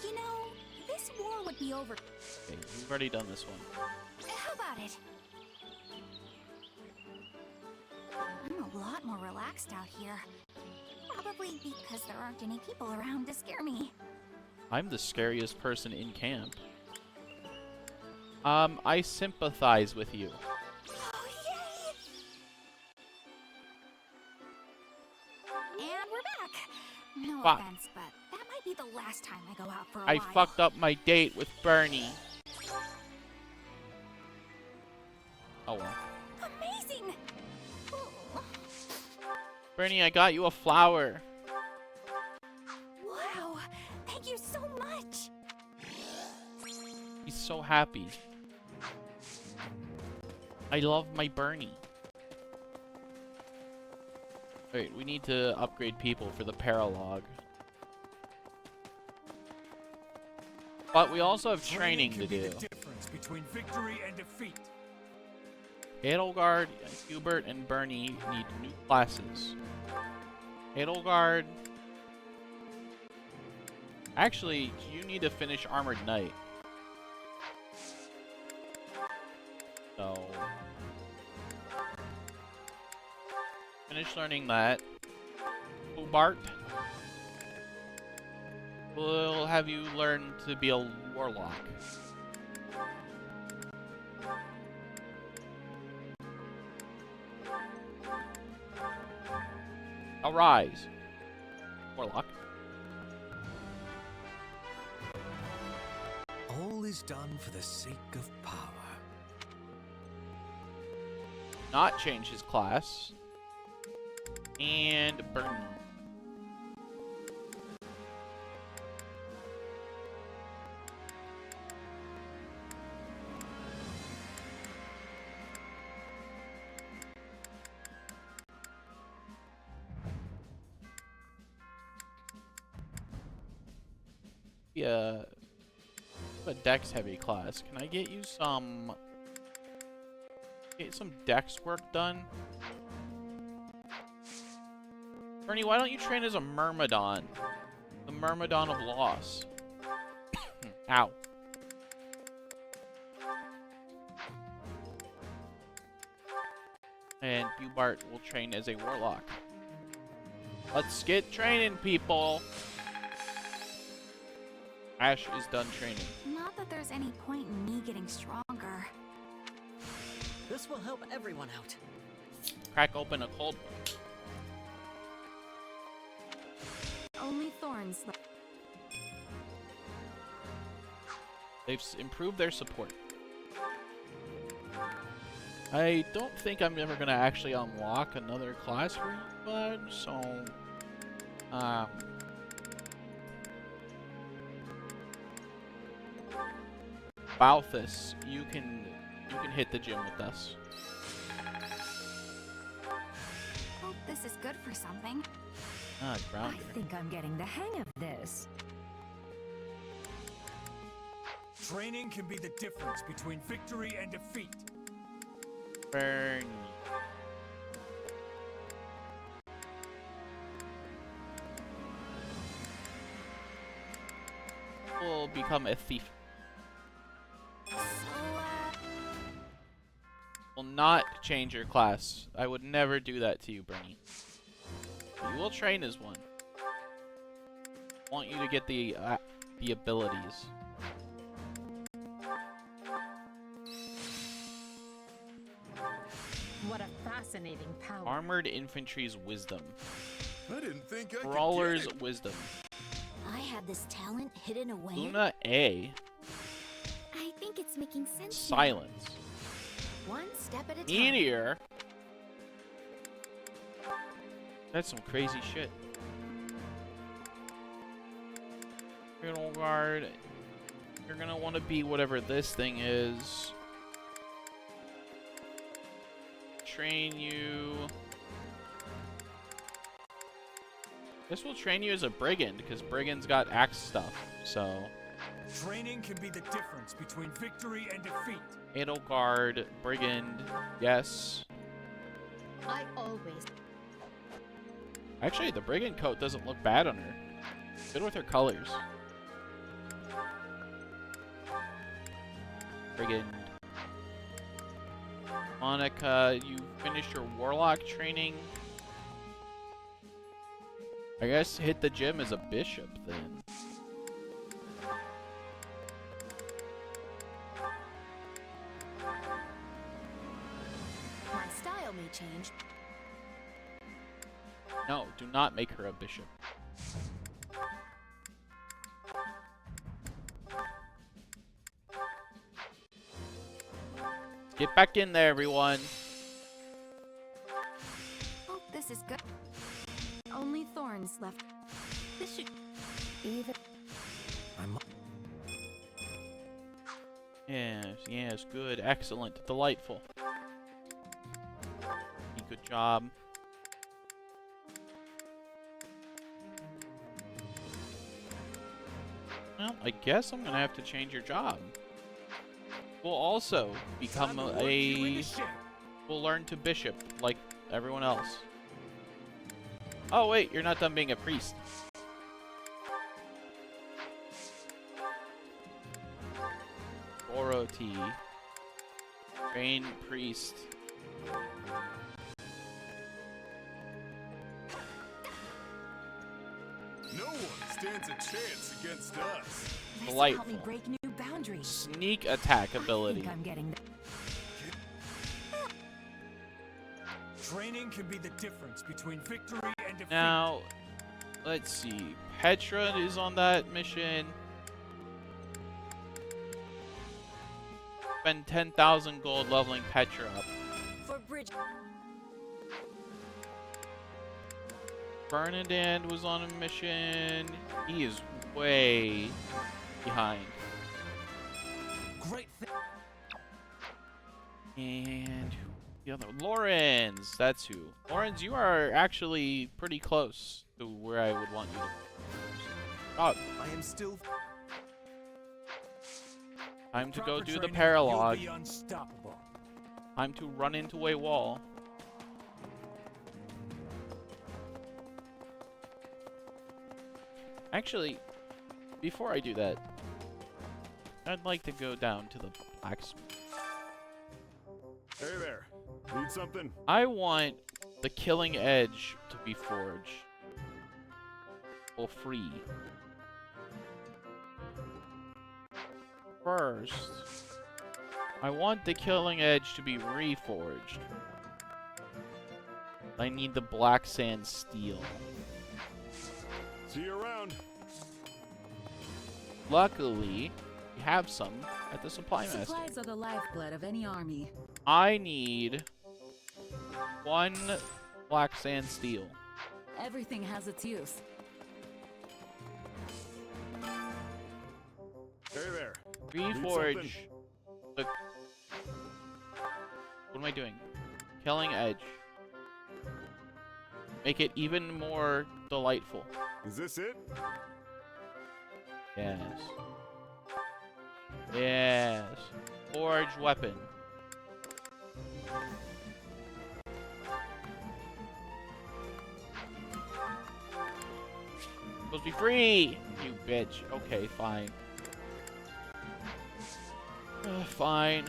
You know, this war would be over. Okay, we've already done this one. How about it? I'm a lot more relaxed out here. Probably because there aren't any people around to scare me. I'm the scariest person in camp. I sympathize with you. Oh, yay! And we're back. No Fuck. offense, but that might be the last time I go out for a I while. fucked up my date with Bernie. Oh well. Amazing! Bernie, I got you a flower. Wow, thank you so much. He's so happy. I love my Bernie. Alright, we need to upgrade people for the paralog. But we also have training to do. The difference between victory and defeat. Edelgard, Hubert, and Bernie need new classes. Edelgard... Actually, you need to finish Armored Knight. So... finish learning that. Hubert. We'll have you learn to be a warlock. Arise. Warlock. All is done for the sake of power. Not change his class. And burn. Yeah, a dex heavy class. Can I get you some dex work done? Bernie, why don't you train as a Myrmidon? The Myrmidon of Loss. Ow. And Hubert will train as a Warlock. Let's get training, people! Ash is done training. Not that there's any point in me getting stronger. This will help everyone out. Crack open a cold one. Only thorns. They've improved their support. I don't think I'm ever gonna actually unlock another class for you, bud, so Balthus, you can hit the gym with us. Hope this is good for something. Ah, ground. I think I'm getting the hang of this. Training can be the difference between victory and defeat. Burn. Will become a thief. Will not change your class. I would never do that to you, Bernie. You will train as one. I want you to get the abilities. What a fascinating power. Armored Infantry's Wisdom. I didn't think I Brawler's could get it. Wisdom. have this talent hidden away? Luna A. I think it's making sense. Silence. One step at a time. Meteor. That's some crazy shit. Middle guard. You're gonna want to be whatever this thing is. Train you. This will train you as a brigand because brigands got axe stuff. So. Training can be the difference between victory and defeat. Edelgard, brigand, yes. I always. Actually, the brigand coat doesn't look bad on her. Good with her colors. Brigand. Monica, you finished your warlock training. I guess hit the gym as a bishop then. My style may change. No, do not make her a bishop. Get back in there, everyone. Oh, this is good. Only thorns left. This should even. Yes, good, excellent, delightful. Good job. Well, I guess I'm gonna have to change your job. We'll also become we'll learn to bishop like everyone else. Oh wait, you're not done being a priest. Dorothy. Train priest. No one stands a chance against us. This will help me Delightful. break new boundaries. Sneak attack ability. I'm getting. Training can be the difference between victory and defeat. Now, let's see. Petra is on that mission. Spend 10,000 gold leveling Petra up. For bridge. Bernadette was on a mission. He is way behind. Great And the other, Lawrence. That's who. Lawrence, you are actually pretty close to where I would want you to. Oh, I am still. time to go Proper do the training, paralog. you'll be unstoppable. Time to run into a wall. Actually, before I do that, I'd like to go down to the blacksmith. Hey there. Need something? I want the killing edge to be forged. For free. First, I want the killing edge to be reforged. I need the black sand steel. See you around. Luckily, we have some at the supply master. Supplies are the lifeblood of any army. I need 1 black sand steel. Everything has its use. Hey there. Reforge. The... What am I doing? Killing edge. Make it even more delightful. Is this it? Yes. Yes. Forge weapon. Supposed to be free! You bitch. Okay, fine. Fine.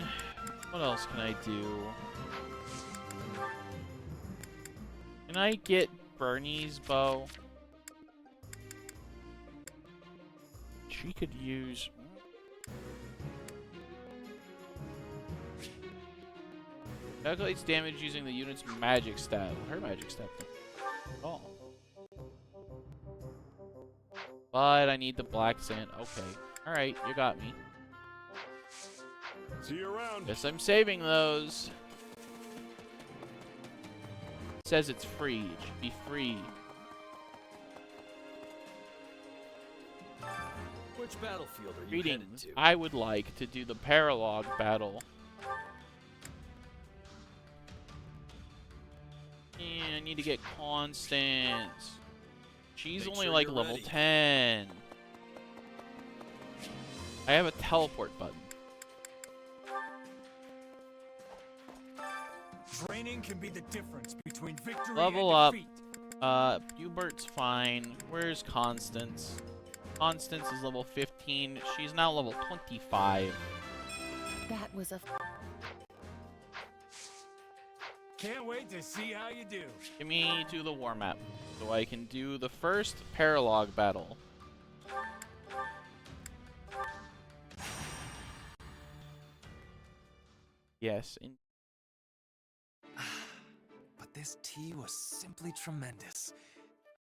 What else can I do? Can I get Bernie's bow? She could use... Calculates damage using the unit's magic stat. Her magic stat. Oh. But I need the black sand. Okay. Alright, you got me. See you around. Guess I'm saving those. It says it's free. It should be free. Which battlefield are you Greetings. headed to? I would like to do the paralog battle. And I need to get Constance. She's Make only sure like you're level ready. 10. I have a teleport button. Training can be the difference between victory Level and up. defeat. Hubert's fine. Where's Constance? Constance is level 15. She's now level 25. That was a... Can't wait to see how you do. Give me to the war map so I can do the first paralog battle. Yes. But this tea was simply tremendous.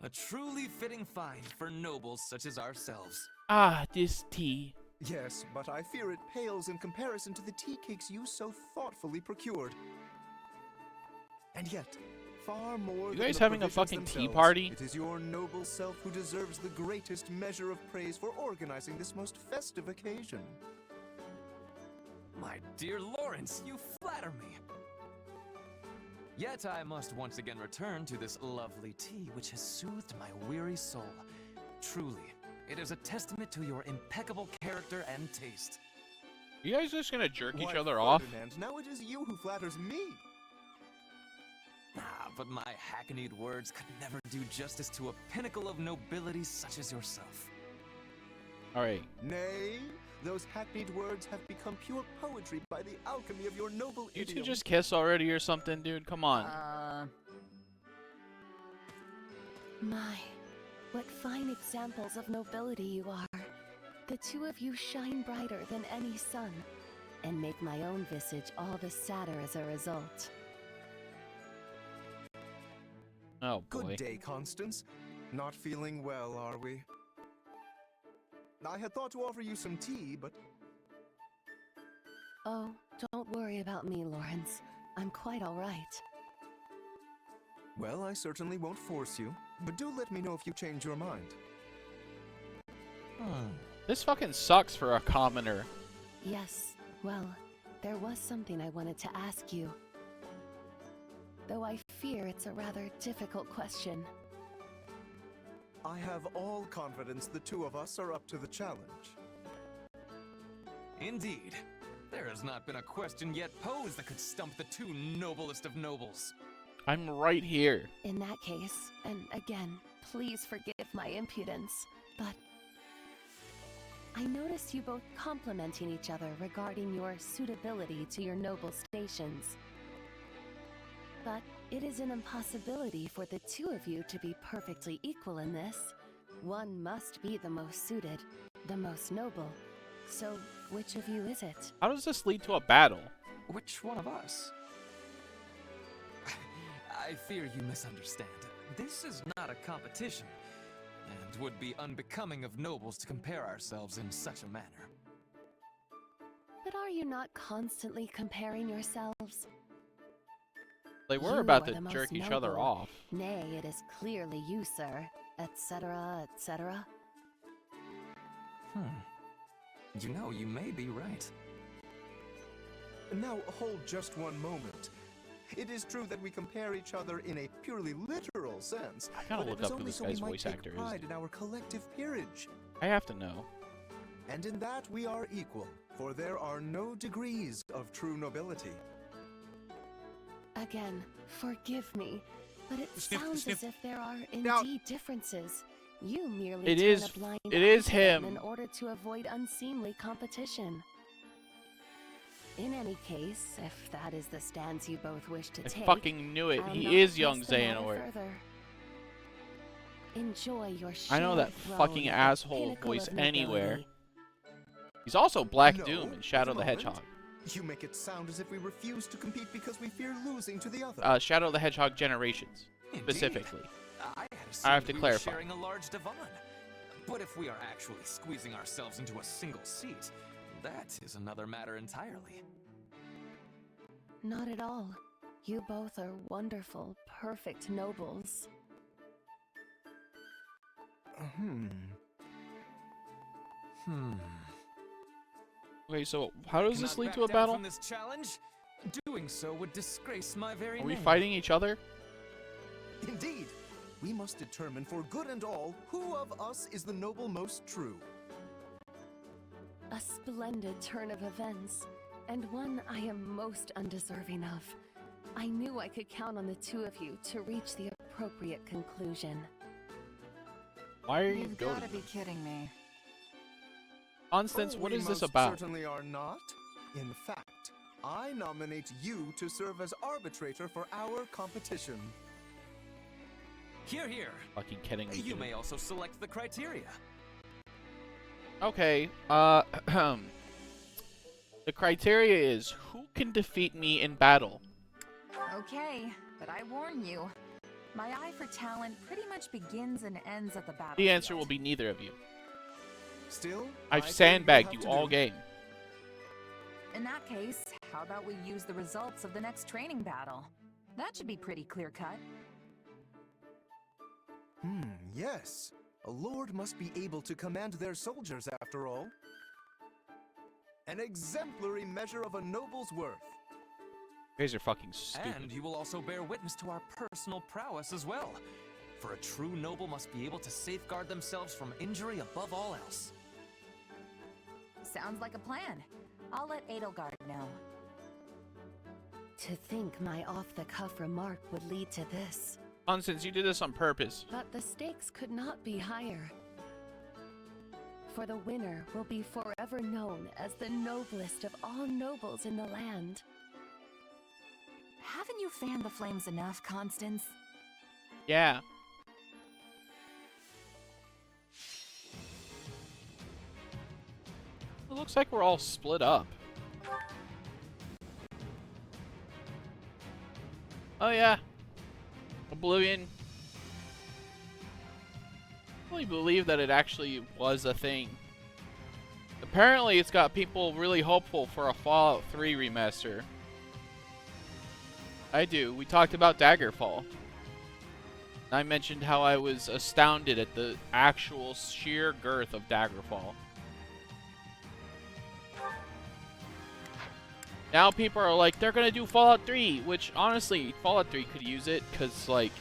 A truly fitting find for nobles such as ourselves. Ah, this tea. Yes, but I fear it pales in comparison to the tea cakes you so thoughtfully procured. And yet, far more You than guys the having a provisions fucking tea themselves, party? It is your noble self who deserves the greatest measure of praise for organizing this most festive occasion. My dear Lawrence, you flatter me. Yet I must once again return to this lovely tea which has soothed my weary soul. Truly, it is a testament to your impeccable character and taste. You guys just gonna jerk each Why, other off? Ferdinand, now it is you who flatters me. Ah, but my hackneyed words could never do justice to a pinnacle of nobility such as yourself. Alright. Nay, those hackneyed words have become pure poetry by the alchemy of your noble You two idiom. just kiss already or something, dude? Come on. My, what fine examples of nobility you are. The two of you shine brighter than any sun, and make my own visage all the sadder as a result. Oh, boy. Good day, Constance. Not feeling well, are we? I had thought to offer you some tea, but... Oh, don't worry about me, Lawrence. I'm quite all right. Well, I certainly won't force you, but do let me know if you change your mind. This fucking sucks for a commoner. Yes, well, there was something I wanted to ask you. Though I fear it's a rather difficult question. I have all confidence the two of us are up to the challenge. Indeed. There has not been a question yet posed that could stump the two noblest of nobles. I'm right here. In that case, and again, please forgive my impudence, but I noticed you both complimenting each other regarding your suitability to your noble stations. But it is an impossibility for the two of you to be perfectly equal in this. One must be the most suited, the most noble. So, which of you is it? How does this lead to a battle? Which one of us? I fear you misunderstand. This is not a competition, and would be unbecoming of nobles to compare ourselves in such a manner. But are you not constantly comparing yourselves? Like, we're You about are to the most jerk each other noble. off. Nay, it is clearly you, sir, etc., etc. You know, you may be right. Now, hold just one moment. It is true that we compare each other in a purely literal sense. I gotta but look it is up who only this so guy's we might voice take actor is. pride in our collective peerage. I have to know. And in that we are equal, for there are no degrees of true nobility. Again, forgive me, but it Sniff, sounds sniff. as if there are Now- indeed differences. You merely It turn is- a blind it eye is to them him. in order to avoid unseemly competition. In any case, if that is the stance you both wish to I take, fucking knew it. I'll He not is press young the matter Xehanort. further. Enjoy your I know that shared fucking throne, the asshole pinnacle voice of anywhere. nobility. He's also Black No, Doom in Shadow wait the a moment. Hedgehog. You make it sound as if we refuse to compete because we fear losing to the other. Shadow the Hedgehog Generations, Indeed. specifically. I had I have assumed to we clarify. were sharing a large divan. But if we are actually squeezing ourselves into a single seat, that is another matter entirely. Not at all. You both are wonderful, perfect nobles. Okay, so how does this Cannot lead to back a down battle? from this challenge? Doing so would disgrace my very Are we name. fighting each other? Indeed. We must determine for good and all who of us is the noble most true. A splendid turn of events, and one I am most undeserving of. I knew I could count on the two of you to reach the appropriate conclusion. Why are you You've goading gotta be me? kidding me. Constance, what We is this most about? Certainly are not. In fact, I nominate you to serve as arbitrator for our competition. Here, here. Fucking kidding me. You dude. may also select the criteria. Okay, the criteria is who can defeat me in battle. Okay, but I warn you. My eye for talent pretty much begins and ends at the battle. The answer will be neither of you. Still, I've I think sandbagged we'll you have to all do- game. In that case, how about we use the results of the next training battle? That should be pretty clear-cut. Yes. A lord must be able to command their soldiers, after all. An exemplary measure of a noble's worth. You guys are fucking stupid. And you will also bear witness to our personal prowess as well. For a true noble must be able to safeguard themselves from injury above all else. Sounds like a plan. I'll let Edelgard know. To think my off-the-cuff remark would lead to this. Constance, you did this on purpose. But the stakes could not be higher. For the winner will be forever known as the noblest of all nobles in the land. Haven't you fanned the flames enough, Constance? Yeah. It looks like we're all split up. Oh yeah. Oblivion. I really believe that it actually was a thing. Apparently it's got people really hopeful for a Fallout 3 remaster. I do. We talked about Daggerfall. I mentioned how I was astounded at the actual sheer girth of Daggerfall. Now people are like, they're gonna do Fallout 3, which honestly, Fallout 3 could use it, because like,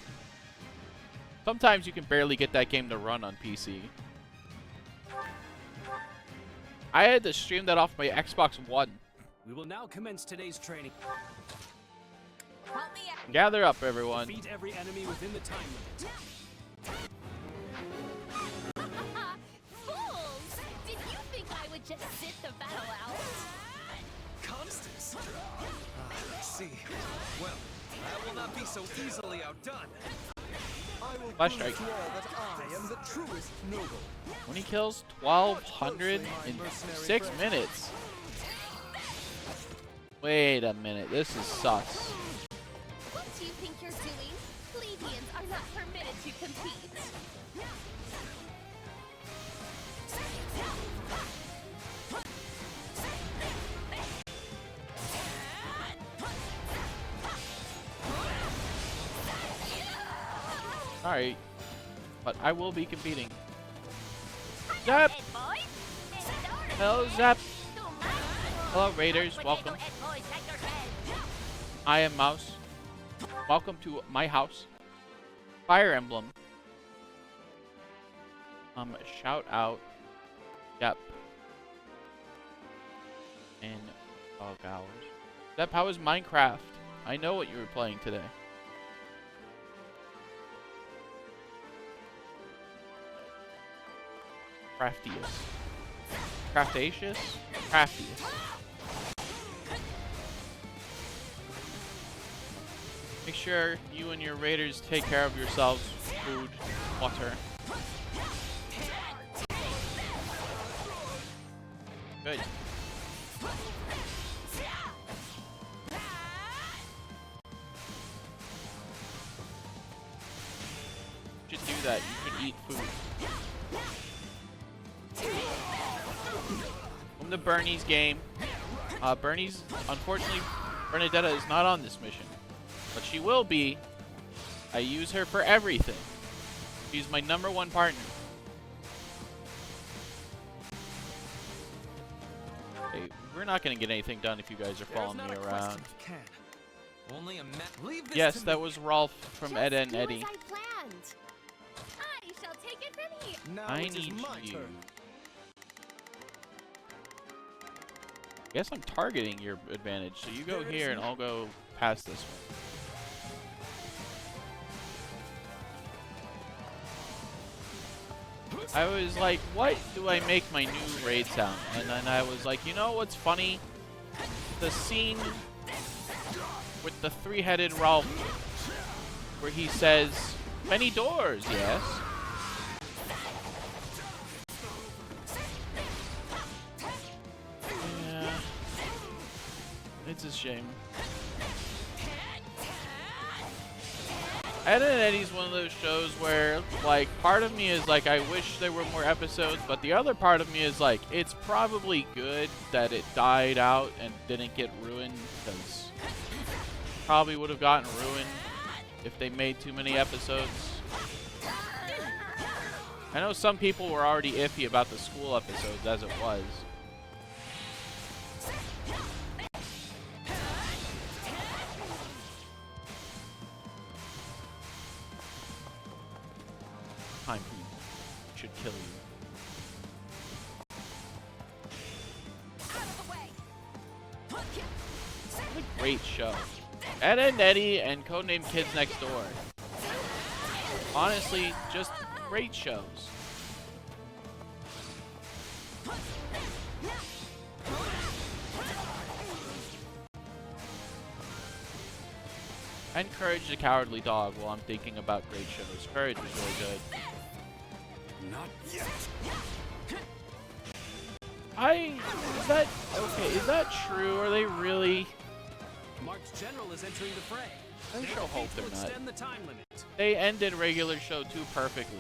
sometimes you can barely get that game to run on PC. I had to stream that off my Xbox One. We will now commence today's training. Help me out. Gather up, everyone. Defeat every enemy within the time limit. Fools! Did you think I would just sit the battle out? Constance! I see. Well, I will not be so easily outdone. I will Flash prove strike. to all that I am the truest noble. 20 kills, 1,200 in 6 minutes. Wait a minute, this is sus. What do you think you're doing? Plebeians are not permitted to compete. Alright, but I will be competing. Zap! Hello, Zap! Hello, Raiders, welcome. I am Mouse. Welcome to my house. Fire Emblem. Shout out. Yep. And dog hours. Zep, how is Minecraft? I know what you were playing today. Craftiest. Craftacious? Craftiest. Make sure you and your raiders take care of yourselves. Food, water. Good. You should do that. You should eat food. the Bernie's game. Bernie's, unfortunately, Bernadetta is not on this mission, but she will be. I use her for everything. She's my #1 partner. Hey, we're not gonna get anything done if you guys are following me around. Only a Leave this Yes, to that me. was Rolf from Ed and Do Eddie. as I planned. I shall take it from here. Now I it is need my you. turn. Guess I'm targeting your advantage, so you go here and I'll go past this one. I was like, what do I make my new raid sound? And then I was like, you know what's funny? The scene with the three-headed Ralph where he says, many doors, yes? Yeah. It's a shame. Ed and Eddie's one of those shows where, like, part of me is like, I wish there were more episodes, but the other part of me is like, it's probably good that it died out and didn't get ruined, because probably would have gotten ruined if they made too many episodes. I know some people were already iffy about the school episodes as it was. Time for you. Should kill you. What a great show. Ed and Eddie and Codename Kids Next Door. Honestly, just great shows. And Courage the Cowardly Dog while I'm thinking about great shows. Courage was really good. Not yet. Is that true? Are they really? Mark's general is entering the fray. I sure hope they're not. Extend the time limit. They ended regular show 2 perfectly.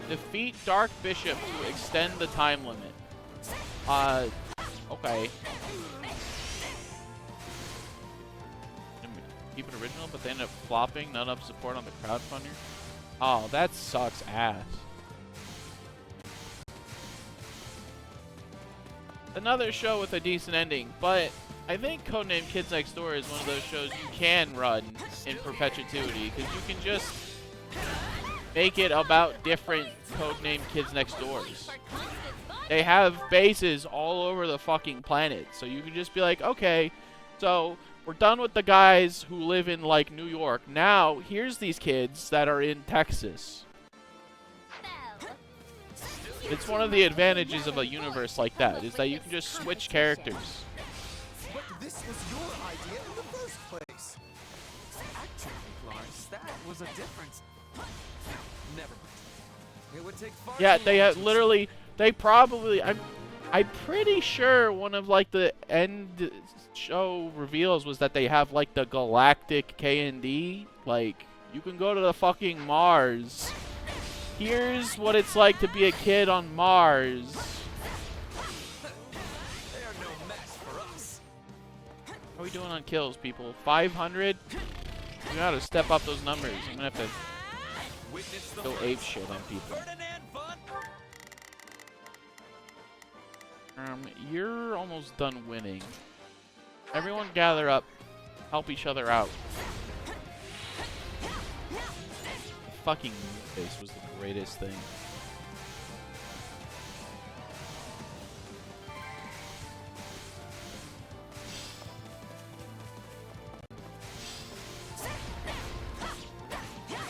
Defeat Dark Bishop to extend the time limit. Okay. Keep it original, but they ended up flopping. Not enough support on the crowdfunder. Oh, that sucks ass. Another show with a decent ending, but I think Codename Kids Next Door is one of those shows you can run in perpetuity, because you can just make it about different Codename Kids Next Doors. They have bases all over the fucking planet, so you can just be like, okay, so we're done with the guys who live in, like, New York. Now, here's these kids that are in Texas. It's one of the advantages of a universe like that, is that you can just switch characters. But this was your idea in the first place. Actually, Lars, that was a difference. Never mind. It would take far Yeah, too they long to literally, they probably, I'm pretty sure one of, like, the end show reveals was that they have, like, the galactic K&D. Like, you can go to the fucking Mars. Here's what it's like to be a kid on Mars. They are no match for us. How are we doing on kills, people? 500? We gotta step up those numbers. I'm gonna have to go ape shit on people. You're almost done winning. Everyone gather up. Help each other out. Fucking face was the greatest thing.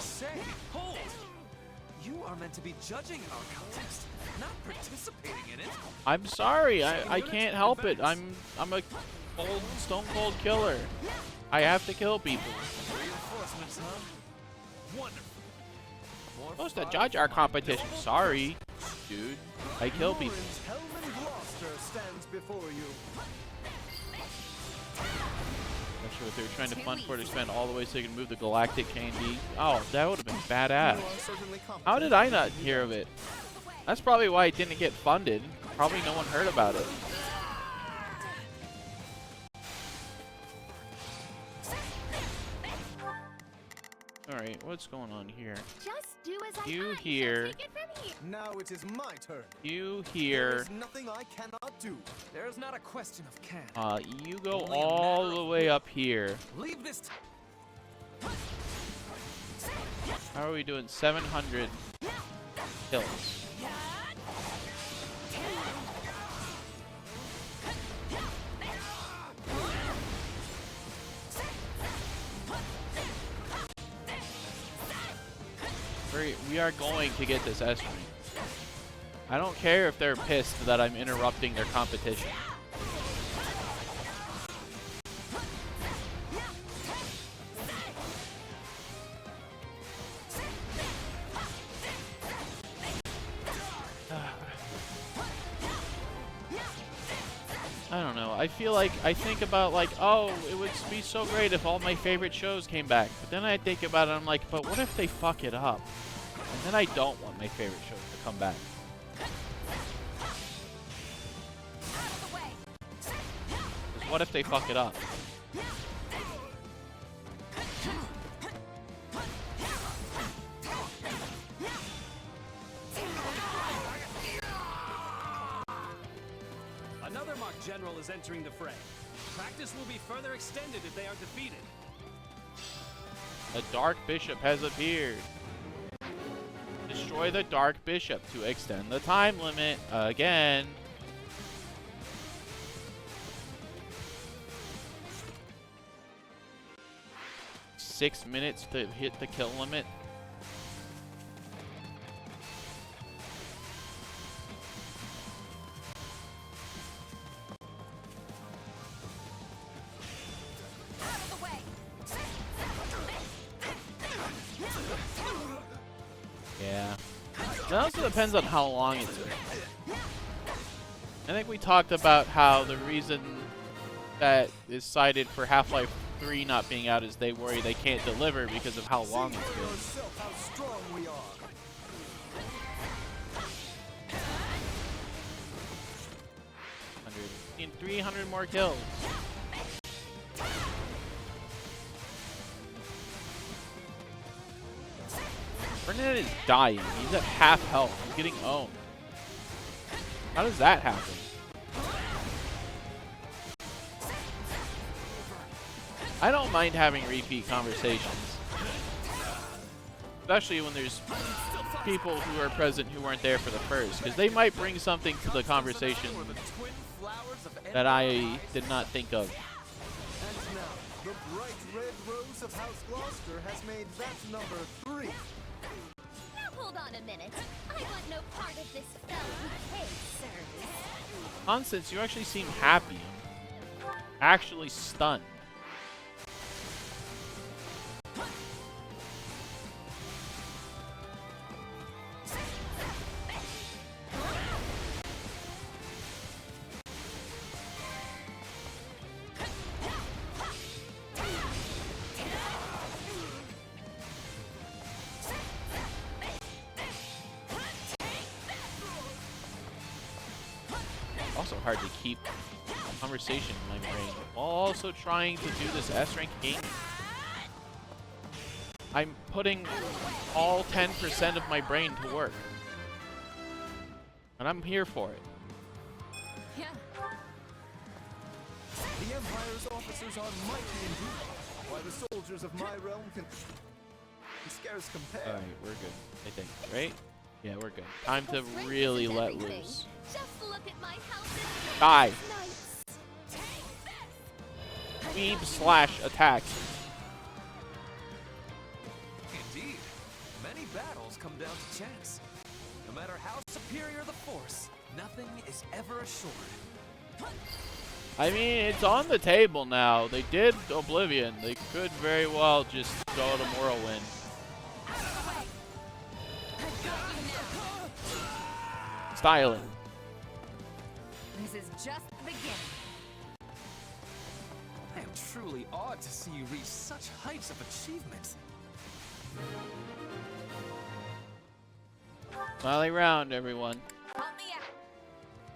Say, hold! You are meant to be judging our contest, not participating in it. I'm sorry, I can't help it. I'm a cold, stone cold killer. I have to kill people. Reinforcements, huh? Wonderful. Supposed to judge our competition. Sorry, dude. I kill people. Hellman Gloucester stands before you. Not sure what they were trying to fund for to spend all the way so they can move the galactic K&D. Oh, that would have been badass. How did I not hear of it? That's probably why it didn't get funded. Probably no one heard about it. Alright, what's going on here? Just do as I You thought, here. take it from here. Now it is my turn. You There here. is nothing I cannot do. There's not a question of can. You go all the way up here. Leave this. How are we doing? 700 kills. We are going to get this S rank. I don't care if they're pissed that I'm interrupting their competition. I don't know. I feel like I think about like, oh, it would be so great if all my favorite shows came back. But then I think about it, I'm like, but what if they fuck it up? And then I don't want my favorite shows to come back. What if they fuck it up? Another mock general is entering the fray. Practice will be further extended if they are defeated. A Dark Bishop has appeared. Destroy the Dark Bishop to extend the time limit again. Six minutes to hit the kill limit. Yeah. It also depends on how long it's been. I think we talked about how the reason that is cited for Half-Life 3 not being out is they worry they can't deliver because of how long it's been. How strong we are. Need 300 more kills. Bernadette is dying. He's at half health. He's getting owned. How does that happen? I don't mind having repeat conversations. Especially when there's people who are present who weren't there for the first. Because they might bring something to the conversation that I did not think of. And now, the bright red rose of House Gloucester has made that number 3. Now hold on a minute. I want no part of this fellow who hates service. Constance, you actually seem happy. Actually stunned. Also hard to keep conversation in my brain while also trying to do this S rank gaming. I'm putting all 10% of my brain to work. And I'm here for it. Yeah. The Empire's officers are mighty indeed, while the soldiers of my realm can scarce compare. Alright, we're good, I think, right? Yeah, we're good. Time to really let loose. Just look at my house. Die. Weeb slash attack. Indeed. Many battles come down to chance. No matter how superior the force, nothing is ever assured. I mean, it's on the table now. They did Oblivion. They could very well just go to Morrowind. Styling. This is just the beginning. I am truly awed to see you reach such heights of achievement. Rally round, everyone.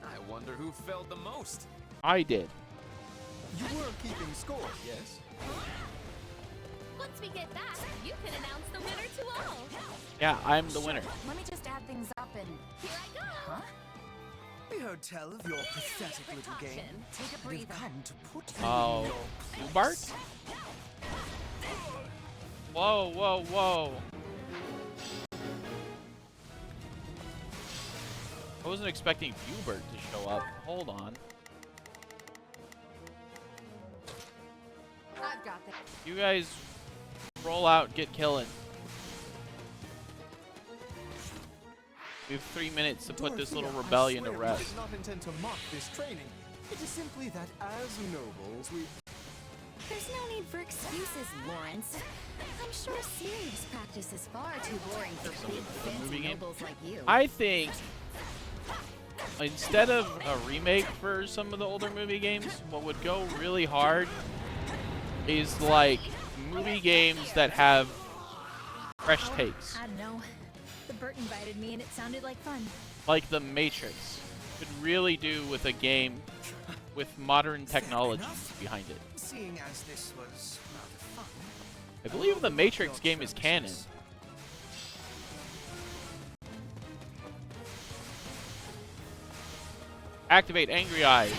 I wonder who failed the most. I did. You were keeping score, yes? Once we get back, you can announce the winner to all. Yeah, I'm the winner. Let me just add things up and... Here I go. Huh? We heard tell of your pathetic little game. Take a And breather. have come to put you Oh, in your Bart? Whoa, whoa, whoa. I wasn't expecting Hubert to show up. Hold on. I've got this. You guys roll out, get killing. We have 3 minutes to put this little Dorothea, rebellion I to swear rest. We did not intend to mock this training. It is simply that as nobles, we... There's no need for excuses, Lawrence. I'm sure serious practice is far too boring for big fancy nobles like you. I think instead of a remake for some of the older movie games, what would go really hard is like movie games that have fresh takes. I don't know. The Bert invited me and it sounded like fun. Like The Matrix could really do with a game with modern technology behind it. Seeing as this was rather fun. I believe the Matrix game is canon. Activate Angry Eyes.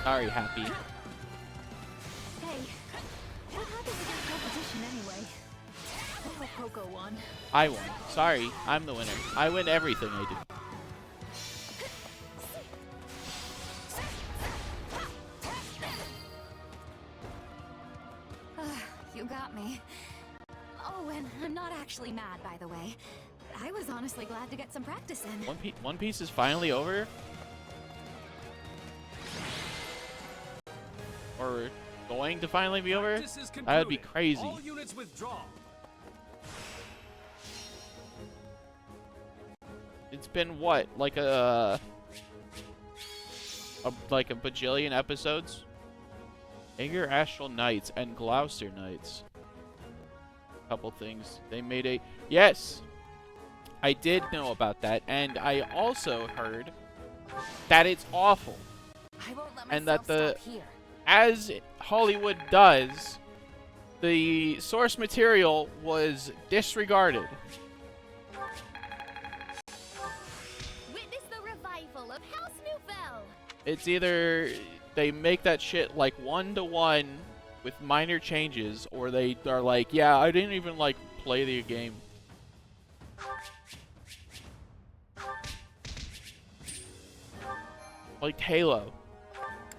Sorry, Happy. Hey, what happens in this competition anyway? I hope Coco won. I won. Sorry, I'm the winner. I win everything I do. You got me. Oh, and I'm not actually mad, by the way. I was honestly glad to get some practice in. One Piece is finally over? Or going to finally be over? Practice is That would be concluded. crazy. All units withdraw. It's been what, like a bajillion episodes? Aegir Astral Knights and Gloucester Knights. Couple things. They made a... Yes! I did know about that, and I also heard that it's awful. I won't let And myself that the... stop here. As Hollywood does, the source material was disregarded. Witness the revival of House Nouvelle. It's either they make that shit like 1-to-1 with minor changes, or they are like, yeah, I didn't even like play the game. Like Halo.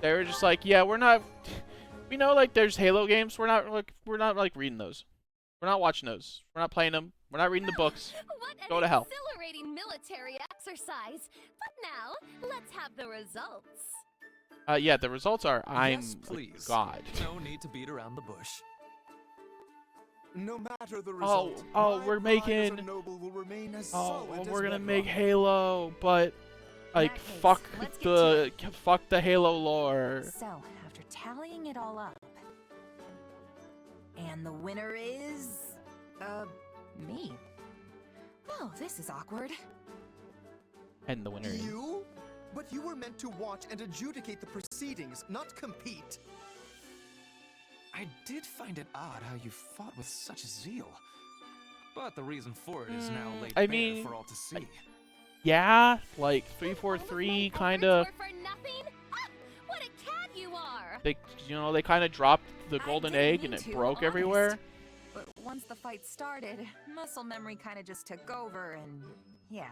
They were just like, yeah, we're not. We know like there's Halo games. We're not like reading those. We're not watching those. We're not playing them. We're not reading the books. What an Go to hell. exhilarating military exercise. But now, let's have the results. Yeah, the results are I'm Yes, please. God. No need to beat around the bush. No matter the result, Oh, my we're pride as a making. noble will remain as Oh, solid as we're gonna bedrock. make Halo, but like that case, fuck let's get the Halo lore. So, after tallying it all up, and the winner is, me. Oh, this is awkward. And the winner is. You? But you were meant to watch and adjudicate the proceedings, not compete. I did find it odd how you fought with such zeal. But the reason for it is now laid I bare mean, for all to see. Yeah, like 343 kind of. For nothing? Ah, what a cad you are! They kind of dropped the golden didn't egg mean and it to, broke honest. everywhere. But once the fight started, muscle memory kind of just took over, and yeah.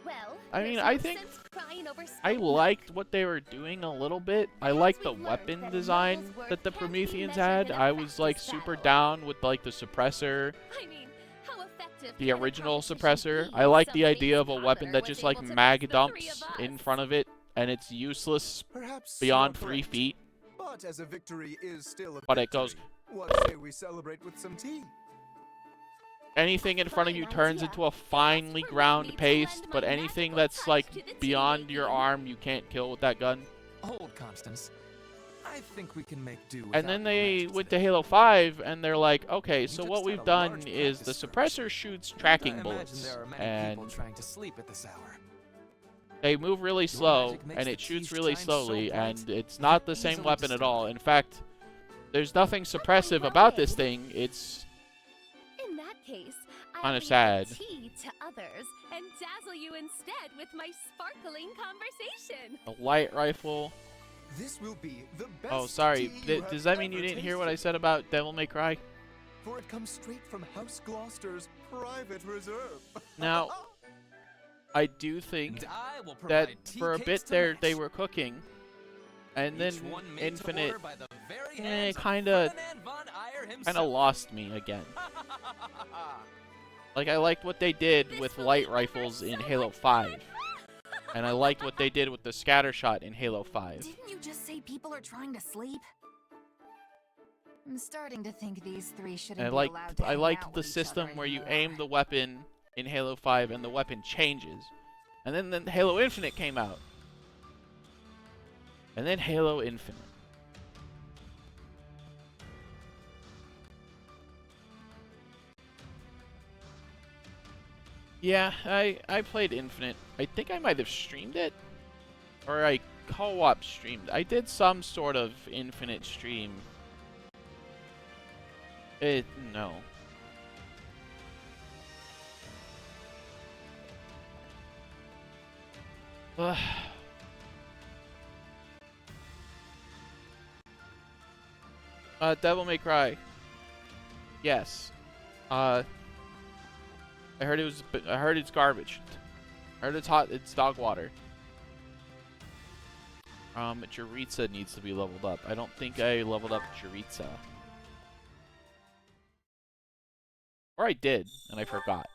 Well, I mean, there's I no think sense crying over I spilled liked what they were doing a little bit. I liked the weapon design that the Prometheans had. I was like super down with like the suppressor, I mean, how effective the can a original competition suppressor. be I if like the somebody's idea of a weapon father that was just able like to beat mag the three dumps of in us? front of it, and it's useless Perhaps beyond you're 3 correct. feet. But as a victory is still a But victory. it goes. What say we celebrate with some tea? anything in front of you turns into a finely ground paste, but anything that's like beyond your arm, you can't kill with that gun. Hold, Constance. I think we can make do. And then they went to Halo 5, and they're like, okay, so what we've done is the suppressor shoots tracking bullets, and trying to sleep at this hour. they move really slow, and it shoots really slowly, and it's not the same weapon at all. In fact, there's nothing suppressive about this thing. It's In that case, kind of sad. tea to others and dazzle you instead with my sparkling conversation. A light rifle. This will be the best. Oh, sorry. tea you Does have that mean you ever didn't hear what tasted. I said about Devil May Cry? For it comes straight from House Gloucester's private reserve. Now, I do think And I will that provide tea for a cakes bit to there match. they were cooking, and then Each one made to Infinite order by the very hands of kind of Ferdinand von Eyre himself. lost me again. Like, I liked what they did with light rifles in Halo 5, and I liked what they did with the scatter shot in Halo 5. Didn't you just say people are trying to sleep? I'm starting to think these three shouldn't And be allowed to I hang liked out the with each system other where you anymore. aim the weapon in Halo 5 and the weapon changes. And then Halo Infinite came out. And then Halo Infinite. Yeah, I played Infinite. I think I might have streamed it. Or I co-op streamed. I did some sort of Infinite stream. No. Devil May Cry. Yes. I heard it was. I heard it's garbage. I heard it's hot. It's dog water. Choriza needs to be leveled up. I don't think I leveled up Choriza. Or I did, and I forgot.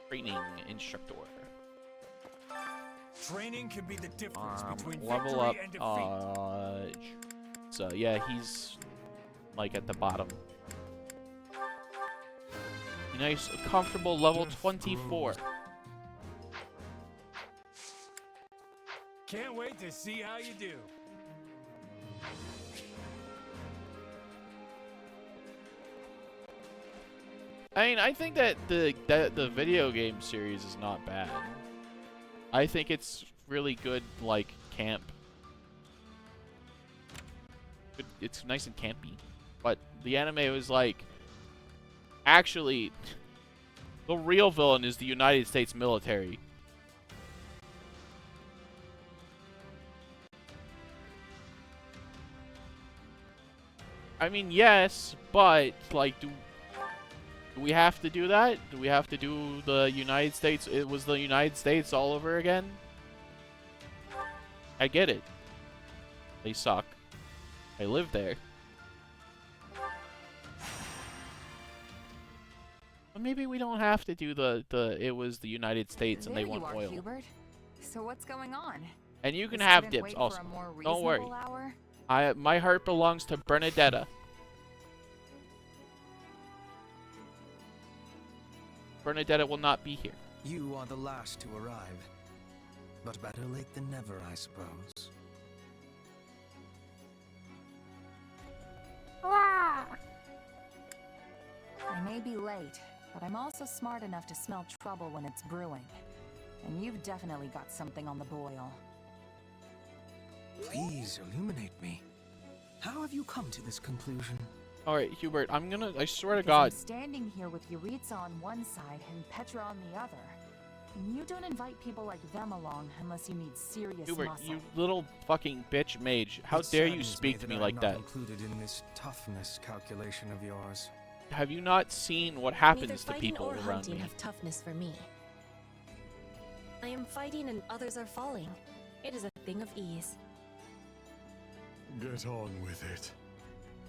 Training instructor. Training can be the difference between Level victory up. and defeat. So yeah, he's like at the bottom. Nice, comfortable level 24. Can't wait to see how you do. I mean, I think that the video game series is not bad. I think it's really good, like, camp. It's nice and campy. But the anime was like, actually, the real villain is the United States military. I mean, yes, but, like, do we have to do that? Do we have to do the United States? It was the United States all over again? I get it. They suck. I live there. But maybe we don't have to do the it was the United States and There they want you are, oil. Hubert. So what's going on? And you can This have couldn't dips wait for also. a more Don't worry. reasonable hour? My heart belongs to Bernadetta. Bernadetta will not be here. You are the last to arrive. But better late than never, I suppose. I may be late, but I'm also smart enough to smell trouble when it's brewing. And you've definitely got something on the boil. Please illuminate me. How have you come to this conclusion? Alright, Hubert, I swear to 'Cause God. I'm standing here with Yuritsa on one side and Petra on the other. And you don't invite people like them along unless you need serious Hubert, muscle. you little fucking bitch mage. How It dare you saddens speak to that me I'm like not that? included in this toughness calculation of yours. Have you not seen what Neither happens to fighting people or around hunting me? have toughness for me. I am fighting and others are falling. It is a thing of ease. Get on with it.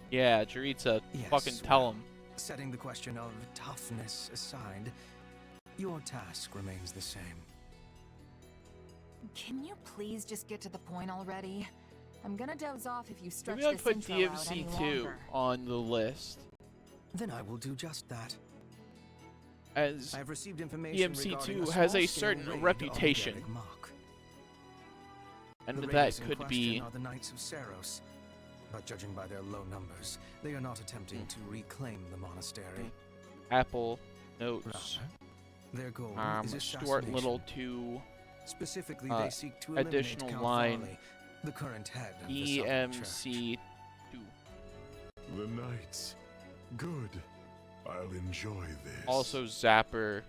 Yeah, Choriza, Yes, fucking tell him. Setting the question of toughness aside, your task remains the same. Can you please just get to the point already? I'm gonna doze off if you stretch Maybe I'll this put intro out any DMC2 longer. on the list. Then I will do just that. As I've received information DMC2 has a small-scale certain raid reputation. on Garrick Mach. And The that raiders in could question be are the Knights of Saros, but judging by their low numbers, they are not attempting to reclaim the monastery. Apple Notes. Their goal is Stuart assassination. Little to Specifically, they seek to eliminate additional Count line Varley, the current head of the Southern Church. EMC2. The Knights. Good. I'll enjoy this. Also Zapper.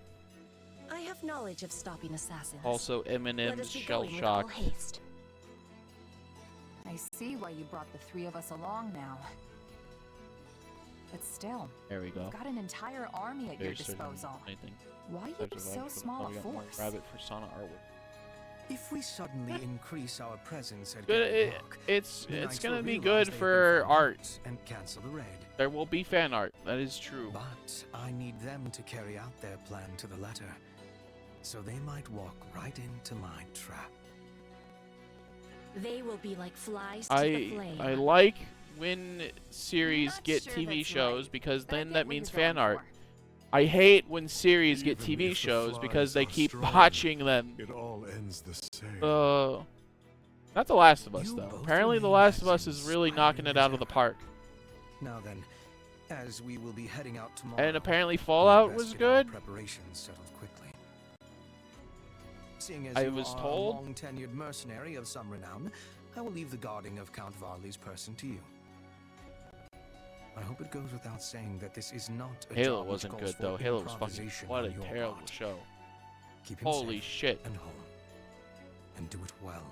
I have knowledge of stopping assassins. Also Let Eminem's us be Shell going with all Shock. haste. I see why you brought the three of us along now. But still, There we go. you've got an entire army at your Very certain disposal. anything. Why Such use as so I- small a we got more force? Rabbit persona artwork. If we suddenly increase our presence at Good, Garrick Mach, it's the Knights gonna will be realize good they have for been art. found and cancel the raid. There will be fan art. That is true. But I need them to carry out their plan to the letter, so they might walk right into my trap. They will be like flies to the flame. I like when series Not get sure TV that's shows right, because but I then get that what means you're going fan art. for. I hate when series get Even TV if the shows because flies they are keep strong, botching them. It all ends the same. Not The Last of Us You though. both Apparently The remain Last as of Us is really knocking it out of the park. Now then, as we will be heading out tomorrow, And apparently we'll Fallout best was get our good. preparations settled quickly. Seeing as I you was are told- a long-tenured mercenary of some renown, I will leave the guarding of Count Varley's person to you. I hope it goes without saying that this is not a Halo job which wasn't calls good for though. Halo was fucking improvisation what a on your terrible part. show. Keep him Holy safe shit. and home, and do it well.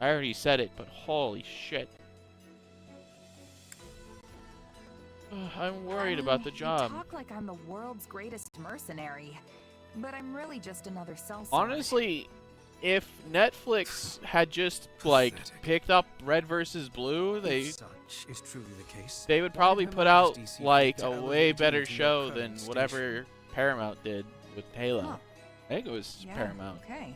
I already said it, but holy shit. I'm worried about the job. You talk like I'm the world's greatest mercenary, but I'm really just another cell. Honestly, if Netflix had just like picked up Red versus Blue, they If such is truly the case, they would why probably did Her put out Majesty see like fit a to way elevate you better to your show current than station? whatever Paramount did with Halo. Huh. I think it was Yeah, Paramount. okay.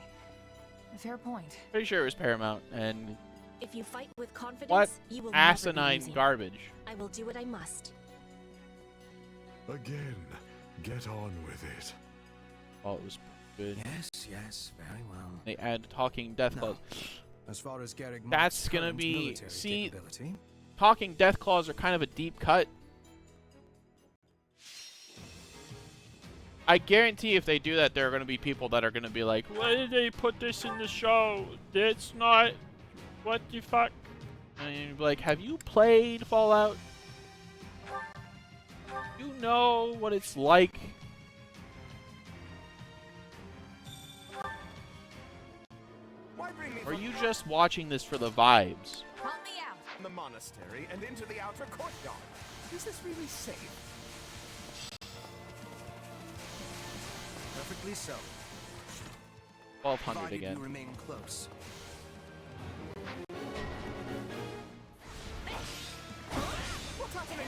Fair point. Pretty sure it was Paramount. And If you fight with confidence, what you will never be asinine losing. garbage. I will do what I must. Again, get on with it. Oh, it was good. Yes, very well. They add talking death claws. As far as Garrick Mach's That's gonna current be military see. capability, Talking death claws are kind of a deep cut. I guarantee if they do that, there are going to be people that are going to be like, why did they put this in the show? It's not... What the fuck? And you'd be like, have you played Fallout? You know what it's like? Why bring me Or are from you just watching this for the vibes? Help me out. the monastery and into the outer courtyard? Is this really safe? perfectly so. 1200 Provided again. you remain close. What's happening?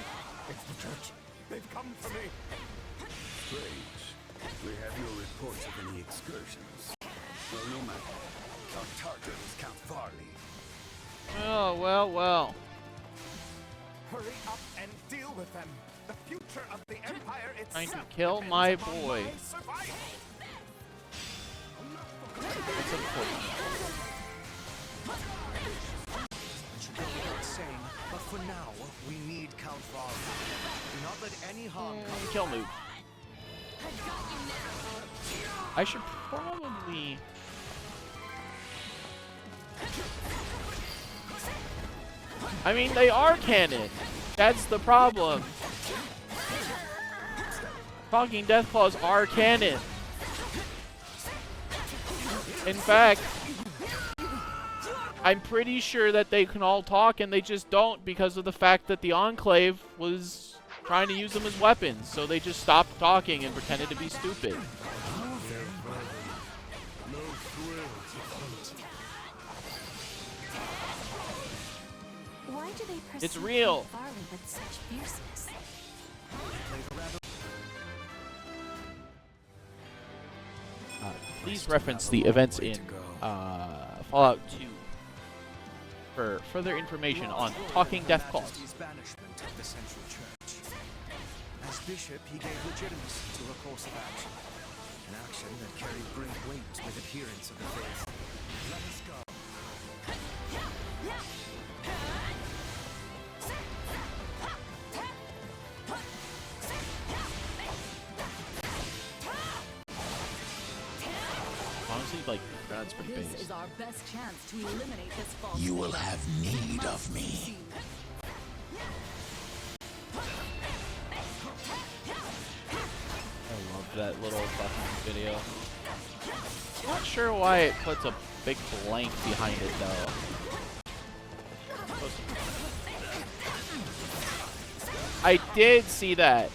It's the church. They've come for me. Strange. We have no reports of any excursions. Well, no matter. Our target is Count Varley. Oh, well. Hurry up and deal with them. The future of the Empire Trying itself to kill depends my upon boy. my survival. That's unfortunate. It should go without saying, but for now, we need Count Varley. Do not let any harm come. Kill move. I should probably... I mean, they are canon. That's the problem. Talking death claws are canon. In fact, I'm pretty sure that they can all talk and they just don't because of the fact that the Enclave was trying to use them as weapons. So they just stopped talking and pretended to be stupid. Why do they pursue It's real. Count Varley with such fierceness? Please reference the events in Fallout 2. for further information on Talking Death Claws. Majesty's banishment of the Central Church. As bishop, he gave legitimacy to a course of action. An action that carried great weight with adherents of the faith. Let us go. Honestly, like, that's pretty big. This is our best chance to eliminate this false. You will have need of me. I love that little fucking video. Not sure why it puts a big blank behind it though. I did see that.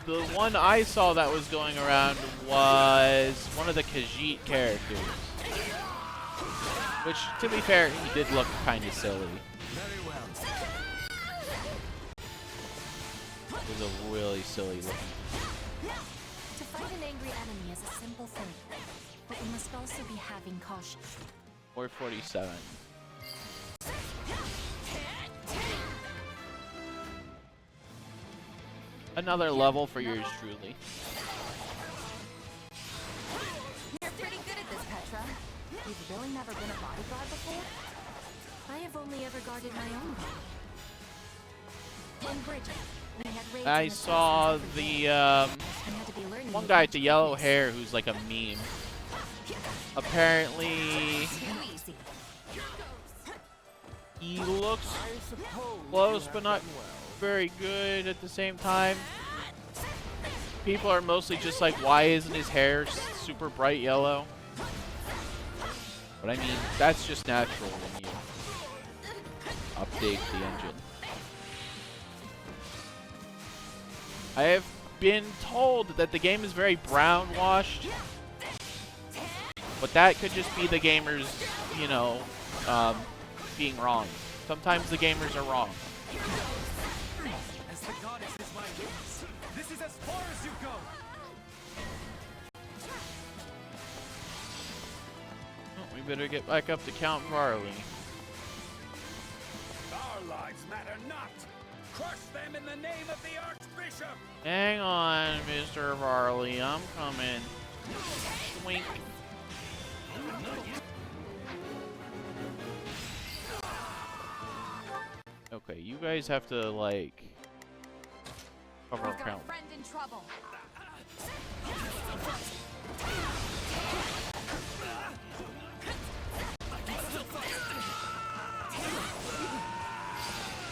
The one I saw that was going around was one of the Khajiit characters. Which, to be fair, he did look kind of silly. It was a really silly looking. To fight an angry enemy is a simple thing, but we must also be having caution. 447. Another level for yours truly. You're pretty good at this, Petra. You've really never been a bodyguard before? I have only ever guarded my own body. In Bridget, we had raids I in the saw South the and had to be learning one new guy with the tricks. yellow hair who's like a meme. Apparently, he looks close but not very good at the same time. People are mostly just like, why isn't his hair super bright yellow? But I mean, that's just natural when you update the engine. I have been told that the game is very brown washed, but that could just be the gamers, you know, being wrong. Sometimes the gamers are wrong. As the goddess is my witness, this is as far as you go. Oh, we better get back up to Count Varley. Our lives matter not. Crush them in the name of the Archbishop. Hang on, Mr. Varley, I'm coming. Wink. Okay, you guys have to, like, cover We've got Count. a friend in trouble.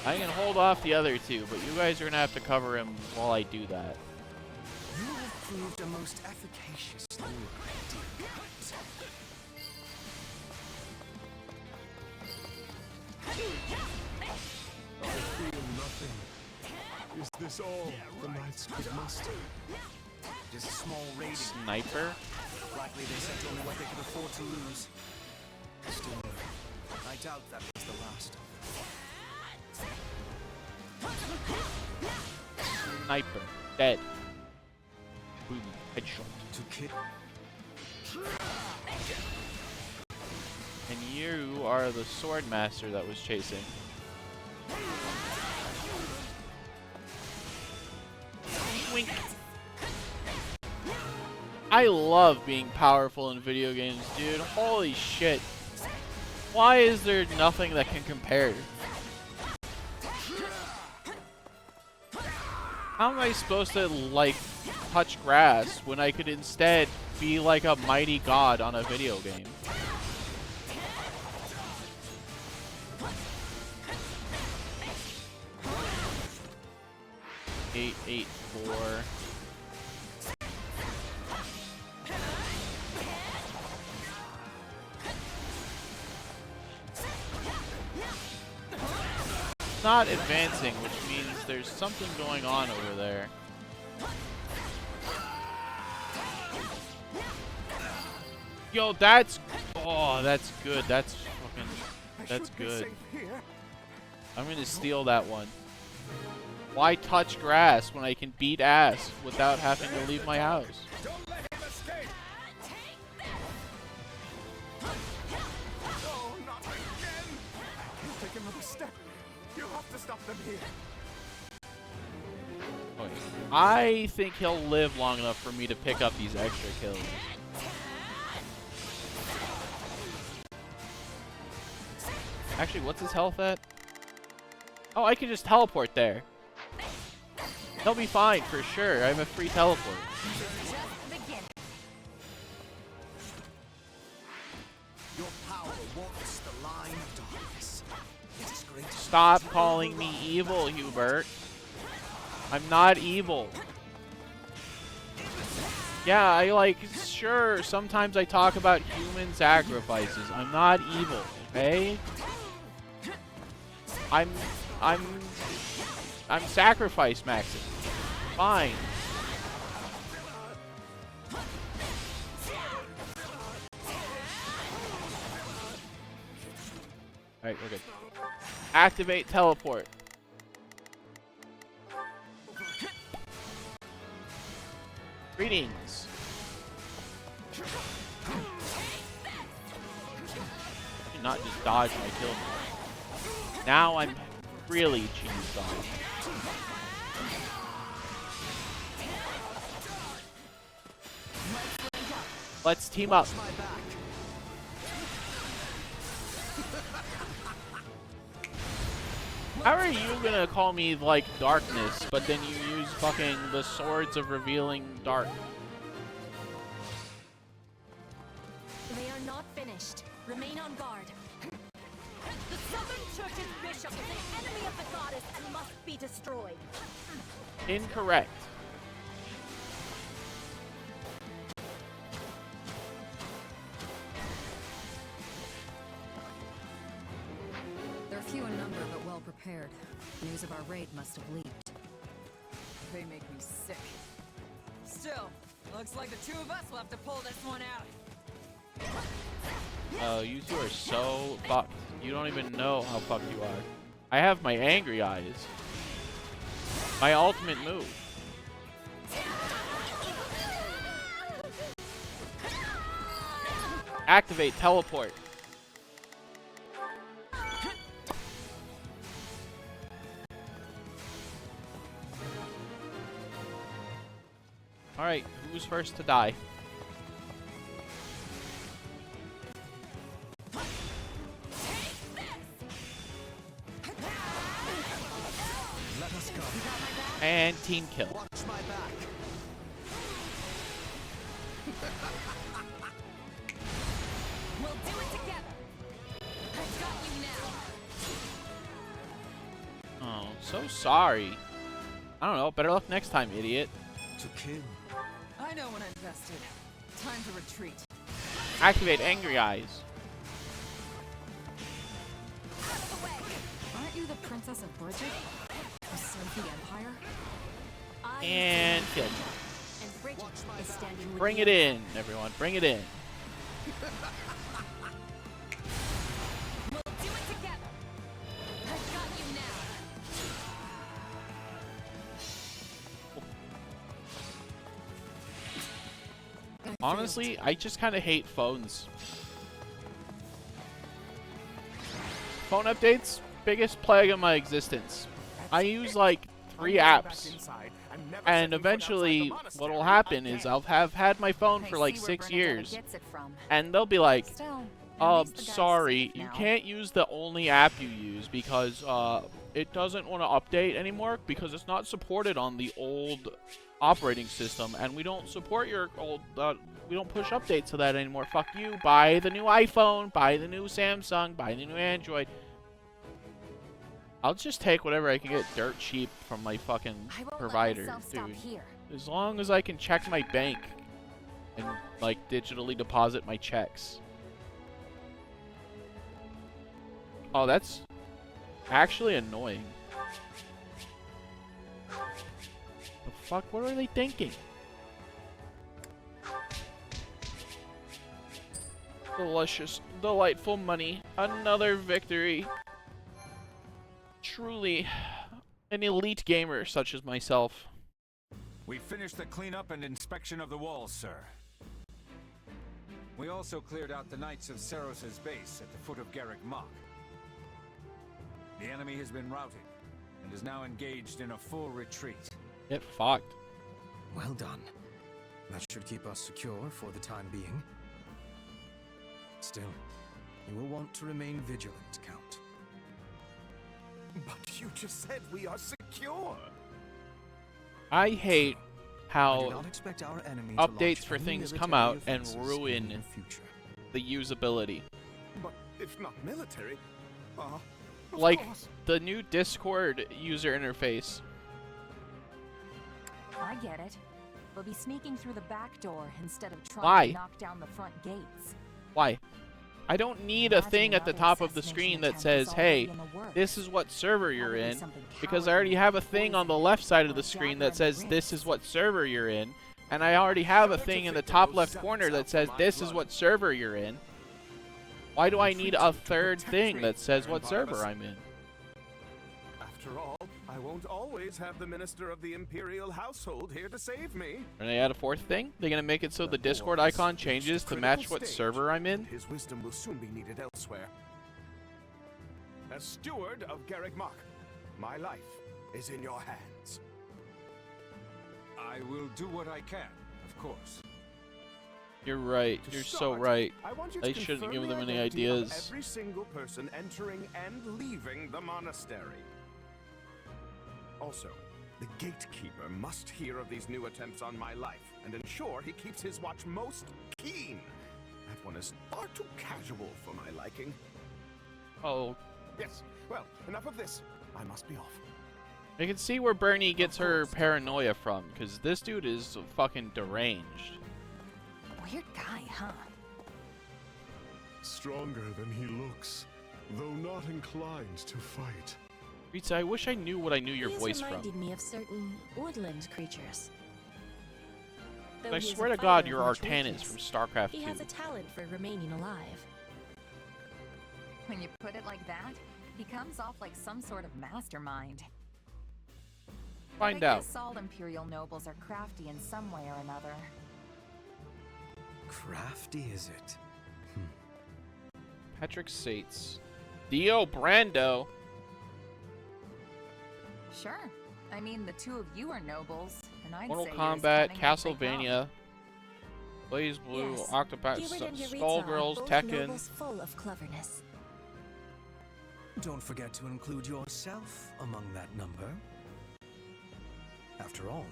I can hold off the other two, but you guys are gonna have to cover him while I do that. You have proved a most efficacious lure, dear guides. I feel nothing. Is this all the knights could muster? Just a small rating. Sniper? Likely they sent only what they could afford to lose. Still, I doubt that was the last of them. Sniper. Dead. Boom. Headshot. To kid. And you are the sword master that was chasing. Wink. I love being powerful in video games, dude. Holy shit. Why is there nothing that can compare? How am I supposed to, like, touch grass when I could instead be like a mighty god on a video game? Eight, 8, 4. Not advancing, which means there's something going on over there. Yo, that's... Oh, that's good. That's fucking... That's good. I'm gonna steal that one. Why touch grass when I can beat ass without having to leave my house? Don't let him escape. No, not again! have to stop them here. Oh, yeah. I think he'll live long enough for me to pick up these extra kills. Actually, what's his health at? Oh, I can just teleport there. He'll be fine for sure. I have a free teleport. Your power walks the line of darkness. It is great. Stop calling me evil, Hubert. I'm not evil. Yeah, I like, sure, sometimes I talk about human sacrifices. I'm not evil, okay? I'm sacrifice maxing. Fine. Alright, we're good. Activate teleport. Greetings. Do not just dodge my kill. Now I'm really cheesed off. Let's team up. How are you gonna call me like darkness, but then you use fucking the swords of revealing dark? They are not finished. Remain on guard. The Southern Church's bishop is an enemy of the goddess and must be destroyed. Incorrect. They're few in number, but well prepared. News of our raid must have leaked. They make me sick. Still, looks like the two of us will have to pull this one out. Oh, you two are so fucked. You don't even know how fucked you are. I have my angry eyes. My ultimate move. Activate teleport. Alright, who's first to die? Let us go. And team kill. Watch my back. We'll do it together. I've got you now. Oh, so sorry. I don't know. Better luck next time, idiot. To kill. I know when I'm vested. Time to retreat. Activate angry eyes. Aren't you the Princess of Bridget? Who served the Empire? And kill. And Bridget is standing with Bring you. it in, everyone. Bring it in. We'll do it together. I've got you now. Honestly, I just kind of hate phones. Phone updates, biggest plague of my existence. I use like 3 apps, and eventually what will happen is I'll have had my phone for like 6 years, and they'll be like, sorry, you can't use the only app you use because it doesn't want to update anymore because it's not supported on the old operating system, and we don't support your old, we don't push updates to that anymore. Fuck you. Buy the new iPhone, buy the new Samsung, buy the new Android. I'll just take whatever I can get dirt cheap from my fucking provider, dude. As long as I can check my bank and, like, digitally deposit my checks. Oh, that's actually annoying. The fuck? What are they thinking? Delicious, delightful money. Another victory. Truly an elite gamer such as myself. We finished the cleanup and inspection of the walls, sir. We also cleared out the Knights of Saros' base at the foot of Garrick Mach. The enemy has been routed, and is now engaged in a full retreat. Get fucked. Well done. That should keep us secure for the time being. Still, you will want to remain vigilant, Count. But you just said we are secure. I hate I do how not expect our enemy to launch updates for any things come military out and offenses in the ruin near future. the usability. But if not military, of Like course. the new Discord user interface. I get it. We'll be sneaking through the back door instead of trying Why? to knock down the front gates. Why? I don't need a thing at the top of the screen that says, hey, this is what server you're in, because I already have a thing on the left side of the screen that says this is what server you're in, and I already have a thing in the top left corner that says this is what server you're in. Why do I need a third thing that says what server I'm in? After all, I won't always have the Minister of the Imperial Household here to save me. Are they add a fourth thing? They're gonna make it so the Discord icon changes to match what server I'm in? His wisdom will soon be needed elsewhere. As steward of Garrick Mach, my life is in your hands. I will do what I can, of course. You're right. To You're so start, right. I want you They to shouldn't confirm give them the any identity of ideas. every single person entering and leaving the monastery. Also, the gatekeeper must hear of these new attempts on my life and ensure he keeps his watch most keen. That one is far too casual for my liking. Oh. Yes, well, enough of this. I must be off. I can see where Bernie gets her paranoia from, because this dude is fucking deranged. Weird guy, huh? Stronger than he looks, though not inclined to fight. Rita, I wish I knew what I knew your He has voice reminded from. me of certain woodland creatures. Though I he is swear a to God, fighter you're of much Artanis weakness, from StarCraft He 2. has a talent for remaining alive. When you put it like that, he comes off like some sort of mastermind. Find But I out. guess all Imperial nobles are crafty in some way or another. Crafty, is it? Patrick Sates. Dio Brando. Sure. I mean, the two of you are nobles, and I'd Mortal say Kombat, you're as cunning as they Castlevania, Blaze Blue, Yes, Octopath, Hubert and Yaritza Skullgirls, are both Tekken. nobles full of cleverness. Don't forget to include yourself among that number. After all,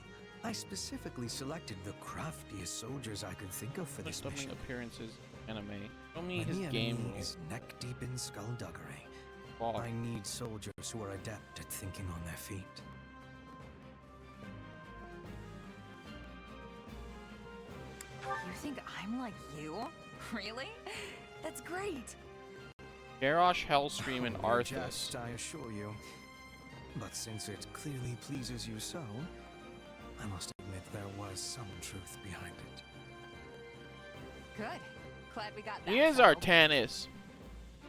I specifically selected the craftiest soldiers I could think of for this List mission. appearances, anime. Show me My his enemy game is neck deep in skullduggery. Wow. I need soldiers who are adept at thinking on their feet. You think I'm like you? Really? That's great. Garrosh, Hellstream, and Mere Arthas. jest, I assure you. But since it clearly pleases you so, I must admit there was some truth behind it. Good. Glad we got that. He is settled. Artanis.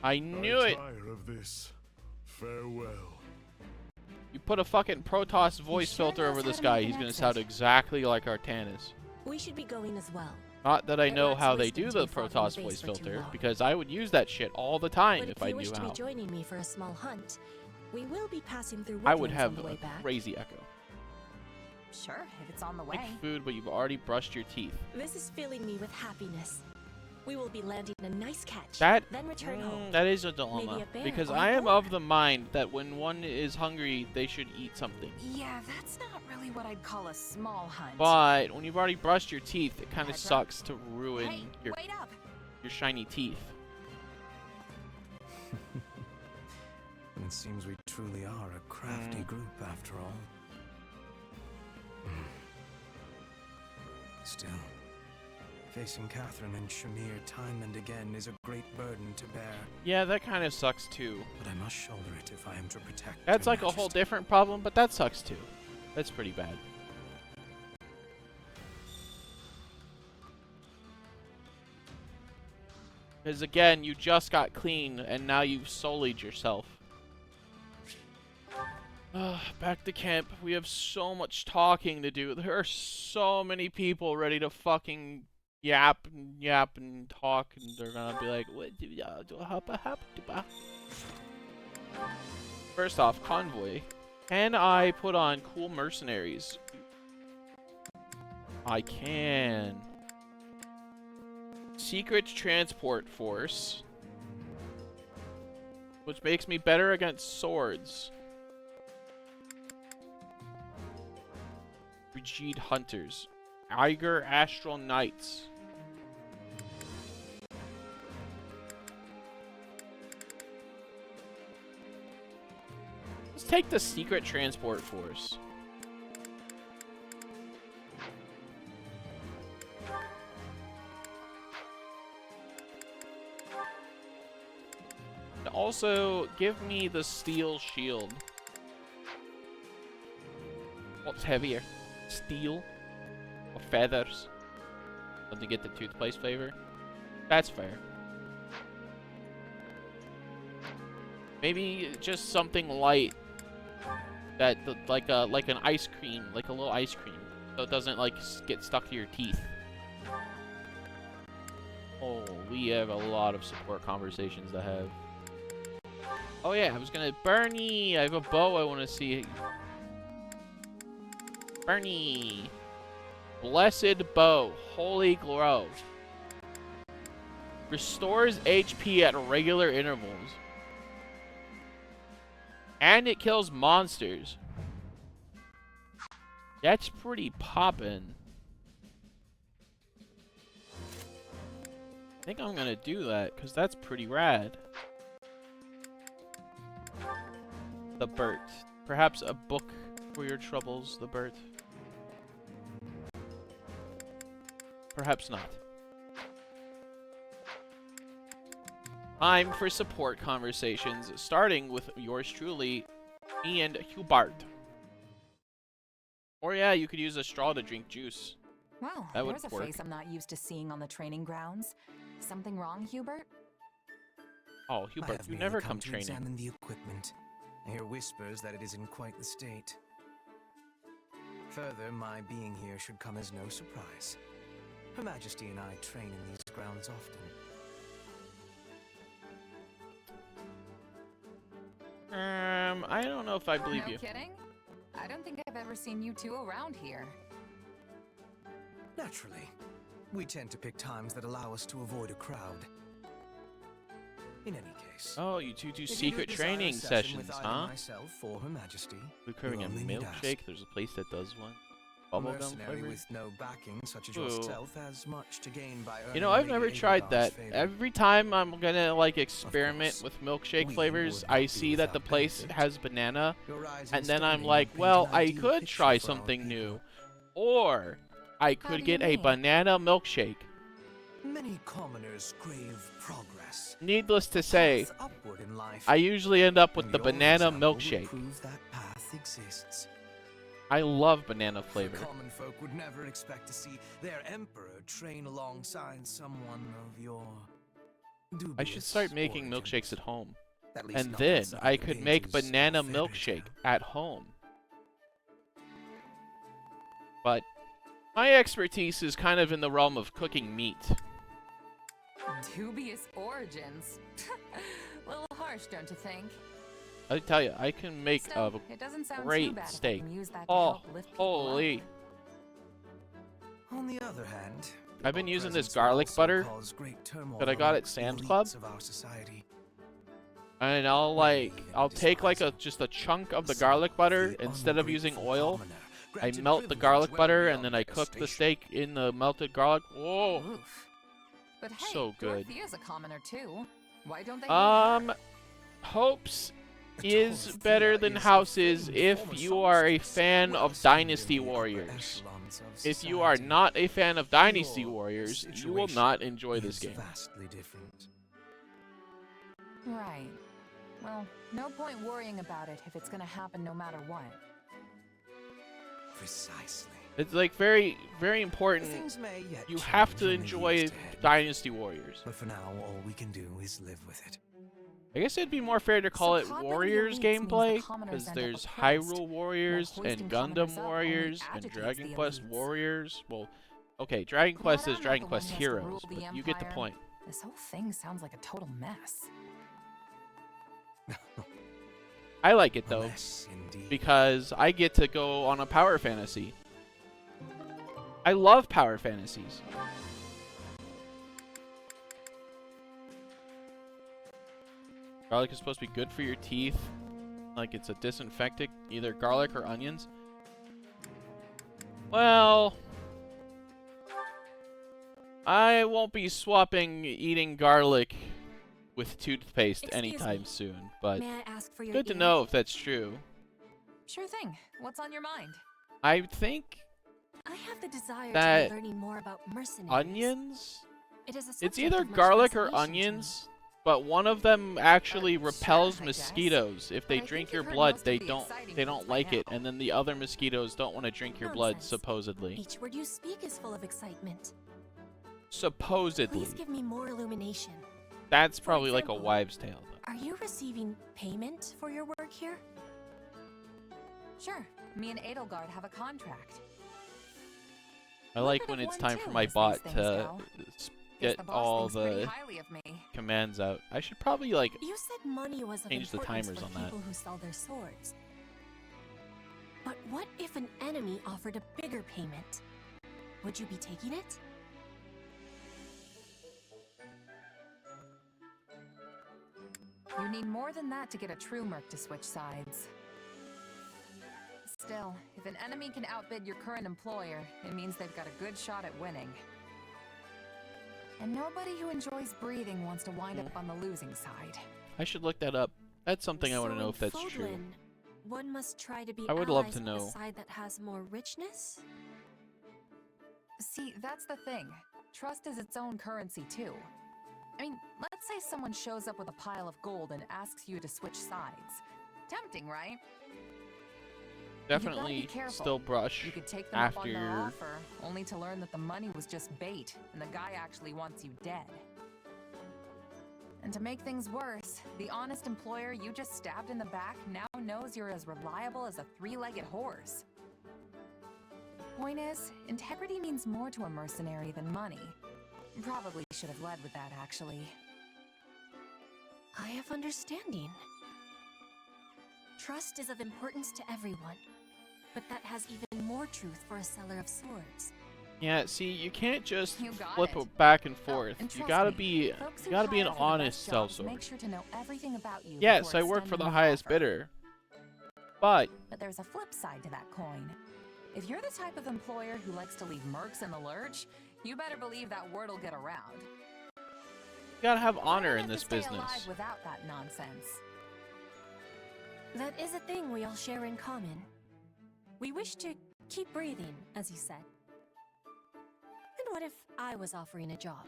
I knew it. Tire of this. Farewell. You put a fucking Protoss voice sure filter knows over how this to guy, make he's an gonna accent. sound exactly like Artanis. We should be going as well. Not that I It know lacks how they wisdom do to the be fought on Protoss base voice for too filter, long. because I would use that shit all the time But if if I you knew wish to how. be joining me for a small hunt, we will be passing through I would woodlands have on the way a back. crazy echo. Sure, if it's on the way. Like food, but you've already brushed your teeth. This is filling me with happiness. We will be landing a nice catch, That then return home. that is a dilemma, Maybe a bear because on I am board. of the mind that when one is hungry, they should eat something. Yeah, that's not really what I'd call a small hunt. But when you've already brushed your teeth, it kind of Petra? sucks to ruin Hey, your wait up! shiny teeth. It seems we truly are a crafty group after all. Still, facing Catherine and Shamir time and again is a great burden to bear. Yeah, that kind of sucks too. But I must shoulder it if I am to protect That's Her like a whole Majesty. different problem, but that sucks too. That's pretty bad. Because again, you just got clean and now you've sullied yourself. Back to camp. We have so much talking to do. There are so many people ready to fucking yap and talk, and they're gonna be like, "What do ya do? Hoppa hop do ba?" First off, convoy. Can I put on cool mercenaries? I can. Secret transport force. Which makes me better against swords. Brigade hunters. Eiger astral knights. Let's take the secret transport force. And also, give me the steel shield. What's heavier? Steel or feathers? Let me get the toothpaste flavor. That's fair. Maybe just something light that like an ice cream, like a little ice cream, so it doesn't like get stuck to your teeth. Oh, we have a lot of support conversations to have. Oh yeah, I was gonna Bernie. I have a bow I want to see. Bernie. Blessed bow. Holy glow. Restores HP at regular intervals. And it kills monsters. That's pretty poppin'. I think I'm gonna do that, because that's pretty rad. The Burt. Perhaps a book for your troubles, the Burt. Perhaps not. Time for support conversations, starting with yours truly, me and Hubert. Or yeah, you could use a straw to drink juice. Well, That would there's a work. face I'm not used to seeing on the training grounds. Something wrong, Hubert? Oh, I Hubert, have you merely never come come to training. examine the equipment. I hear whispers that it is in quite the state. Further, my being here should come as no surprise. Her Majesty and I train in these grounds often. I don't know if I believe No you. kidding? I don't think I've ever seen you two around here. Naturally, we tend to pick times that allow us to avoid a crowd. In any case, Oh, you two do if you secret desire a training session with sessions, either huh? myself or Her Majesty, We're craving a you'll only need ask. milkshake. There's a place that does one. A Bubblegum mercenary flavor. with no backing, such as Ooh. yourself, has much to gain by earning You know, I've Lady never tried Aegon's that. favor. Every time I'm gonna like experiment with milkshake we flavors, would I not be see that the without place benefit. has banana, Your rise and then I'm standing like, would paint well, an I ideal could picture try for our something people. new, or I How could do you get a mean? banana milkshake. Many commoners crave progress. Needless to say, Path upward in life. I usually end up with And the your banana example would milkshake. prove that path exists. I love banana flavor. Common folk would never expect to see their emperor train alongside someone of your I should dubious start making origins. milkshakes at home. At least And not then outside I the could make pages of banana fairy milkshake tale. at home. But my expertise is kind of in the realm of cooking meat. Dubious origins. Little harsh, don't you think? I tell you, I can make Still, a it doesn't sound too great bad if I steak. can use that to Oh, help lift people up. holy. On the other hand, I've been your using this presence will garlic also butter cause great turmoil that I got at amongst the Sam's Club. elites of our society. And I'll take like just a chunk of the garlic butter instead of using oil. I melt the garlic butter and then I cook the steak in the melted garlic. Whoa, Oof. But hey, so good. Dorothea's a commoner too. Why don't they have her? Hopes is better than houses if you are a fan of Dynasty Warriors. If you are not a fan of Dynasty Warriors, you will not enjoy this game. Vastly different. Right. Well, no point worrying about it if it's gonna happen no matter what. Precisely. It's like very, very important. Things may yet You change have to in the enjoy years ahead. Dynasty Warriors. But for now, all we can do is live with it. I guess it'd be more fair to call it copying the Warriors elites means the gameplay, commoners because end up there's oppressed, Hyrule while Warriors hoisting and commoners Gundam up only Warriors and agitates Dragon the Quest elites. Warriors. Well, okay, Dragon Quest Glad is I'm not Dragon the one Quest who has to rule Heroes, the but you get the Empire. point. This whole thing sounds like a total mess. I like it though, Unless, indeed. because I get to go on a power fantasy. I love power fantasies. Garlic is supposed to be good for your teeth. Like it's a disinfectant, either garlic or onions. Well, I won't be swapping eating garlic with toothpaste anytime soon, but May I ask for your good to ear? know if that's true. Sure thing. What's on your mind? I think I have the desire that to be learning more about mercenaries. onions? It is a It's subject either of much garlic or fascination to me. onions, but one of them actually repels I guess. mosquitoes. If they But I drink think your you've heard blood, most of they the don't exciting they parts don't by like it, now. and then the other mosquitoes don't want to drink your blood, Nonsense. supposedly. Each word you speak is full of excitement. Supposedly. Please give me more illumination. That's probably like a example, wives' tale. Are you receiving payment for your work here? Sure. Me and Edelgard have a contract. I like when it's time for my bot to Guess get the boss all thinks pretty the highly of me. commands out. I should probably like You said money was of change the importance timers for on that. people who sell their swords. But what if an enemy offered a bigger payment? Would you be taking it? You need more than that to get a true merc to switch sides. Still, if an enemy can outbid your current employer, it means they've got a good shot at winning. And nobody who enjoys breathing wants to wind up on the losing side. I should look that up. That's something I want to know if that's true. Fodlan, one must try to be I would love allies to with a know. side that has more richness? See, that's the thing. Trust is its own currency, too. I mean, let's say someone shows up with a pile of gold and asks you to switch sides. Tempting, right? Definitely still brush You could take them up on after their your offer, only to learn that the money was just bait, and the guy actually wants you dead. And to make things worse, the honest employer you just stabbed in the back now knows you're as reliable as a three-legged horse. Point is, integrity means more to a mercenary than money. Probably should have led with that, actually. I have understanding. Trust is of importance to everyone, but that has even more truth for a seller of swords. Yeah, see, you can't just You got flip it. it back and Oh, forth. and you trust gotta me, be folks you who gotta be an hire for the honest best jobs sellsword. Make sure to know everything about you. Yes, before I work for extending the an highest offer. bidder. But But there's a flip side to that coin. If you're the type of employer who likes to leave mercs in the lurch, you better believe that word'll get around. you gotta have honor in this Stay business. alive without that nonsense. That is a thing we all share in common. We wish to keep breathing, as you said. And what if I was offering a job?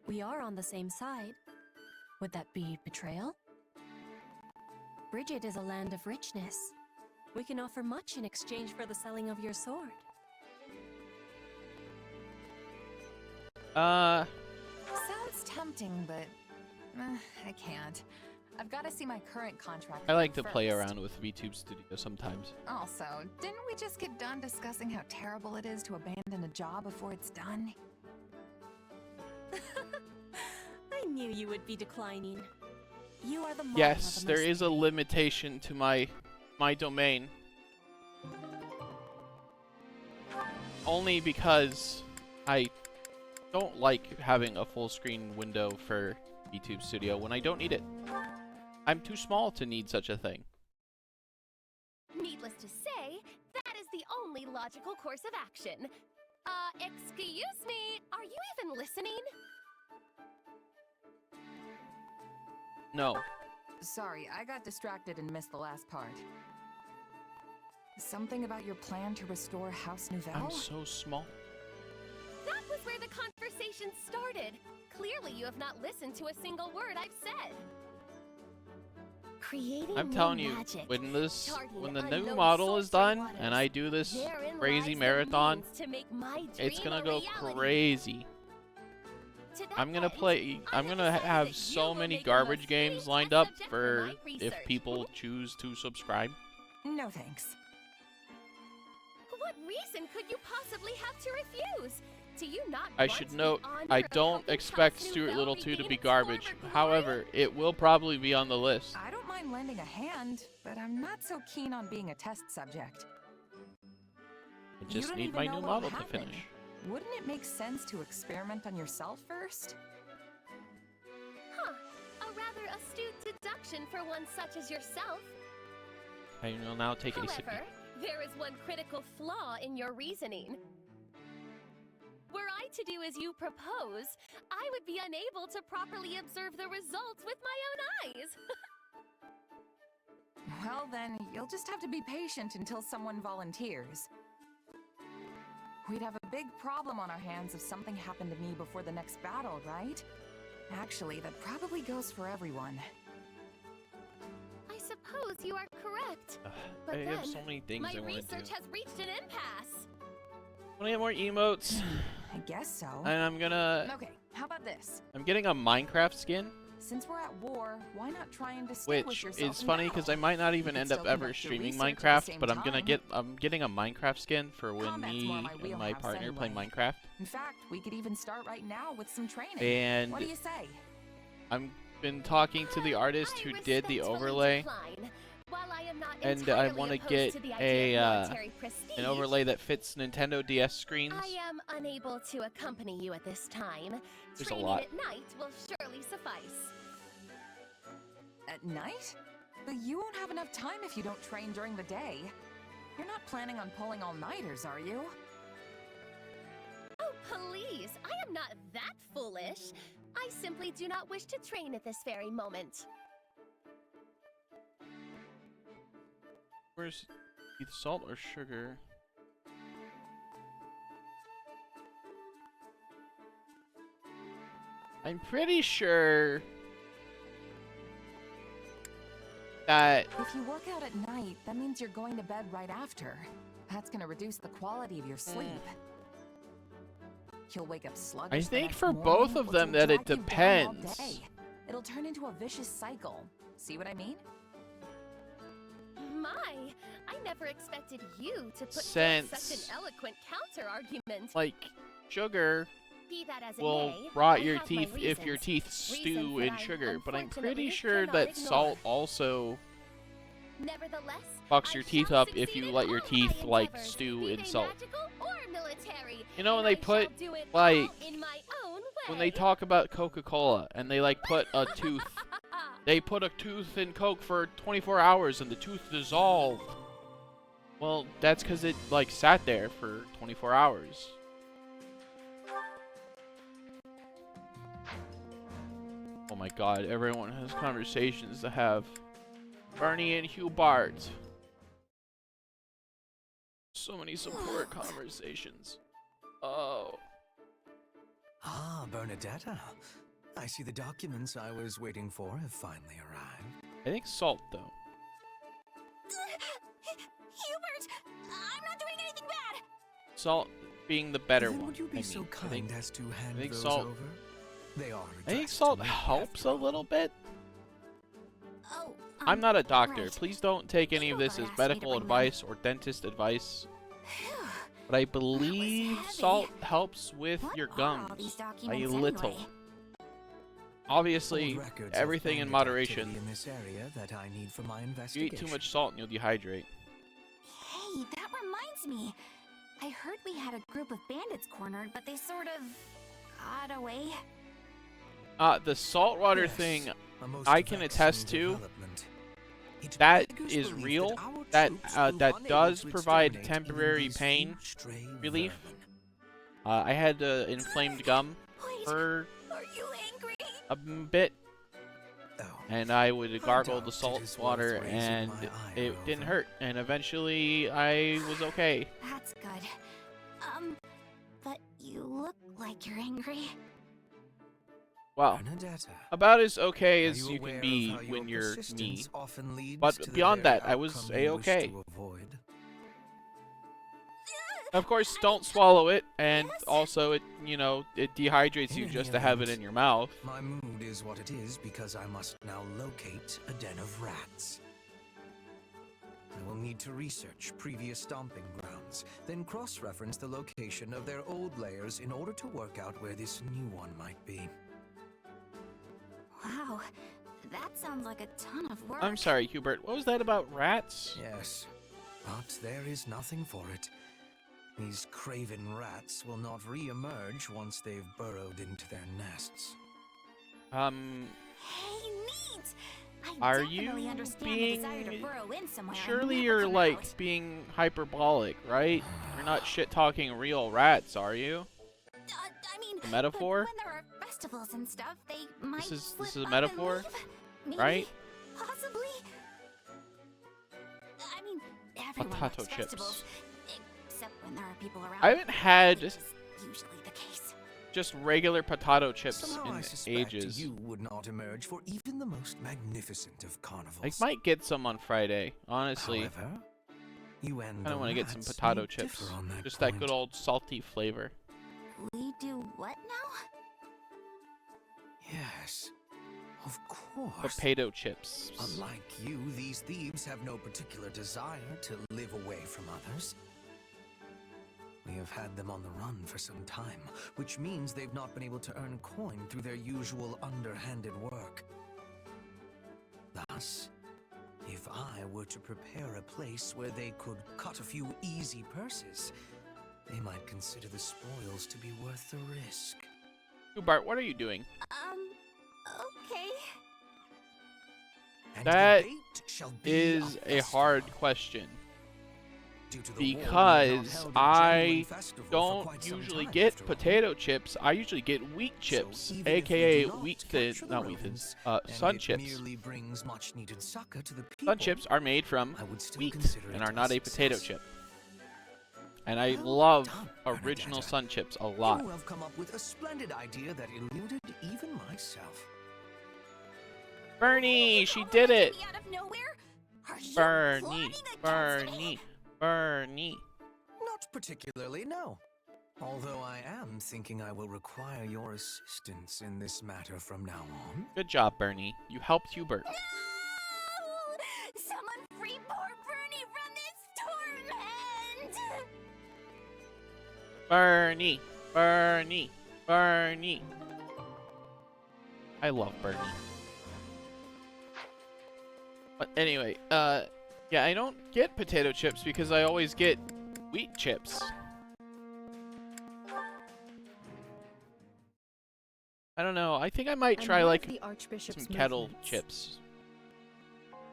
We are on the same side. Would that be betrayal? Bridget is a land of richness. We can offer much in exchange for the selling of your sword. Sounds tempting, but I can't. I've got to see my current contract. I like to through play first. around with VTube Studio sometimes. Also, didn't we just get done discussing how terrible it is to abandon a job before it's done? I knew you would be declining. You are the model Yes, of a there is a limitation to my domain. Only because I don't like having a full screen window for VTube Studio when I don't need it. I'm too small to need such a thing. Needless to say, that is the only logical course of action. Excuse me, are you even listening? No. Sorry, I got distracted and missed the last part. Something about your plan to restore House Nouvelle? I'm so small. That was where the conversation started. Clearly you have not listened to a single word I've said. Creating I'm new telling you, magic. when Targeting the new unknown model is sorcery done waters. and I do this Therein crazy lies the marathon, means to make my it's dream gonna a go reality. crazy. To that I'm gonna end, play. I'm gonna have so many garbage games lined up for my if research. people choose to subscribe. No thanks. What reason could you possibly have to refuse? Do you not I want should the note, honor I of don't helping expect House Stuart Nouvelle Little 2 to regain be its garbage. former glory? However, it will probably be on the list. I don't mind lending a hand, but I'm not so keen on being a test subject. I just need my new model to finish. Wouldn't it make sense to experiment on yourself first? Huh. A rather astute deduction for one such as yourself. I will now take a However, sippy. there is one critical flaw in your reasoning. Were I to do as you propose, I would be unable to properly observe the results with my own eyes. Well then, you'll just have to be patient until someone volunteers. We'd have a big problem on our hands if something happened to me before the next battle, right? Actually, that probably goes for everyone. I suppose you are correct. But I then, have so many things my I want to research do. has reached an impasse. I want to get more emotes. I guess so. And I'm gonna... Okay, how about this? I'm getting a Minecraft skin. Since we're at war, why not try and distinguish Which yourself is in funny battle? because I might not even You end could up still ever conduct your streaming research at the Minecraft, same but I'm gonna time. get getting a Minecraft skin for when Combat's me more my and my wheelhouse partner play anyway. Minecraft. In fact, we could even start right now with some training. And what do you say? I've been talking to the artist who did the overlay, and I want to get an overlay that fits Nintendo DS screens. I am unable to accompany you at this time. There's a Training lot. at night will surely suffice. At night? But you won't have enough time if you don't train during the day. You're not planning on pulling all-nighters, are you? Oh, please! I am not that foolish. I simply do not wish to train at this very moment. Where's either salt or sugar? I'm pretty sure that If you work out at night, that means you're going to bed right after. That's gonna reduce the quality of your sleep. You'll wake up sluggish. I the think next for morning, both of which them will that it drag you down all depends. day. It'll turn into a vicious cycle. See what I mean? My, I never expected you to put forth Since, such an eloquent counter-argument. like, sugar Be that as it will may, rot I your have my teeth if your reasons. teeth Reasons stew that in I sugar, but I'm pretty unfortunately sure cannot that ignore. salt also Nevertheless, fucks your teeth up if you let your teeth, like, stew in salt. magical or military. You know when and they I shall put, do it like, all in my own when way. they talk about Coca-Cola and they, like, put a tooth, they put a tooth in Coke for 24 hours and the tooth dissolved. Well, that's because it, like, sat there for 24 hours. Oh my god, everyone has conversations to have. Bernie and Hugh Bart. So many support conversations. Oh. Ah, Bernadetta. I see the documents I was waiting for have finally arrived. I think salt, though. Hubert! I'm not doing anything bad! Salt being the better Then one. would you be I so mean, kind as to hand I think those salt. over? They are I think addressed salt to me, helps a little bit. Oh, I'm not a doctor. right. Please don't take any of this Hubert as asked me to medical bring them. advice or dentist advice. But I believe heavy. salt helps with What your are gums all these a documents little. anyway? Obviously, Old records of everything in bandit moderation. activity in this area that I need for my You investigation. eat too much salt and you'll dehydrate. Hey, that reminds me. I heard we had a group of bandits cornered, but they sort of got away. The saltwater Yes, thing, a most I can vexing attest to. development. It That beggars is belief real. that our That troops prove that unable does to provide exterminate even temporary these pain few stray relief. vermin. I had inflamed gum Wait, for are you angry? a bit, Oh, and I would gargle doubt the it salt is water, worth raising and my ire it didn't over. hurt. And eventually, I was okay. That's good. But you look like you're angry. Wow, Bernadetta, about as okay are as you aware can of be how your when you're me. persistence often leads But to the beyond very that, I was outcome you wish a-okay. to avoid? Of course, don't swallow it, and also it, you know, it dehydrates you In just any to have it event, in your mouth. My mood is what it is because I must now locate a den of rats. I will need to research previous stomping grounds, then cross-reference the location of their old lairs in order to work out where this new one might be. Wow, That sounds like a ton of work. I'm sorry, Hubert. What was that about rats? Yes, but there is nothing for it. These craven rats will not re-emerge once they've burrowed into their nests. Hey, neat! I Are definitely you understand being... the desire to burrow in somewhere. and Surely never you're, come like, out. being hyperbolic, right? You're not shit-talking real rats, are you? I mean, A metaphor? But when there are festivals and stuff, they might This is slip a up metaphor, and leave. Maybe, right? Possibly. I mean, everyone Potato likes chips. festivals, except when there are people around. I haven't had which is usually the case. just regular potato chips Somehow I in suspect ages. you would not emerge for even the most magnificent of carnivals. I might get some on Friday, honestly. However, you and I the want to get some rats potato may chips. differ on that Just point. that good old salty flavor. We do what now? Yes, of course. Potato chips. Unlike you, these thieves have no particular desire to live away from others. We have had them on the run for some time, which means they've not been able to earn coin through their usual underhanded work. Thus, if I were to prepare a place where they could cut a few easy purses, they might consider the spoils to be worth the risk. Bart, what are you doing? Okay. And That the bait shall be is a hard question. Due to the war, we have not Because held a genuine I festival for don't quite some usually time, get after all. potato chips. I usually get wheat chips, even if we aka do not wheat thin, capture the not wheat ruins, thins, and sun it chips. merely brings much needed succor to the people, Sun chips are made from I would still wheat consider and it are a not a potato success. chip. And I Well love done, original Bernadetta. sun chips a lot. You have come up with a splendid idea that eluded even myself. Bernie, she did it! Me out of nowhere? Are you Bernie, plotting against Bernie, me? Bernie. Not particularly, no. Although I am thinking I will require your assistance in this matter from now on. Good job, Bernie. You helped Hubert. No! Someone free poor Bernie from this torment! Bernie, Bernie, Bernie. I love Bernie. But anyway, yeah, I don't get potato chips because I always get wheat chips. I don't know. I think I might And try one of like the Archbishop's some kettle movements. chips.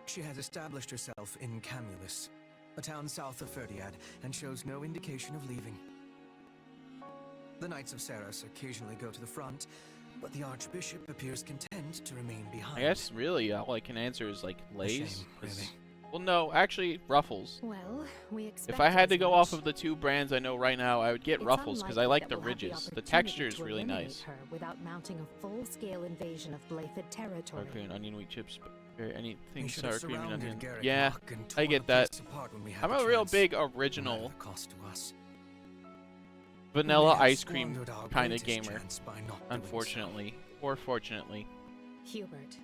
She has established herself in Camulus, a town south of Ferdiad, and shows no indication of leaving. The Knights of Ceres occasionally go to the front, but the Archbishop appears content to remain behind. I guess really all I can answer is like Lay's. shame, 'cause- really. Well, no, actually Ruffles. Well, we expect If I had to go off of the two brands I know right now, I would get It's Ruffles because I unlikely like that the we'll have ridges. The opportunity texture is to really eliminate nice. her without mounting a full-scale invasion of Blathed territory. Sour cream and onion wheat chips, anything We should have sour cream and surrounded onion. Garrett Yeah, Rock and I torn get the place that. apart when we had I'm the a real chance, big no matter original the cost to us. vanilla We have ice cream squandered our kind of greatest gamer. chance by not doing so. Unfortunately, or fortunately, Hubert,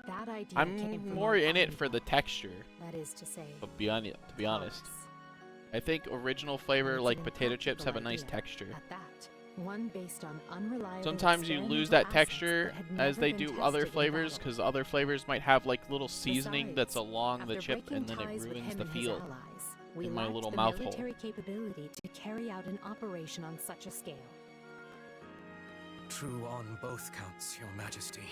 that idea came I'm from more our in it own for the texture. That is to say, To be honest, I think original flavor it's like an potato chips have a impractical nice idea. texture. At that, one based on unreliable Sometimes you lose that experimental texture assets that had as never they been do other tested in flavors battle. because other flavors might have like little seasoning that's Besides, along the after chip breaking and then it ties with ruins him the and his feel allies, we in my lacked little the mouth hole. military capability to carry out an operation on such a scale. True on both counts, Your Majesty.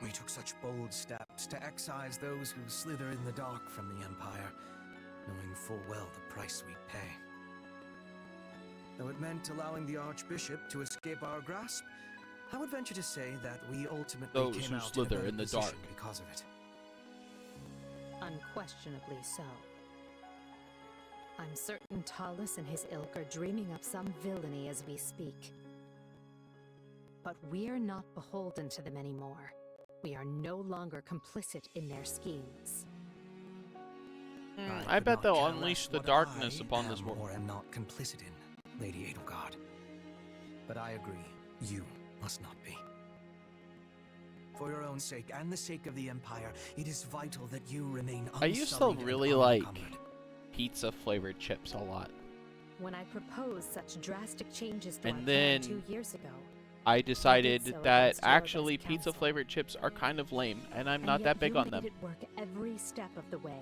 We took such bold steps to excise those who slither in the dark from the Empire, knowing full well the price we'd pay. Though it meant allowing the Archbishop to escape our grasp, I would venture to say that we ultimately Those came who out slither in a better in the position dark. because of it. Unquestionably so. I'm certain Talus and his ilk are dreaming up some villainy as we speak. But we're not beholden to them anymore. We are no longer complicit in their schemes. I could bet not they'll care unleash less the what darkness I upon this am world. or am not complicit in, Lady Edelgard. But I agree, you must not be. For your own sake and the sake of the Empire, it is vital that you remain I used to unsullied and really like unencumbered. pizza flavored chips a lot. When I proposed such drastic changes to And our then plan 2 years ago, I decided so that against your actually best pizza counsel. flavored chips are kind of lame, and I'm And not yet that big you on made them. it work every step of the way.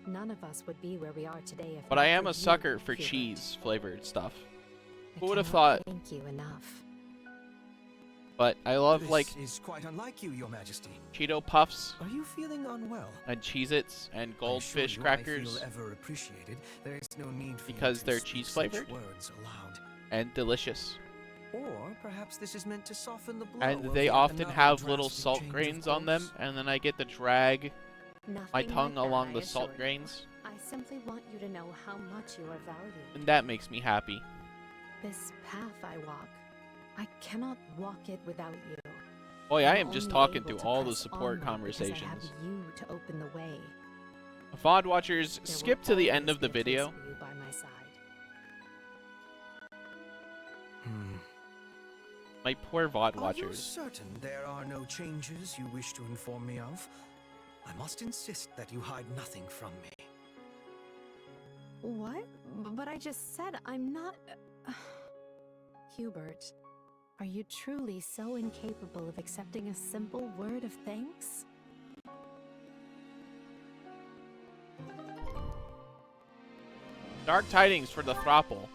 None of us would be where we are today if But not I am for a you, sucker for Hubert. cheese flavored stuff. I Who would have cannot thought? Thank you enough. But I love This like is quite unlike you, Your Majesty. Cheeto Puffs Are you feeling unwell? and Cheez-Its and I assure Goldfish you, crackers I feel ever appreciated. There is no need for you because to they're speak cheese such flavored words aloud. and delicious. Or perhaps this is meant to soften the blow And of they yet often another have little drastic salt change of grains on them, course. and then I get to drag my Nothing tongue like that, along I the assure salt you. grains, I simply want you to know how much you are valued. and that makes me happy. This path I walk, I cannot walk it without you. Boy, I I'm am just only talking able to to all the press support onward because I have conversations. you to open the way. VOD watchers, There skip will to the end always of the be a place video. for you by my side. My poor VOD Are you watchers. certain there are no changes you wish to inform me of? I must insist that you hide nothing from me. What? But I just said I'm not... Hubert, are you truly so incapable of accepting a simple word of thanks? Dark tidings for the Thropple.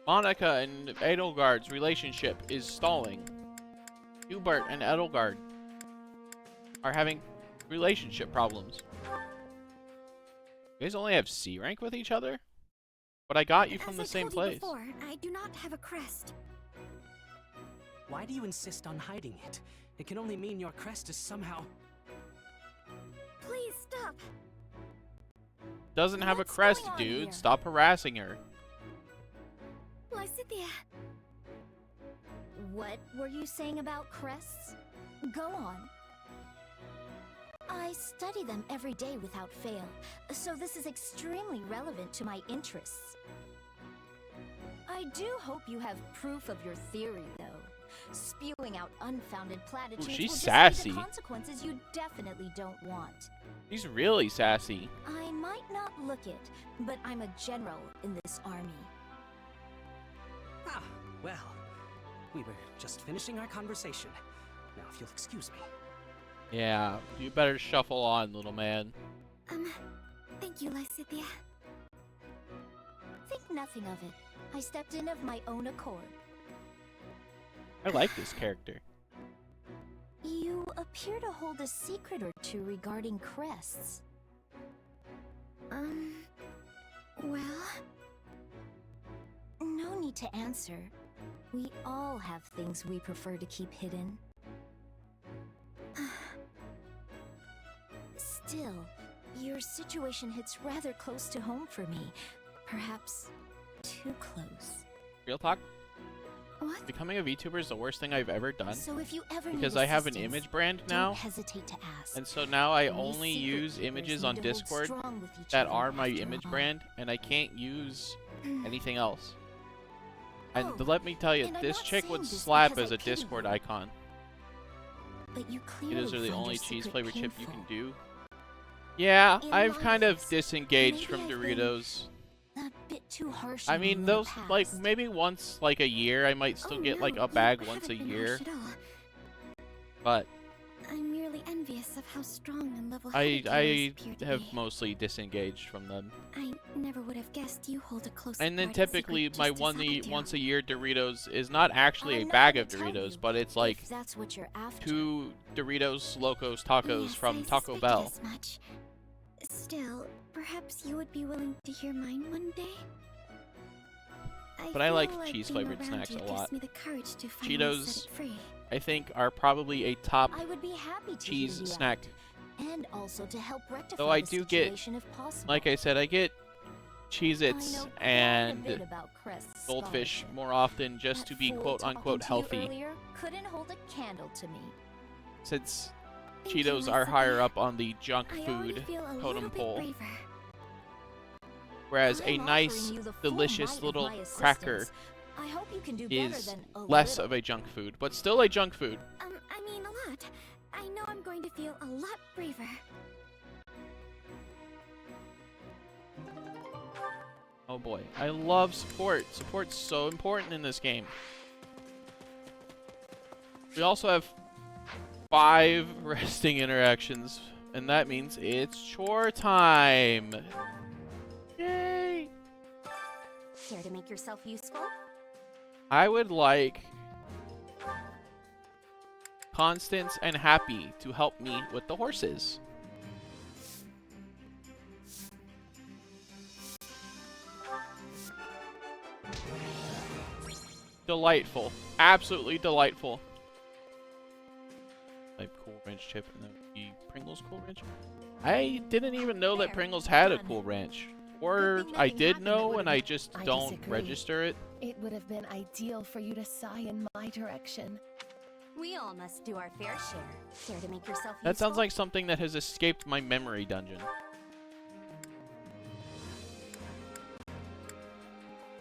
Monica and Edelgard's relationship is stalling. Hubert and Edelgard are having relationship problems. You guys only have C rank with each other? But I got you from the same place. Before, I do not have a crest. Why do you insist on hiding it? It can only mean your crest is somehow... Please stop. Doesn't have a What's crest, going on dude. here? Stop harassing her. Lysithea. What were you saying about crests? Go on. I study them every day without fail, so this is extremely relevant to my interests. I do hope you have proof of your theory, though. Spewing out unfounded platitudes she's will just sassy. lead to consequences you definitely don't want. He's really sassy. I might not look it, but I'm a general in this army. Ah, well, we were just finishing our conversation. Now, if you'll excuse me. Yeah, you better shuffle on, little man. Thank you, Lysithea. Think nothing of it. I stepped in of my own accord. I like this character. You appear to hold a secret or two regarding crests. Well... No need to answer. We all have things we prefer to keep hidden. Still, your situation hits rather close to home for me. Perhaps too close. Real talk? What? Becoming a VTuber is the worst thing I've ever done. So if you ever because need I have an assistance, image brand don't now. hesitate to ask. And so now I We only secret use keepers images need on to hold Discord strong with each that other are my after image all. brand, and I can't use anything else. And Oh, let me tell you, and I'm this not chick saying would this slap because as I a pity Discord you. icon. But you clearly Those are the find only your cheese secret flavored chip you painful. can do. Yeah, In I've my kind of case, disengaged from maybe I've been Doritos. A bit too harsh I on mean, you in the those, like, past. maybe once, like, a year, I might still Oh, get, no, like, a you bag once a haven't been year. harsh at all. But I'm merely envious of how strong and level-headed you I appear to have be. mostly disengaged from them. I never would have guessed you hold a close And then guarded typically secret my just as I do. once a year Doritos is not actually I'm a not bag gonna of tell Doritos, you but it's like if that's what you're after. 2 Doritos Locos Tacos Yes, from I Taco suspected Bell. as much. Still, perhaps you would be willing to hear mine one day? But I like feel cheese being flavored around snacks you a gives lot. me the courage to finally set Cheetos, it free. I think, are probably a top I would be happy to cheese hear you snack. out, and also to help rectify Though I the do get, situation if possible. like I said, I get I Cheez-Its know quite a and bit about Crest's Goldfish scholarship. more often just That to be fool quote-unquote talking to you healthy, earlier couldn't hold a candle to me. since Thank you, Cheetos are Lysithea. higher up on the junk I already food feel a totem little bit pole. braver. Whereas I'm a offering nice, you the full delicious might of little my cracker assistance. I hope you can do better is than a less little. of a junk food, but still a junk food. I mean a lot. I know I'm going to feel a lot braver. Oh boy, I love support. Support's so important in this game. We also have 5 resting interactions, and that means it's chore time. Yay! Care to make yourself useful? I would like Constance and Happy to help me with the horses. Delightful. Absolutely delightful. Like Cool Ranch chip and then the Pringles Cool Ranch. I didn't even know that Pringles had a Cool Ranch. Or I did know and I just don't register it. It would have been ideal for you to sigh in my direction. We all must do our fair share. Care to make yourself That sounds useful? like something that has escaped my memory dungeon.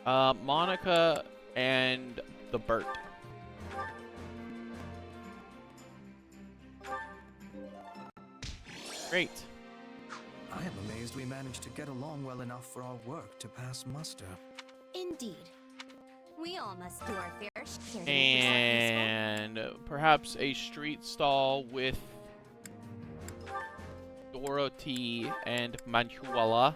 Monica and the Burt. Great. I am amazed we managed to get along well enough for our work to pass muster. Indeed. We all must do our fair share. Care to make yourself useful? And perhaps a street stall with Dorothy and Manchuala.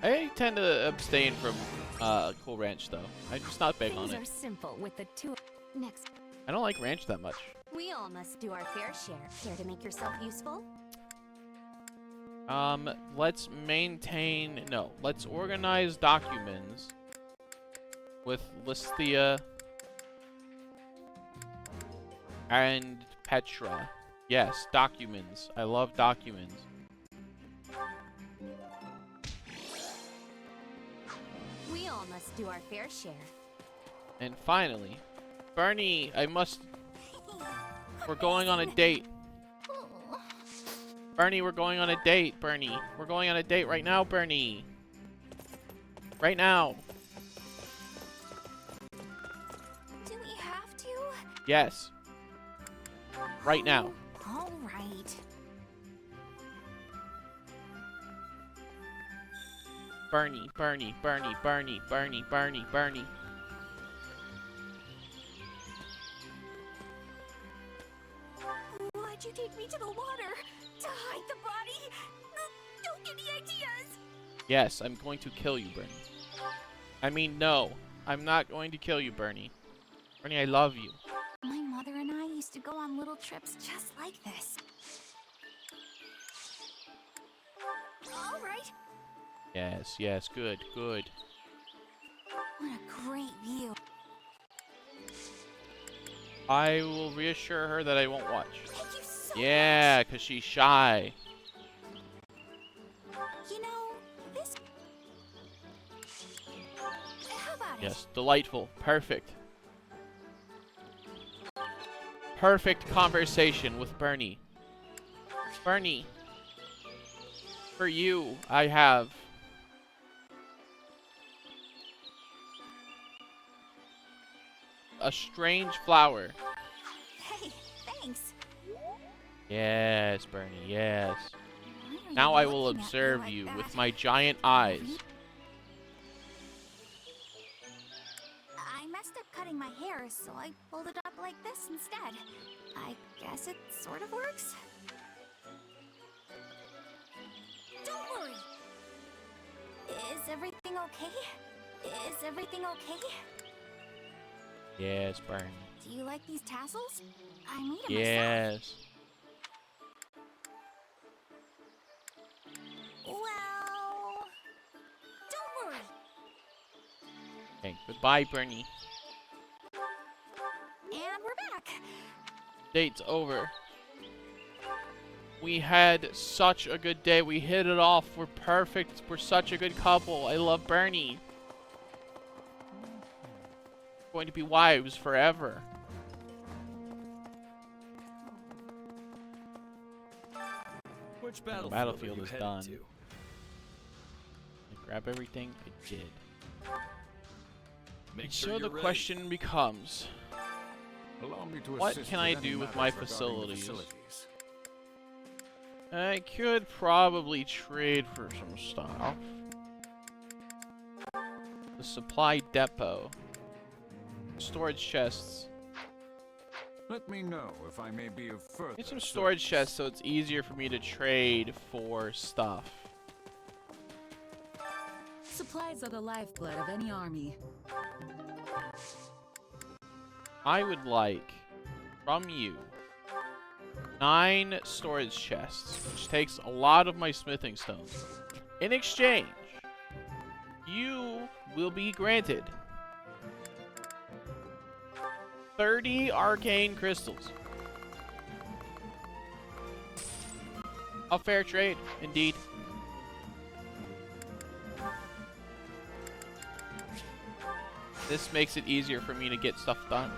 I tend to abstain from Cool Ranch though. I'm just not big on Things it. are simple with the two. Next. I don't like ranch that much. We all must do our fair share. Care to make yourself useful? Let's maintain, no, let's organize documents with Listhea and Petra. Yes, documents. I love documents. We all must do our fair share. And finally, Bernie, we're going on a date. Bernie, we're going on a date, Bernie. We're going on a date right now, Bernie. Right now. Do we have to? Yes. Right now. All right. Bernie, Bernie, Bernie, Bernie, Bernie, Bernie, Bernie. Why'd you take me to the water? To hide the body? Don't give me ideas! Yes, I'm going to kill you, Bernie. I mean, no. I'm not going to kill you, Bernie. Bernie, I love you. My mother and I used to go on little trips just like this. All right. Yes, yes, good, good. What a great view. I will reassure her that I won't watch. Thank you so Yeah, because she's shy. You know, this... How about Yes, delightful. Perfect. Perfect conversation with Bernie. Bernie. For you, I have... a strange flower. Hey, thanks. Yes, Bernie, yes. Why are Now you I will looking at me observe like you that? with my giant eyes. I messed up cutting my hair, so I pulled it up like this instead. I guess it sort of works. Don't worry. Is everything okay? Is everything okay? Yes, Bernie. Do you like these tassels? I made them myself. Yes. Well, don't worry. Okay, goodbye, Bernie. And we're back. Date's over. We had such a good day. We hit it off. We're perfect. We're such a good couple. I love Bernie. We're going to be wives forever. Which The battlefield, battlefield are you is headed done. to? I grab everything. I did. Make And sure so you're the ready. question becomes, Allow me to what assist can with I any do with matters my regarding the facilities? facilities. I could probably trade for some stuff. The supply depot. Storage chests. Let me know if I may be of further Get some storage chests so it's easier for me to trade for stuff. Supplies are the lifeblood of any army. I would like, from you, 9 storage chests, which takes a lot of my smithing stones. In exchange, you will be granted 30 arcane crystals. A fair trade, indeed. This makes it easier for me to get stuff done.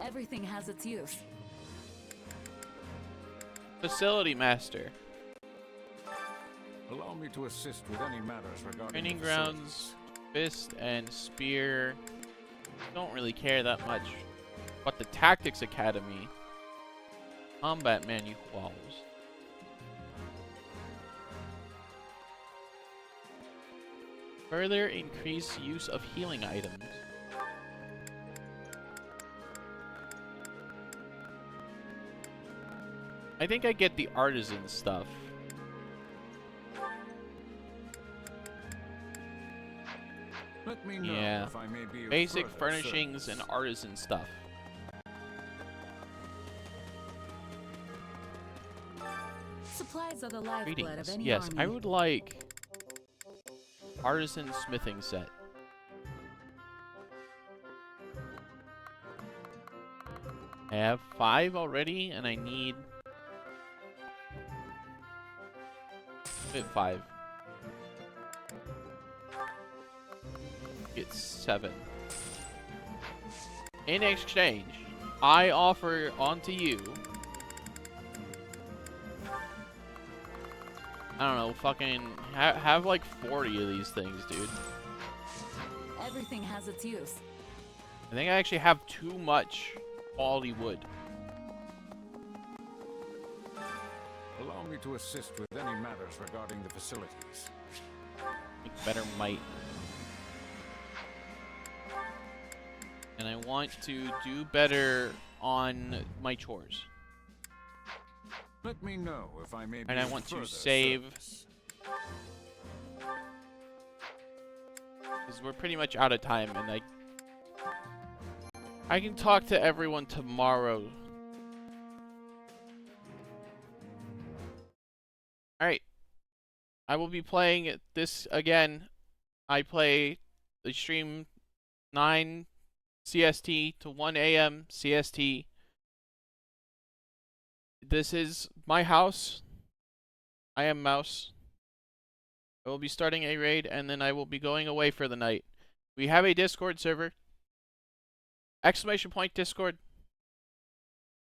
Everything has its use. Facility master. Allow me to assist with any matters regarding Training the grounds, fist and spear. Don't really care that much. But the tactics academy. Combat manuals. Further increase use of healing items. I think I get the artisan stuff. Let me know Yeah. if I may be of Basic further furnishings service. and artisan stuff. Supplies are the lifeblood of Greetings. any Yes, army. I would like artisan smithing set. I have 5 already, and I need 5. Get 7. In exchange, I offer onto you, I don't know, fucking have like 40 of these things, dude. Everything has its use. I think I actually have too much quality wood. Allow me to assist with any matters regarding the facilities. Make better might. And I want to do better on my chores. Let me know if I may be And I of want to further save. service. Because we're pretty much out of time, and I can talk to everyone tomorrow. Alright. I will be playing this again. I play the stream 9 CST to 1 AM CST. This is my house. I am Mouse. I will be starting a raid, and then I will be going away for the night. We have a Discord server. ! Discord.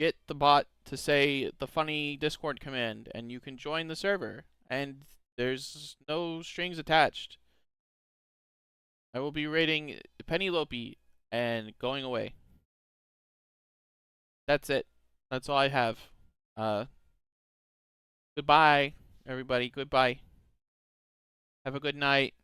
Get the bot to say the funny Discord command, and you can join the server. And there's no strings attached. I will be raiding Penelope and going away. That's it. That's all I have. Goodbye, everybody. Goodbye. Have a good night.